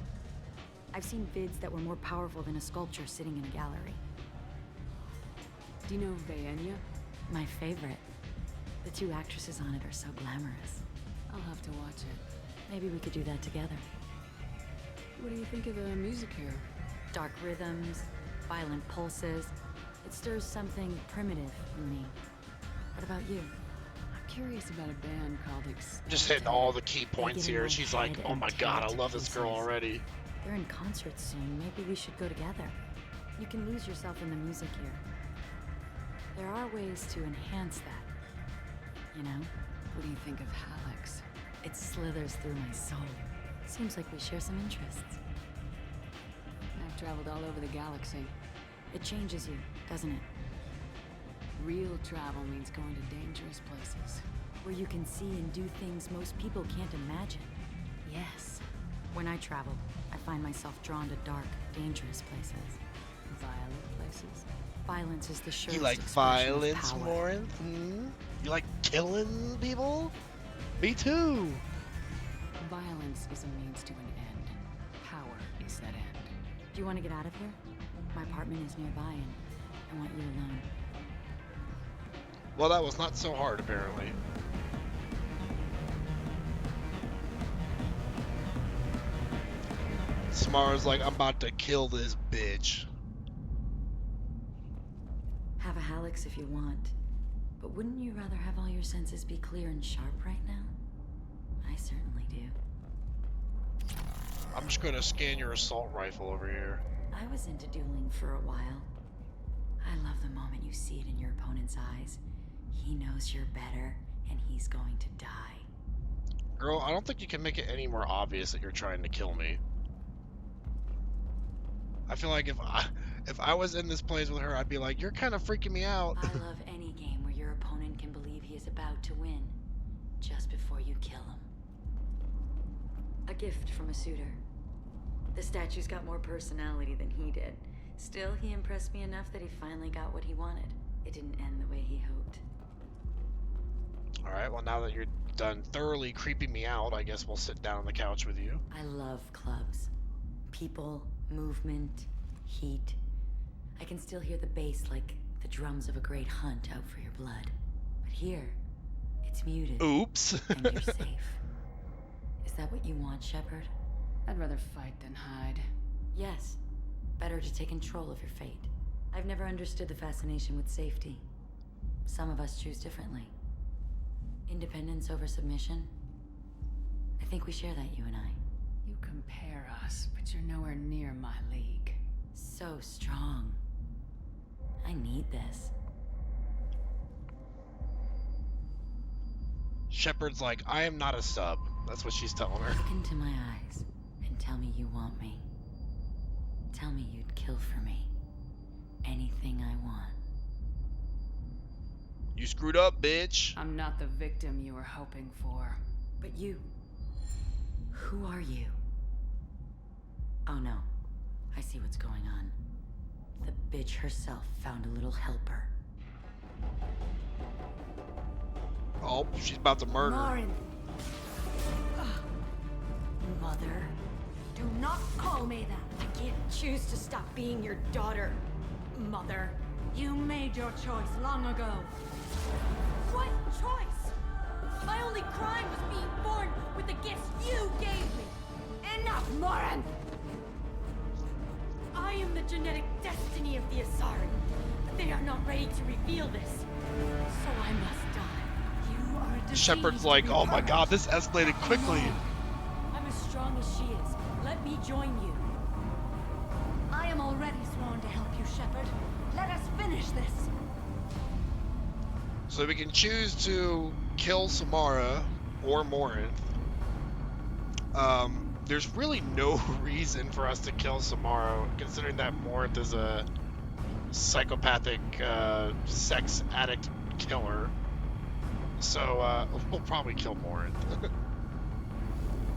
I've seen vids that were more powerful than a sculpture sitting in a gallery. Do you know Vaenia? My favorite. The two actresses on it are so glamorous. I'll have to watch it. Maybe we could do that together. What do you think of the music here? Dark rhythms, violent pulses. It stirs something primitive in me. What about you? I'm curious about a band called Just hitting all the key points get in here. my She's like, head oh and my tear god, it I to love this girl pieces. already. They're in concert soon. Maybe we should go together. You can lose yourself in the music here. There are ways to enhance that. You know? What do you think of Hallex? It slithers through my soul. Seems like we share some interests. I've traveled all over the galaxy. It changes you, doesn't it? Real travel means going to dangerous places. Where you can see and do things most people can't imagine. Yes. When I travel, I find myself drawn to dark, dangerous places. Violent places? Violence is the surest You like expression of violence, power. Morin? Hmm? You like killing people? Me too. Violence is a means to an end. Power is that end. Do you want to get out of here? My apartment is nearby and I want you alone. Well, that was not so hard, apparently. Samara's like, I'm about to kill this bitch. Have a Hallex if you want. But wouldn't you rather have all your senses be clear and sharp right now? I certainly do. I'm just gonna scan your assault rifle over here. I was into dueling for a while. I love the moment you see it in your opponent's eyes. He knows you're better, and he's going to die. Girl, I don't think you can make it any more obvious that you're trying to kill me. I feel like if I was in this place with her, I'd be like, you're kind of freaking me out. I love any game where your opponent can believe he is about to win, just before you kill him. A gift from a suitor. The statue's got more personality than he did. Still, he impressed me enough that he finally got what he wanted. It didn't end the way he hoped. Alright, well now that you're done thoroughly creeping me out, I guess we'll sit down on the couch with you. I love clubs. People, movement, heat. I can still hear the bass like the drums of a great hunt out for your blood. But here, it's muted. Oops. And you're safe. Is that what you want, Shepard? I'd rather fight than hide. Yes. Better to take control of your fate. I've never understood the fascination with safety. Some of us choose differently. Independence over submission? I think we share that, you and I. You compare us, but you're nowhere near my league. So strong. I need this. Shepard's like, I am not a sub. That's what she's telling her. Look into my eyes and tell me you want me. Tell me you'd kill for me. Anything I want. You screwed up, bitch. I'm not the victim you were hoping for. But you... Who are you? Oh no. I see what's going on. The bitch herself found a little helper. Oh, she's about to murder. Lauren. Mother. Do not call me that. I can't choose to stop being your daughter, Mother. You made your choice long ago. What choice? My only crime was being born with the gifts you gave me. Enough, Morin! I am the genetic destiny of the Asari, but they are not ready to reveal this. So I must die. You are a disease. Shepard's like, oh my god, this escalated quickly. I'm as strong as she is. Let me join you. I am already sworn to help you, Shepard. Let us finish this. So we can choose to kill Samara or Morinth. There's really no reason for us to kill Samara, considering that Morinth is a psychopathic sex addict killer. So we'll probably kill Morinth.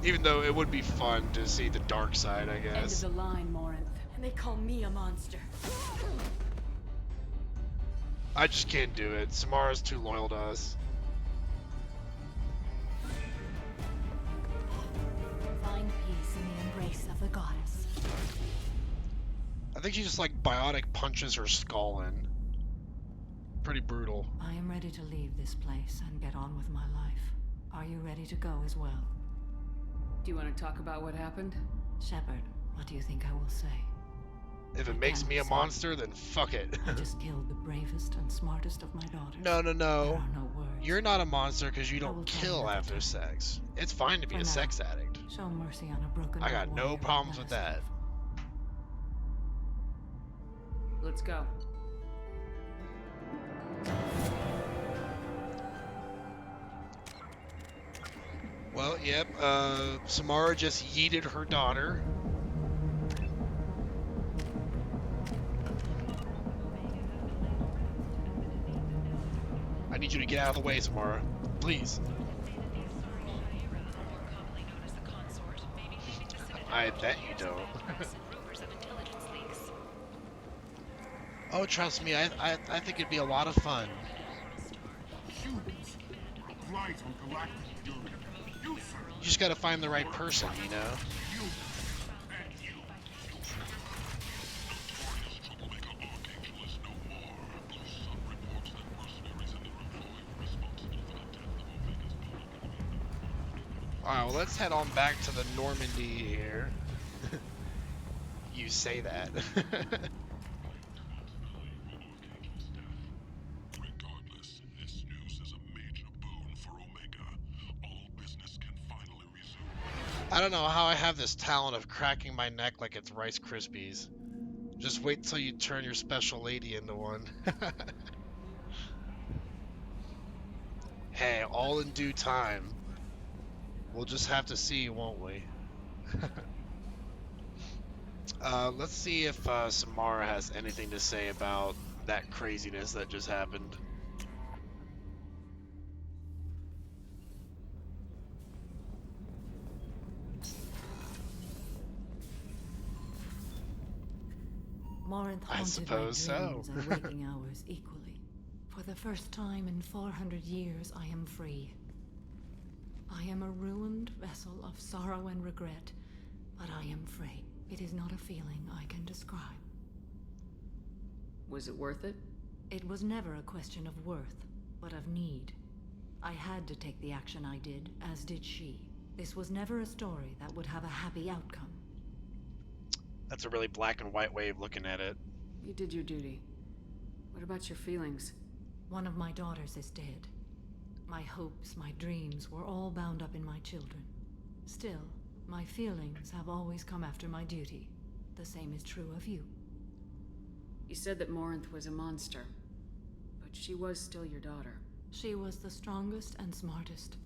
Even though it would be fun to see the dark side, I guess. End of the line, Morinth. And they call me a monster. I just can't do it. Samara's too loyal to us. Find peace in the embrace of the goddess. I think she just like biotic punches her skull in. Pretty brutal. I am ready to leave this place and get on with my life. Are you ready to go as well? Do you want to talk about what happened? Shepard, what do you think I will say? If it makes me a monster, then fuck it. I just killed the bravest and smartest of my daughters. No. There are no words. You're not a monster because you don't kill after sex. It's fine to be a sex addict. Show mercy on a broken I got no problems with that. Let's go. Well, yep, Samara just yeeted her daughter. I need you to get out of the way, Samara. Please. I bet you don't. Oh, trust me, I think it'd be a lot of fun. You just gotta find the right person, you know? Alright, well, let's head on back to the Normandy here. You say that. I don't know how I have this talent of cracking my neck like it's Rice Krispies. Just wait till you turn your special lady into one. Hey, all in due time. We'll just have to see, won't we? Let's see if Samara has anything to say about that craziness that just happened. Morinth I haunted suppose my so. dreams and waking hours equally. For the first time in 400 years, I am free. I am a ruined vessel of sorrow and regret, but I am free. It is not a feeling I can describe. Was it worth it? It was never a question of worth, but of need. I had to take the action I did, as did she. This was never a story that would have a happy outcome. That's a really black and white way of looking at it. You did your duty. What about your feelings? One of my daughters is dead. My hopes, my dreams were all bound up in my children. Still, my feelings have always come after my duty. The same is true of you. You said that Morinth was a monster, but she was still your daughter. She was the strongest and smartest.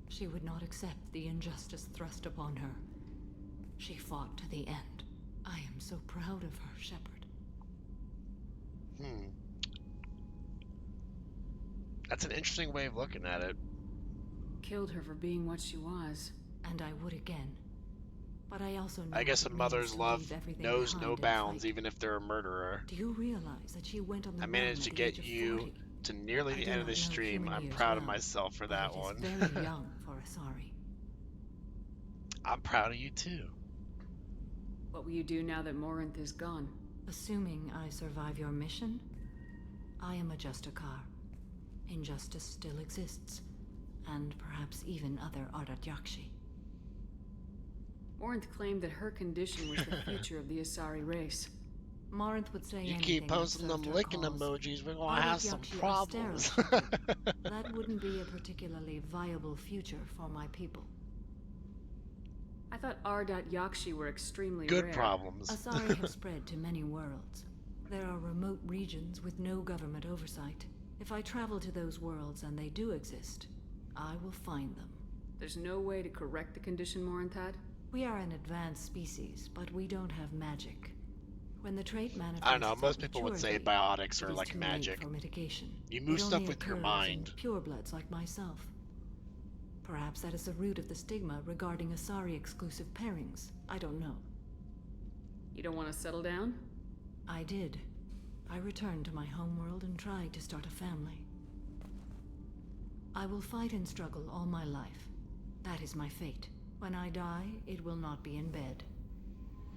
She would not accept the injustice thrust upon her. She fought to the end. I am so proud of her, Shepard. That's an interesting way of looking at it. Killed her for being what she was. And I would again. But I also know I guess what a it mother's means to love leave everything knows behind no and bounds, fight. even if they're a murderer. Do you realize that she went on the I run managed to at the age get of you 40? to nearly I the do end of not this know stream. human I'm years proud of well, myself for but that it one. is very young for Asari. I'm proud of you too. What will you do now that Morinth is gone? Assuming I survive your mission, I am a Justikar. Injustice still exists, and perhaps even other Ardat Yakshi. Morinth claimed that her condition was the future of the Asari race. Morinth would say You anything keep posting that them served her licking cause. emojis, we're gonna Ardat have some Yakshi are problems. sterile. That wouldn't be a particularly viable future for my people. I thought Ardat Yakshi were extremely Good rare. problems. Asari have spread to many worlds. There are remote regions with no government oversight. If I travel to those worlds and they do exist, I will find them. There's no way to correct the condition Morinth had? We are an advanced species, but we don't have magic. When the trait manifests, I don't know, most at people would say maturity, biotics it are is like too magic. late for mitigation. You move It stuff only with your occurs mind. in purebloods like myself. Perhaps that is the root of the stigma regarding Asari exclusive pairings. I don't know. You don't want to settle down? I did. I returned to my homeworld and tried to start a family. I will fight and struggle all my life. That is my fate. When I die, it will not be in bed.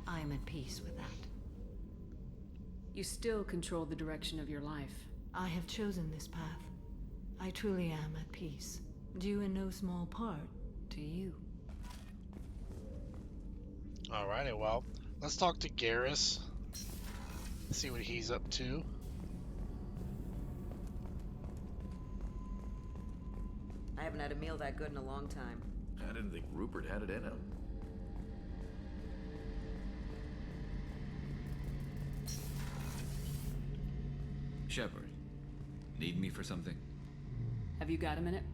I am at peace with that. You still control the direction of your life. I have chosen this path. I truly am at peace, due in no small part to you. Alrighty, well, let's talk to Garrus. See what he's up to. I haven't had a meal that good in a long time. I didn't think Rupert had it in him. Shepard, need me for something? Have you got a minute?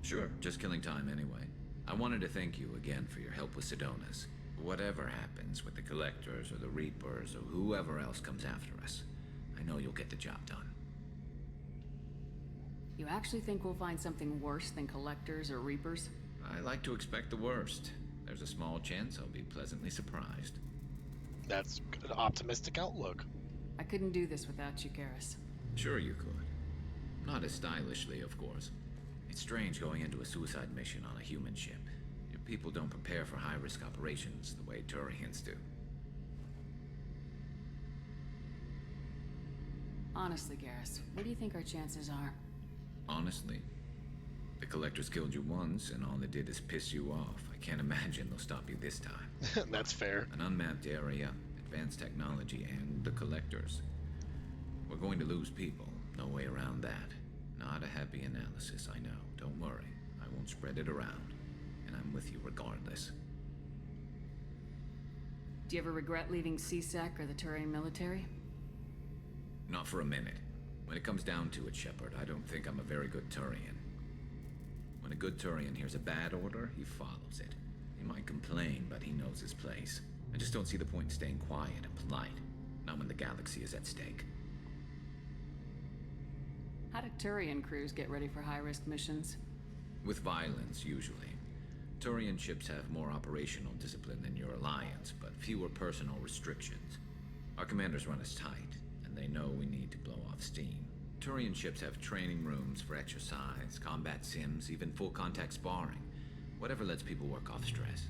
Sure, just killing time anyway. I wanted to thank you again for your help with Sedona's. Whatever happens with the Collectors or the Reapers or whoever else comes after us, I know you'll get the job done. You actually think we'll find something worse than Collectors or Reapers? I like to expect the worst. There's a small chance I'll be pleasantly surprised. That's an optimistic outlook. I couldn't do this without you, Garrus. Sure you could. Not as stylishly, of course. It's strange going into a suicide mission on a human ship. Your people don't prepare for high-risk operations the way Turians do. Honestly, Garrus, what do you think our chances are? Honestly, the Collectors killed you once, and all they did is piss you off. I can't imagine they'll stop you this time. That's fair. An unmapped area, advanced technology, and the Collectors. We're going to lose people. No way around that. Not a happy analysis, I know. Don't worry. I won't spread it around. And I'm with you regardless. Do you ever regret leaving CSEC or the Turian military? Not for a minute. When it comes down to it, Shepard, I don't think I'm a very good Turian. When a good Turian hears a bad order, he follows it. He might complain, but he knows his place. I just don't see the point in staying quiet and polite. Not when the galaxy is at stake. How do Turian crews get ready for high-risk missions? With violence, usually. Turian ships have more operational discipline than your alliance, but fewer personal restrictions. Our commanders run us tight, and they know we need to blow off steam. Turian ships have training rooms for exercise, combat sims, even full-contact sparring. Whatever lets people work off stress.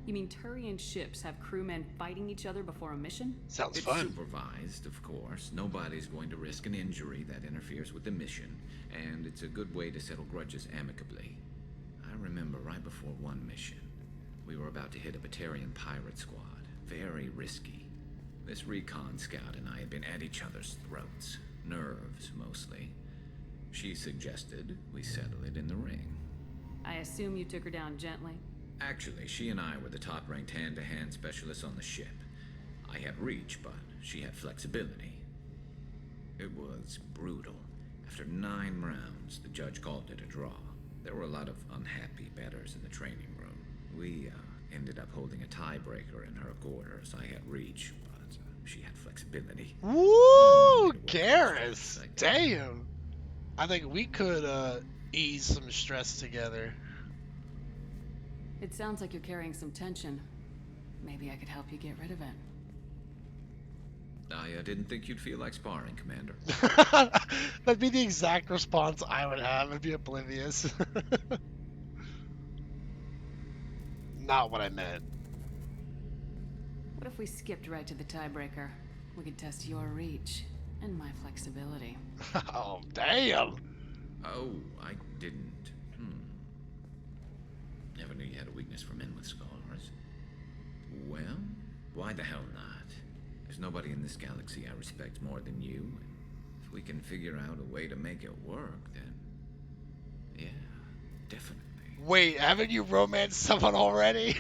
You mean Turian ships have crewmen fighting each other before a mission? Sounds It's fun. supervised, of course. Nobody's going to risk an injury that interferes with the mission, and it's a good way to settle grudges amicably. I remember right before one mission, we were about to hit a Batarian pirate squad. Very risky. This recon scout and I had been at each other's throats. Nerves, mostly. She suggested we settle it in the ring. I assume you took her down gently? Actually, she and I were the top-ranked hand-to-hand specialists on the ship. I had reach, but she had flexibility. It was brutal. After 9 rounds, the judge called it a draw. There were a lot of unhappy bettors in the training room. We ended up holding a tiebreaker in her quarters. I had reach, but she had flexibility. Woo! Garrus! Damn! I think we could ease some stress together. It sounds like you're carrying some tension. Maybe I could help you get rid of it. I didn't think you'd feel like sparring, Commander. That'd be the exact response I would have. I'd be oblivious. Not what I meant. What if we skipped right to the tiebreaker? We could test your reach and my flexibility. Oh, damn! Oh, I didn't. Never knew you had a weakness for men with scars. Well, why the hell not? There's nobody in this galaxy I respect more than you. If we can figure out a way to make it work, then... yeah, definitely. Wait, haven't you romanced someone already?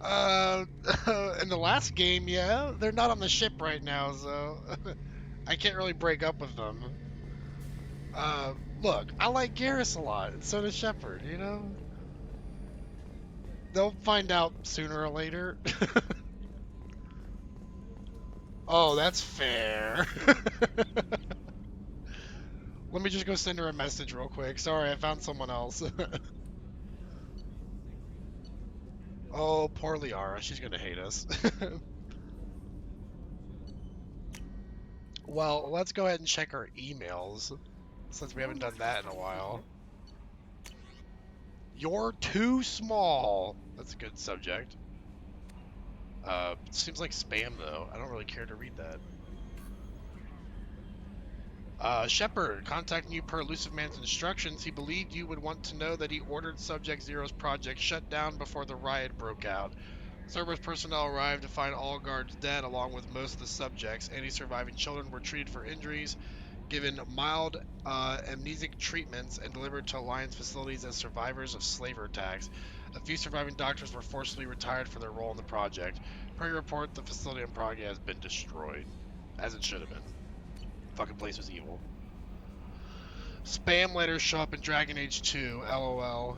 In the last game, yeah. They're not on the ship right now, so... I can't really break up with them. Look, I like Garrus a lot, and so does Shepard, you know? They'll find out sooner or later. Oh, that's fair. Let me just go send her a message real quick. Sorry, I found someone else. Oh, poor Liara. She's gonna hate us. Well, let's go ahead and check our emails, since we haven't done that in a while. You're too small. That's a good subject. Seems like spam, though. I don't really care to read that. Shepard, contacting you per Elusive Man's instructions, he believed you would want to know that he ordered Subject Zero's project shut down before the riot broke out. Cerberus personnel arrived to find all guards dead, along with most of the subjects. Any surviving children were treated for injuries, given mild amnesic treatments, and delivered to Alliance facilities as survivors of slaver attacks. A few surviving doctors were forcibly retired for their role in the project. Per your report, the facility in Prague has been destroyed, as it should have been. Fucking place was evil. Spam letters show up in Dragon Age 2, LOL.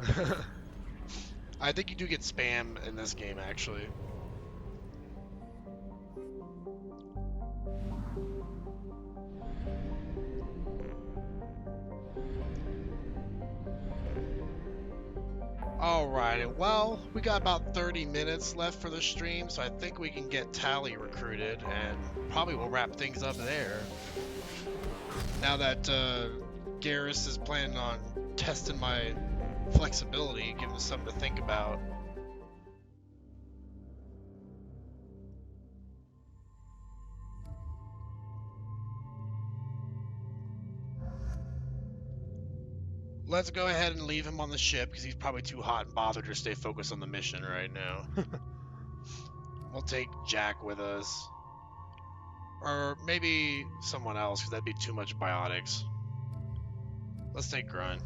I think you do get spam in this game, actually. Alrighty, well, we got about 30 minutes left for the stream, so I think we can get Tally recruited, and probably we'll wrap things up there. Now that Garrus is planning on testing my flexibility, giving us something to think about. Let's go ahead and leave him on the ship, because he's probably too hot and bothered to stay focused on the mission right now. We'll take Jack with us. Or maybe someone else, because that'd be too much biotics. Let's take Grunt.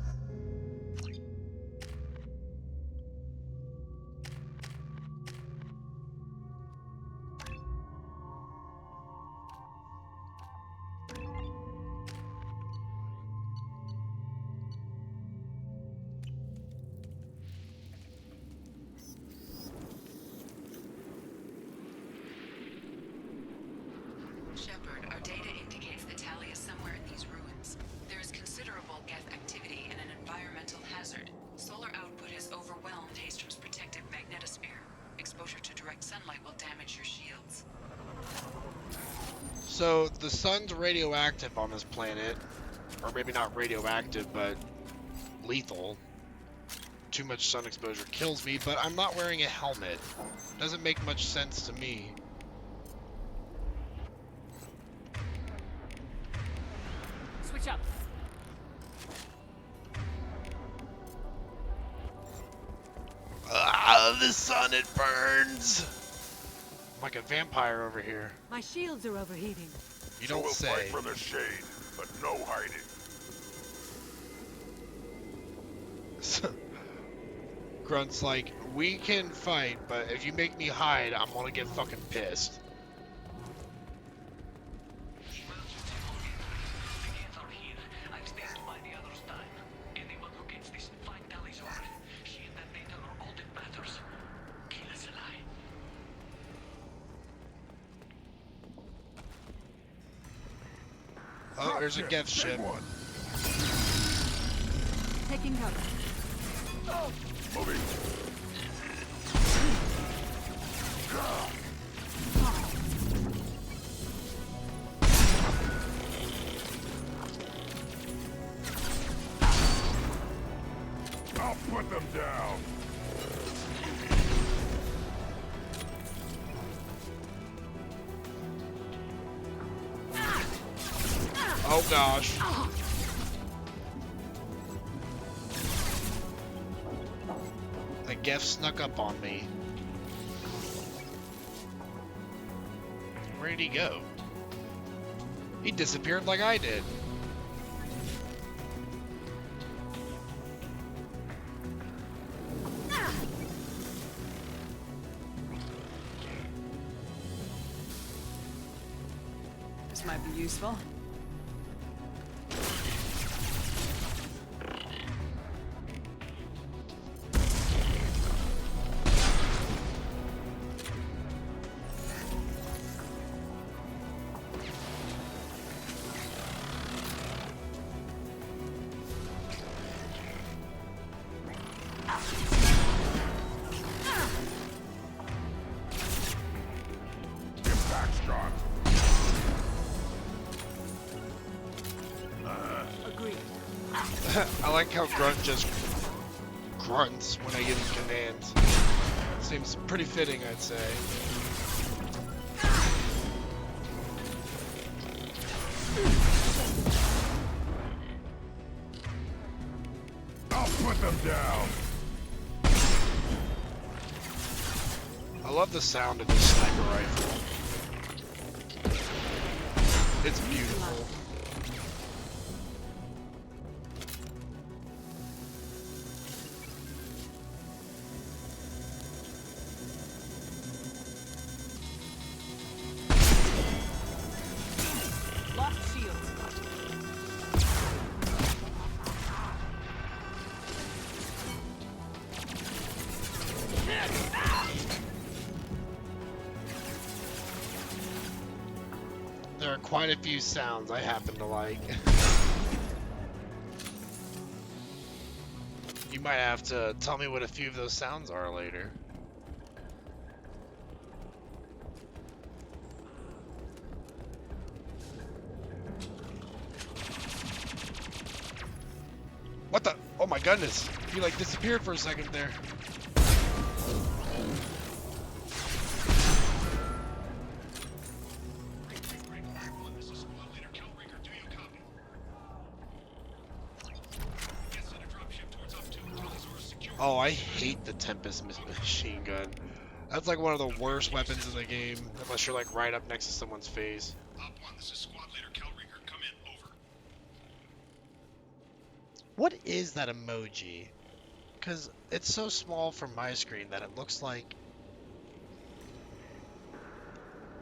Shepard, our data indicates that Tally is somewhere in these ruins. There is considerable Geth activity and an environmental hazard. Solar output has overwhelmed Hastrom's protective magnetosphere. Exposure to direct sunlight will damage your shields. So, the sun's radioactive on this planet. Or maybe not radioactive, but lethal. Too much sun exposure kills me, but I'm not wearing a helmet. Doesn't make much sense to me. Switch up. Ah, the sun, it burns! I'm like a vampire over here. My shields are overheating. You don't we'll say. fight for the shade, but no hiding. Grunt's like, we can fight, but if you make me hide, I'm gonna get fucking pissed. Oh, there's a Geth ship. Taking cover. Moving. I'll put them down. Oh gosh. The Geth snuck up on me. Where did he go? He disappeared like I did. This might be useful. Impact shot. Agreed. I like how Grunt just grunts when I give him commands. Seems pretty fitting, I'd say. I'll put them down. I love the sound of this sniper rifle. It's beautiful. Lost shields. There are quite a few sounds I happen to like. You might have to tell me what a few of those sounds are later. What the? Oh my goodness! You like disappeared for a second there. Oh, I hate the Tempest machine gun. That's like one of the worst weapons in the game, unless you're like right up next to someone's face. Op 1, this is Squad Leader Calringer. Come in, over. What is that emoji? Because it's so small from my screen that it looks like...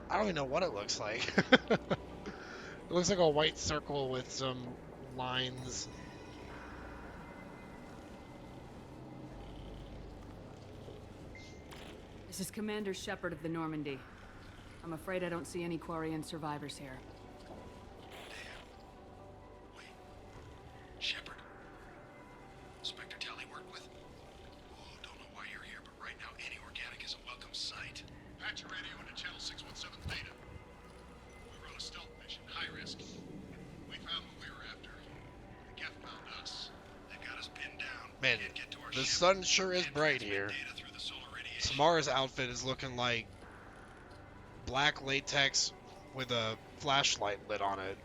I don't even know what it looks like. It looks like a white circle with some lines. This is Commander Shepard of the Normandy. I'm afraid I don't see any Quarian survivors here. Shepard. Inspector Tally worked with. Oh, don't know why you're here, but right now any organic is a welcome sight. Patch your radio into channel 617 Theta. We were on a stealth mission, high risk. We found what we were after. The Geth found us. They got us pinned down. Man, the sun sure is bright here. Samara's outfit is looking like black latex with a flashlight lit on it.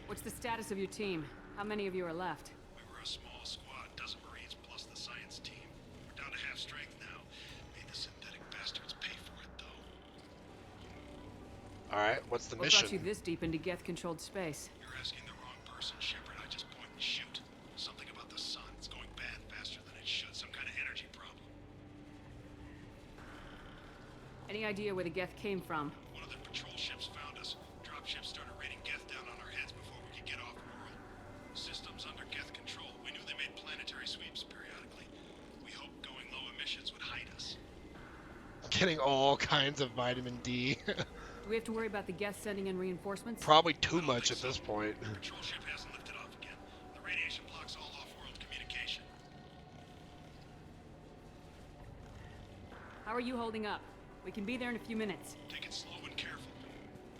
What's the status of your team? How many of you are left? We were a small squad, dozen Marines plus the science team. We're down to half strength now. Made the synthetic bastards pay for it, though. Alright, what's the What mission? brought you this deep into Geth-controlled space? You're asking the wrong person, Shepard. I just point and shoot. Something about the sun. It's going bad faster than it should. Some kind of energy problem. Any idea where the Geth came from? One of the patrol ships found us. Dropships started raining Geth down on our heads before we could get off world. Systems under Geth control. We knew they made planetary sweeps periodically. We hoped going low emissions would hide us. Getting all kinds of vitamin D. Do we have to worry about the Geth sending in reinforcements? Probably too much at this point. The patrol ship hasn't lifted off again. The radiation block's all How are you holding up? We can be there in a few minutes. Take it slow and careful.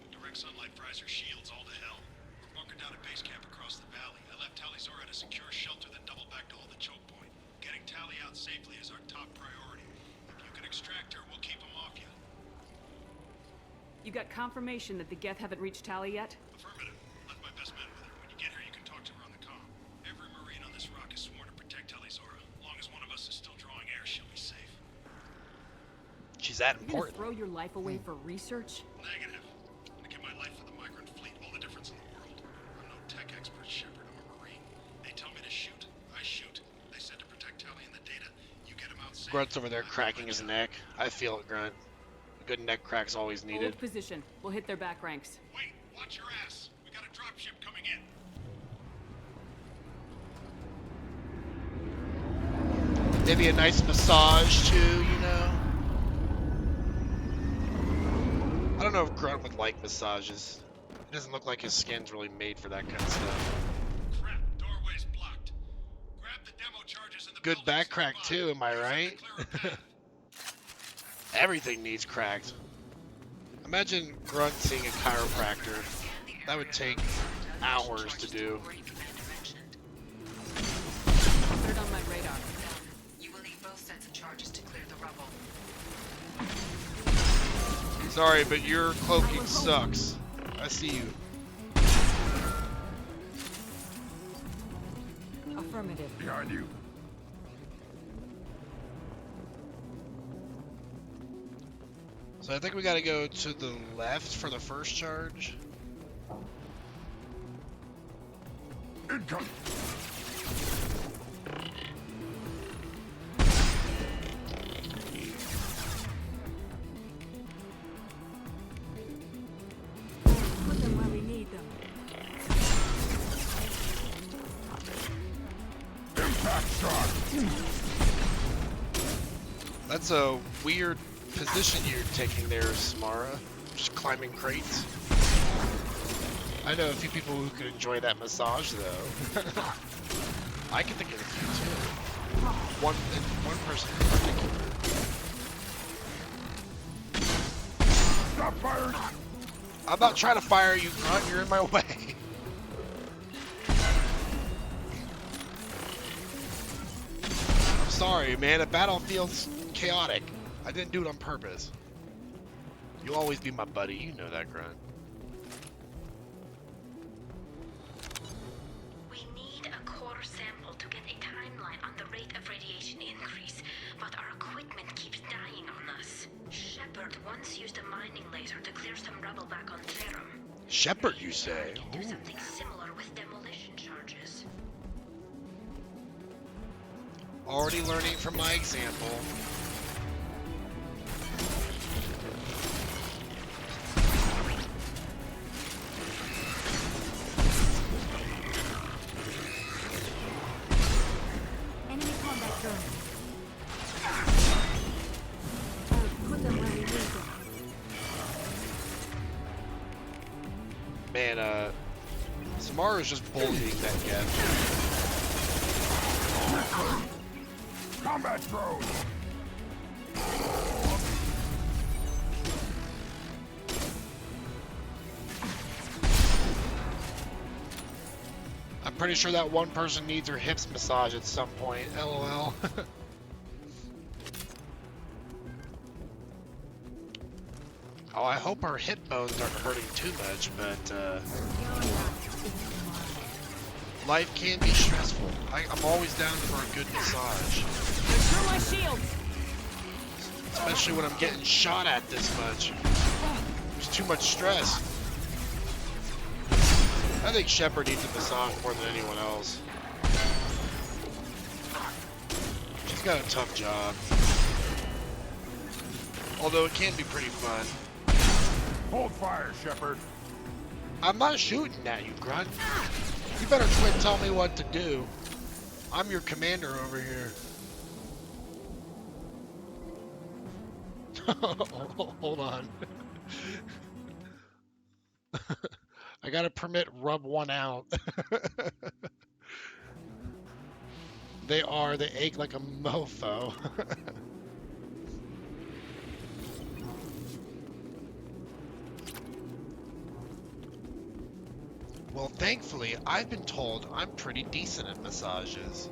Direct sunlight fries your shields all to hell. We're bunkered down at base camp across the valley. I left Tally Zora at a secure shelter, then doubled back to hold the choke point. Getting Tally out safely is our top priority. If you can extract her, we'll keep them off you. You got confirmation that the Geth haven't reached Tally yet? Affirmative. Left my best men with her. When you get her, you can talk to her on the comm. Every Marine on this rock is sworn to protect Tally Zora. As long as one of us is still drawing air, she'll be safe. She's that You're gonna important. throw your life away for research? Negative. I'm gonna give my life for the migrant fleet. All the difference in the world. I'm no tech expert, Shepard. I'm a Marine. They tell me to shoot. I shoot. They said to protect Tally and the data. You get them out safe. Grunt's over there cracking his neck. I feel it, Grunt. A good neck crack's always needed. Hold position. We'll hit their back ranks. Wait, watch your ass. We got a dropship coming in. Maybe a nice massage too, you know? I don't know if Grunt would like massages. It doesn't look like his skin's really made for that kind of stuff. Crap, doorway's blocked. Grab the demo charges in the Good back crack too, am I right? Everything needs cracked. Imagine Grunt seeing a chiropractor. That would take hours to do. Put it on my radar. You will need both sets of charges to clear the rubble. Sorry, but your cloaking sucks. I see you. Affirmative. Behind you. So I think we gotta go to the left for the first charge. Incoming. Put them where we need them. Impact shot. That's a weird position you're taking there, Samara. Just climbing crates. I know a few people who could enjoy that massage, though. I can think of a few, too. One person in particular. Stop firing! I'm not trying to fire you, Grunt. You're in my way. I'm sorry, man. The battlefield's chaotic. I didn't do it on purpose. You'll always be my buddy. You know that, Grunt. We need a core sample to get a timeline on the rate of radiation increase, but our equipment keeps dying on us. Shepard once used a mining laser to clear some rubble back on Ferrum. Shepard, you say? We can do something similar with demolition charges. Already learning from my example. Enemy combat drone. Put them where we need them. Man, Samara's just bullying that guy. Combat drone. I'm pretty sure that one person needs her hips massaged at some point. LOL. Oh, I hope her hip bones aren't hurting too much, but life can be stressful. I'm always down for a good massage. Through my shields! Especially when I'm getting shot at this much. There's too much stress. I think Shepard needs a massage more than anyone else. She's got a tough job. Although it can be pretty fun. Hold fire, Shepard. I'm not shooting at you, Grunt. You better quit telling me what to do. I'm your commander over here. Hold on. I gotta permit rub one out. They ache like a mofo. I've been told I'm pretty decent at massages.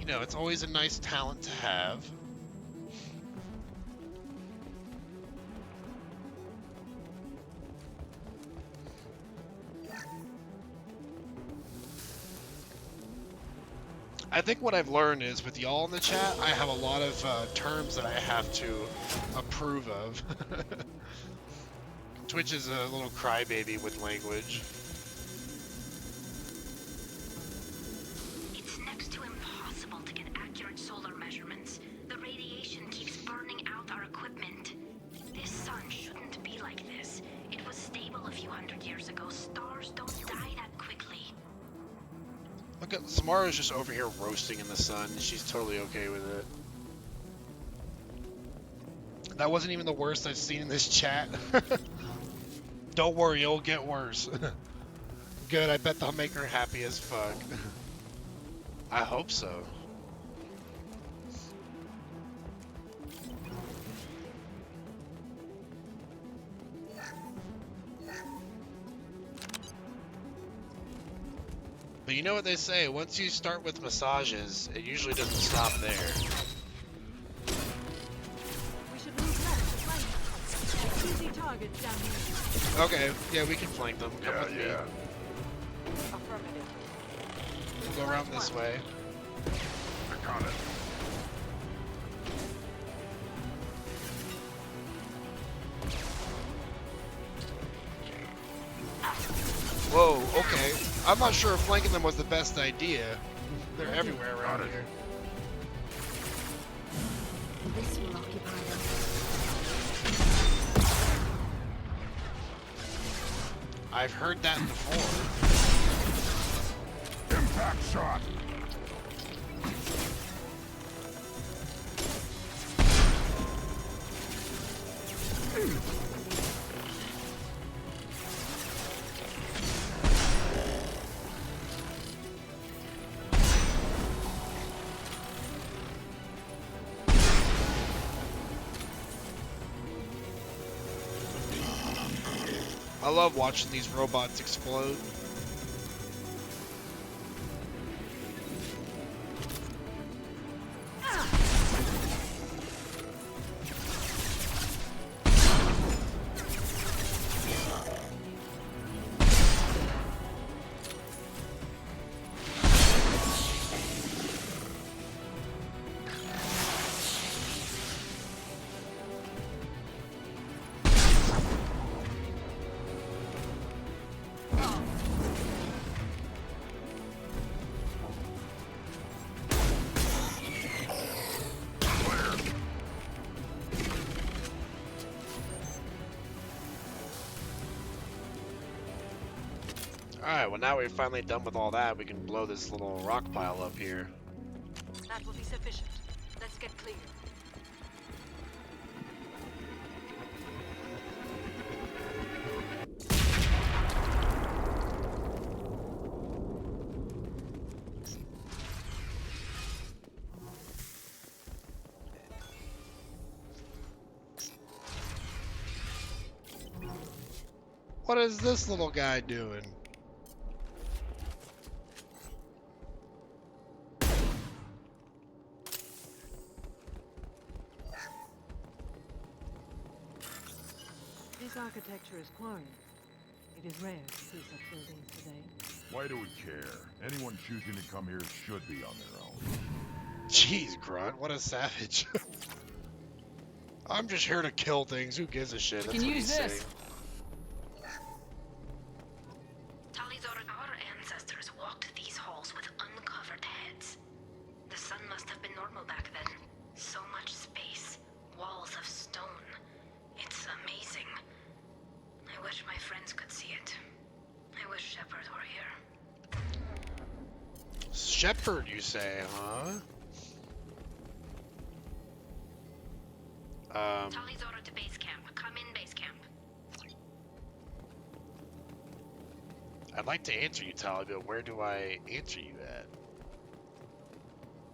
You know, it's always a nice talent to have. I think what I've learned is with y'all in the chat, I have a lot of terms that I have to approve of. Twitch is a little crybaby with language. It's next to impossible to get accurate solar measurements. The radiation keeps burning out our equipment. This sun shouldn't be like this. It was stable a few hundred years ago. Stars don't die that quickly. Look at Samara's just over here roasting in the sun. She's totally okay with it. That wasn't even the worst I've seen in this chat. Don't worry, it'll get worse. Good, I bet they'll make her happy as fuck. I hope so. But you know what they say, once you start with massages, it usually doesn't stop there. We should move left to flank. Easy targets down here. Okay, yeah, we can flank them. Come with me. Affirmative. We'll go around this way. I got it. Whoa, okay. I'm not sure if flanking them was the best idea. They're everywhere around here. This will occupy them. I've heard that before. Impact shot. I love watching these robots explode. Alright, well now we're finally done with all that, we can blow this little rock pile up here. That will be sufficient. Let's get clear. What is this little guy doing? This architecture is quarried. It is rare to see such buildings today. Why do we care? Anyone choosing to come here should be on their own. Jeez, Grunt, what a savage. I'm just here to kill things, who gives a shit? That's Can what use he's this. saying. Our ancestors walked these halls with uncovered heads. The sun must have been normal back then. So much space, walls of stone. It's amazing. I wish my friends could see it. I wish Shepard were here. Shepherd, you say, huh? Tali's order to base camp. Come in, base camp. I'd like to answer you, Tali, but where do I answer you at?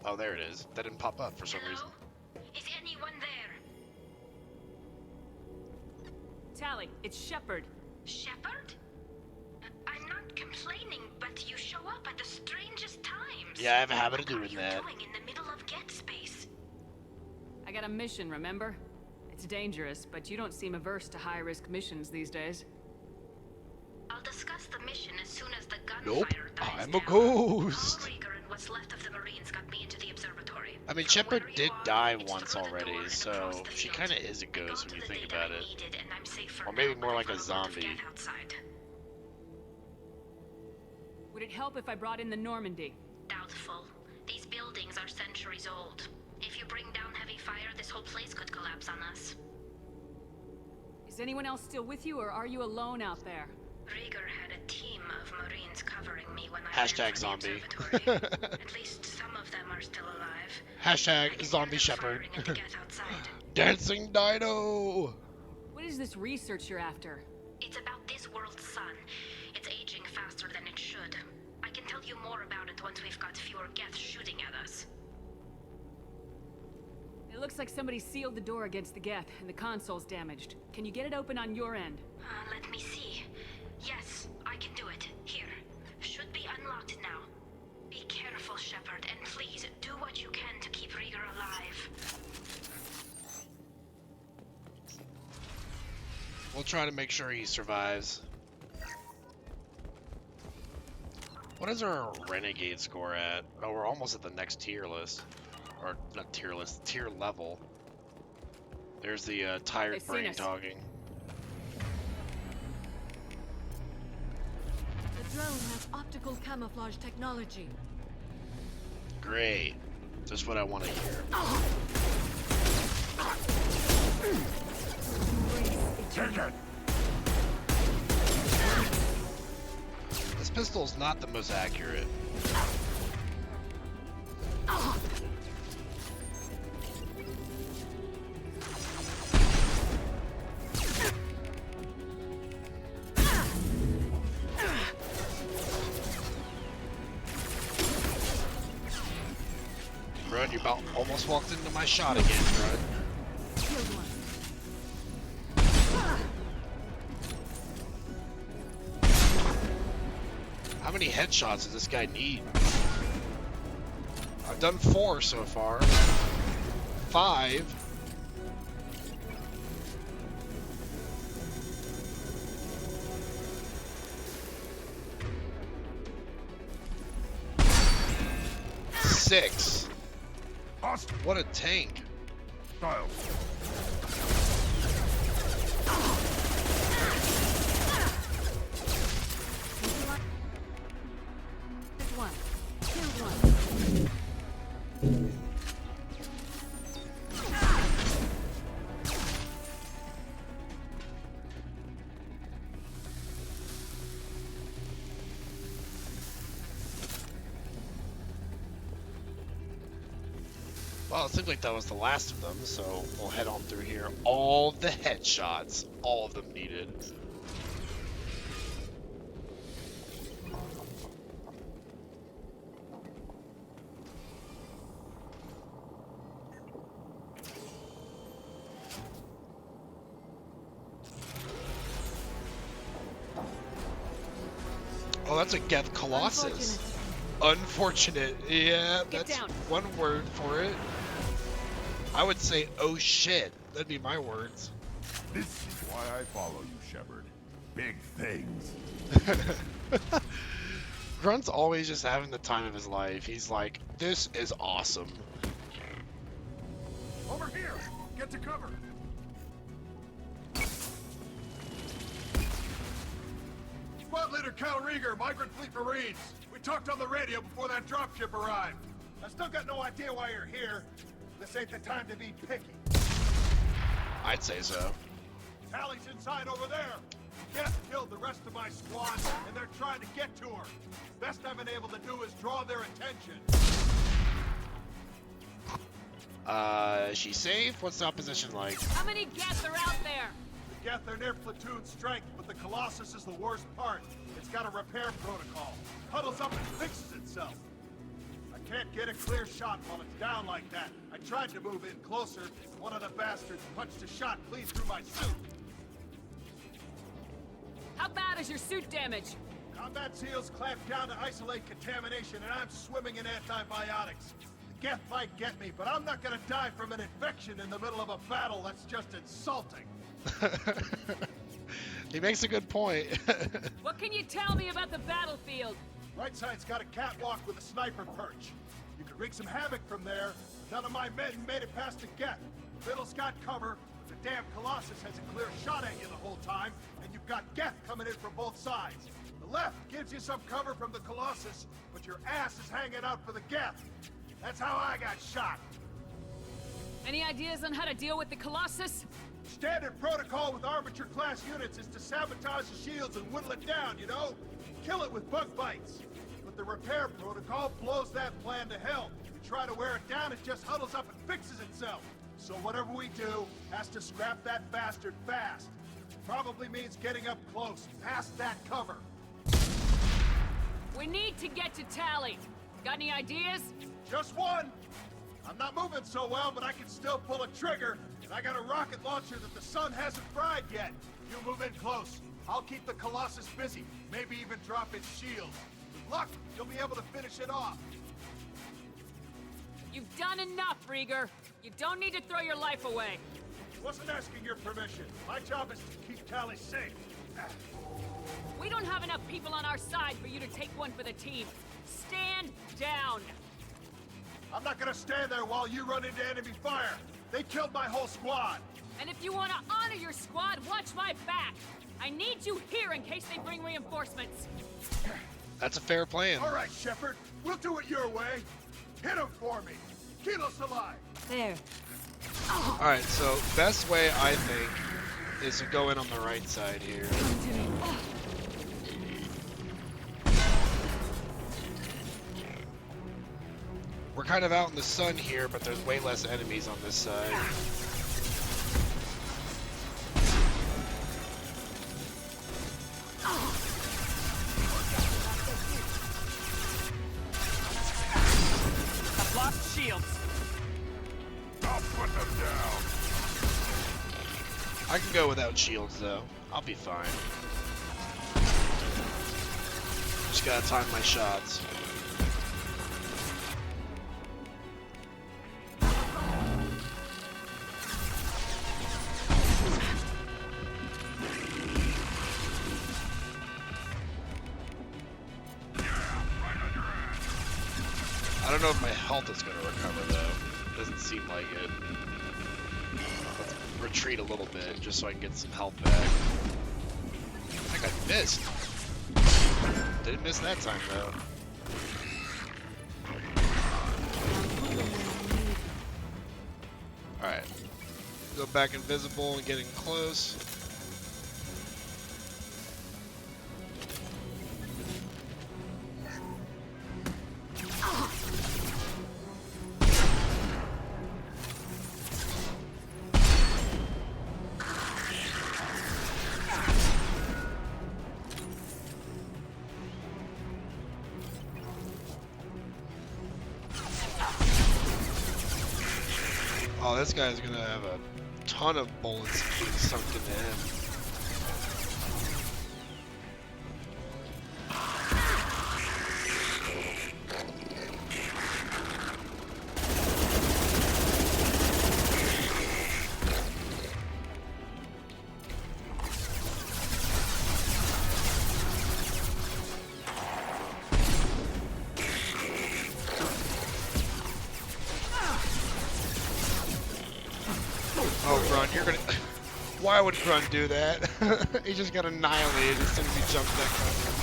Oh, there it is. That didn't pop up for some reason. Is anyone there? Tally, it's Shepard. Shepard? complaining, but you show up at the strangest times. Yeah, I have a habit of doing that. What are you doing in the middle of Get Space? I got a mission, remember? It's dangerous, but you don't seem averse to high-risk missions these days. I'll discuss the mission as soon as the gunfire Nope, dies I'm down. a ghost. Paul Rieger and what's left of the Marines got me into the observatory. I mean, Shepard did die once already, so she kind of is a ghost when you think about it. Or maybe more like a zombie. Would it help if I brought in the Normandy? Doubtful. These buildings are centuries old. If you bring down heavy fire, this whole place could collapse on us. Is anyone else still with you, or are you alone out there? Rieger had a team of Marines covering me when I Hashtag zombie. At least some of them are still alive. Hashtag zombie Shepard. Dancing Dino! What is this research you're after? It's about this world's sun. It's aging faster than it should. I can tell you more about it once we've got fewer Geth shooting at us. It looks like somebody sealed the door against the Geth, and the console's damaged. Can you get it open on your end? Let me see. Yes, I can do it. Here. Should be unlocked now. Be careful, Shepard, and please do what you can to keep Rieger alive. We'll try to make sure he survives. What is our Renegade score at? Oh, we're almost at the next tier list. Or, not tier list, tier level. There's the tired brain talking. The drone has optical camouflage technology. Great. Just what I want to hear. Take it! This pistol's not the most accurate. Run, you about almost walked into my shot again, Run. How many headshots does this guy need? I've done 4 so far. 5. Six. What a tank. Styles. One. Killed one. Well, it seems like that was the last of them, so we'll head on through here. All the headshots, all of them needed. Oh, that's a Geth Colossus. Unfortunate. Yeah, that's one word for it. I would say, oh shit. That'd be my words. This is why I follow you, Shepard. Big things. Grunt's always just having the time of his life. He's like, this is awesome. Over here! Get to cover! Squad leader Cal Rieger, Migrant Fleet Marines. We talked on the radio before that dropship arrived. I still got no idea why you're here. This ain't the time to be picky. I'd say so. Tally's inside over there. Geth killed the rest of my squad, and they're trying to get to her. Best I've been able to do is draw their attention. Is she safe? What's the opposition like? How many Geth are out there? The Geth are near platoon strength, but the Colossus is the worst part. It's got a repair protocol. Huddles up and fixes itself. I can't get a clear shot while it's down like that. I tried to move in closer. One of the bastards punched a shot clean through my suit. How bad is your suit damage? Combat SEALs clamped down to isolate contamination, and I'm swimming in antibiotics. The Geth might get me, but I'm not gonna die from an infection in the middle of a battle. That's just insulting. He makes a good point. What can you tell me about the battlefield? Right side's got a catwalk with a sniper perch. You could wreak some havoc from there. None of my men made it past the Geth. The middle's got cover, but the damn Colossus has a clear shot at you the whole time, and you've got Geth coming in from both sides. The left gives you some cover from the Colossus, but your ass is hanging out for the Geth. That's how I got shot. Any ideas on how to deal with the Colossus? Standard protocol with armature-class units is to sabotage the shields and whittle it down, you know? Kill it with bug bites. But the repair protocol blows that plan to hell. You try to wear it down, it just huddles up and fixes itself. So whatever we do has to scrap that bastard fast. Probably means getting up close, past that cover. We need to get to Tally. Got any ideas? Just one. I'm not moving so well, but I can still pull a trigger, and I got a rocket launcher that the sun hasn't fried yet. You move in close. I'll keep the Colossus busy, maybe even drop its shield. With luck, you'll be able to finish it off. You've done enough, Rieger. You don't need to throw your life away. Wasn't asking your permission. My job is to keep Tally safe. We don't have enough people on our side for you to take one for the team. Stand down. I'm not gonna stand there while you run into enemy fire. They killed my whole squad. And if you want to honor your squad, watch my back. I need you here in case they bring reinforcements. That's a fair plan. All right, Shepard. We'll do it your way. Hit him for me. Keep us alive. There. Alright, so best way, I think, is to go in on the right side here. We're kind of out in the sun here, but there's way less enemies on this side. I've lost shields. I'll put them down. I can go without shields, though. I'll be fine. Just gotta time my shots. I don't know if my health is going to recover, though. Doesn't seem like it. Let's retreat a little bit, just so I can get some health back. I think I missed. Didn't miss that time, though. Alright. Go back invisible and getting close. Oh, this guy's gonna have a ton of bullets being sunk into him. Oh, Grun, you're gonna... Why would Grun do that? He just got annihilated as soon as he jumped that cover.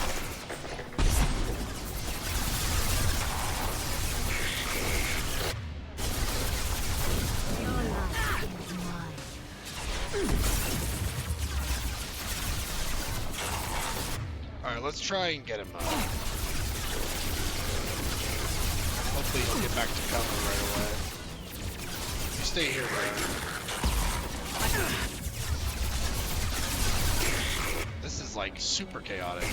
Alright, let's try and get him up. Hopefully he'll get back to cover right away. You stay here, Grun. This is like super chaotic.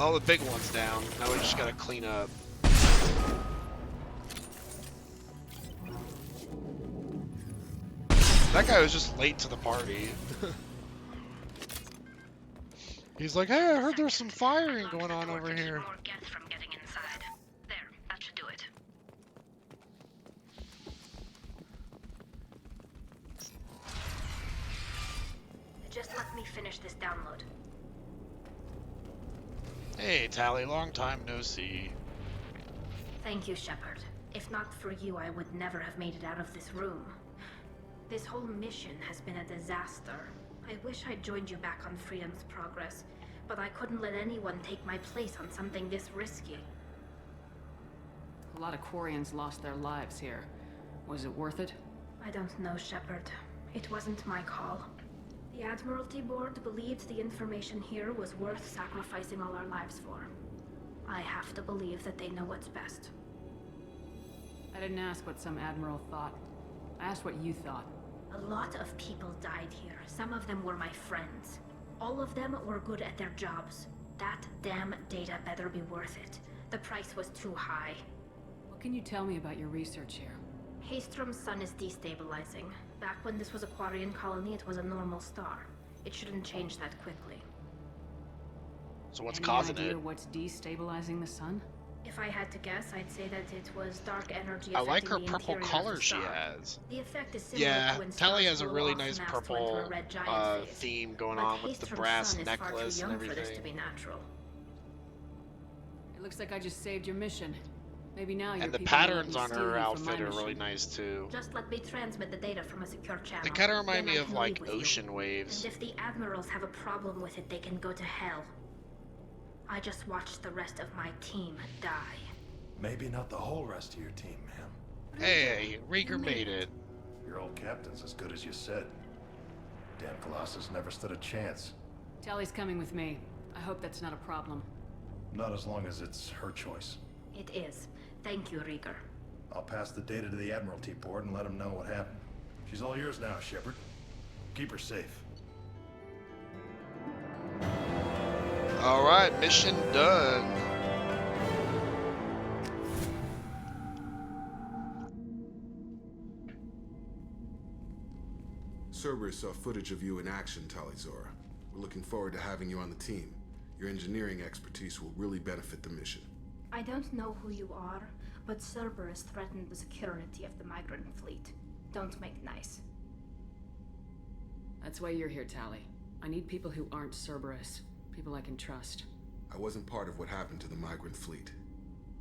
Well, the big one's down. Now we just gotta clean up. That guy was just late to the party. He's like, hey, I heard there's some firing going on over here. More gas from getting inside. There, that should do it. Just let me finish this download. Hey, Tally, long time no see. Thank you, Shepard. If not for you, I would never have made it out of this room. This whole mission has been a disaster. I wish I'd joined you back on Freedom's Progress, but I couldn't let anyone take my place on something this risky. A lot of Quarians lost their lives here. Was it worth it? I don't know, Shepard. It wasn't my call. The Admiralty Board believed the information here was worth sacrificing all our lives for. I have to believe that they know what's best. I didn't ask what some admiral thought. I asked what you thought. A lot of people died here. Some of them were my friends. All of them were good at their jobs. That damn data better be worth it. The price was too high. What can you tell me about your research here? Haystrom's sun is destabilizing. Back when this was a Quarian colony, it was a normal star. It shouldn't change that quickly. So what's Any causing idea it? What's destabilizing the sun? If I had to guess, I'd say that it was dark energy I like her affecting the purple interior of color the she star. has. The effect is similar Yeah, to when Tally stars has a blow really off nice mass to enter purple a red giant phase. theme going But on with the Haystrom's brass sun is far too necklace and young for this to everything. be natural. It looks like I just saved your mission. Maybe now your And the people won't let patterns me on steal her you from my outfit are really mission. nice too. Just let me transmit the data from a secure channel. They kind of remind Then me I of can like leave with you. ocean waves. And if the admirals have a problem with it, they can go to hell. I just watched the rest of my team die. Maybe not the whole rest of your team, ma'am. Hey, Rieger made it. Your old captain's as good as you said. Damn Colossus never stood a chance. Tally's coming with me. I hope that's not a problem. Not as long as it's her choice. It is. Thank you, Rieger. I'll pass the data to the Admiralty Board and let them know what happened. She's all yours now, Shepard. Keep her safe. Alright, mission done. Cerberus saw footage of you in action, Talizora. We're looking forward to having you on the team. Your engineering expertise will really benefit the mission. I don't know who you are, but Cerberus threatened the security of the migrant fleet. Don't make nice. That's why you're here, Tally. I need people who aren't Cerberus. People I can trust. I wasn't part of what happened to the migrant fleet,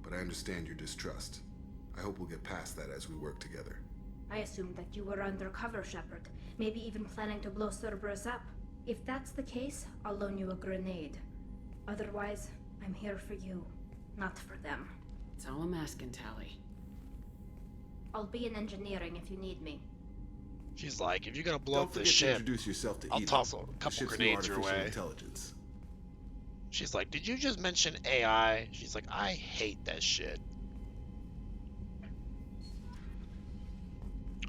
but I understand your distrust. I hope we'll get past that as we work together. I assumed that you were undercover, Shepard. Maybe even planning to blow Cerberus up. If that's the case, I'll loan you a grenade. Otherwise, I'm here for you, not for them. It's all I'm asking, Tally. I'll be in engineering if you need me. She's like, if you're gonna blow Don't up the forget to ship, introduce yourself to I'll Eden. toss a The couple ship's new grenades your artificial way. intelligence. She's like, did you just mention AI? She's like, I hate that shit.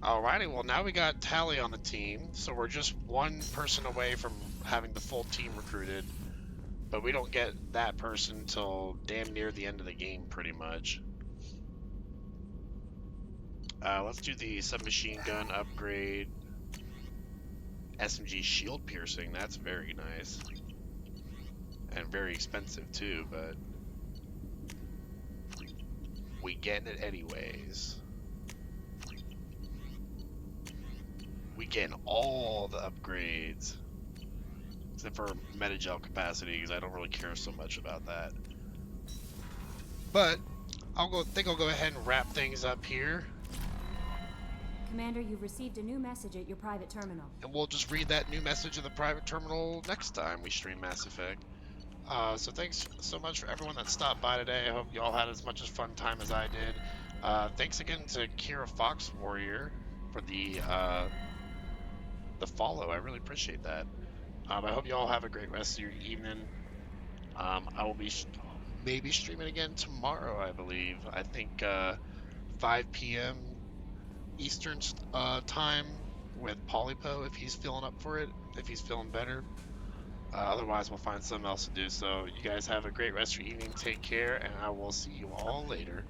Alrighty, well now we got Tally on the team, so we're just one person away from having the full team recruited. But we don't get that person until damn near the end of the game, pretty much. Let's do the submachine gun upgrade. SMG shield piercing, that's very nice. And very expensive too, but we getting it anyways. We getting all the upgrades. Except for metagel capacity, because I don't really care so much about that. But think I'll go ahead and wrap things up here. Commander, you've received a new message at your private terminal. And we'll just read that new message in the private terminal next time we stream Mass Effect. So thanks so much for everyone that stopped by today. I hope you all had as much as fun time as I did. Thanks again to Kira Fox Warrior for the follow. I really appreciate that. I hope you all have a great rest of your evening. I will be maybe streaming again tomorrow, I believe. I think 5 p.m. Eastern time with Polypo, if he's feeling up for it, if he's feeling better. Otherwise, we'll find something else to do. So you guys have a great rest of your evening. Take care, and I will see you all later.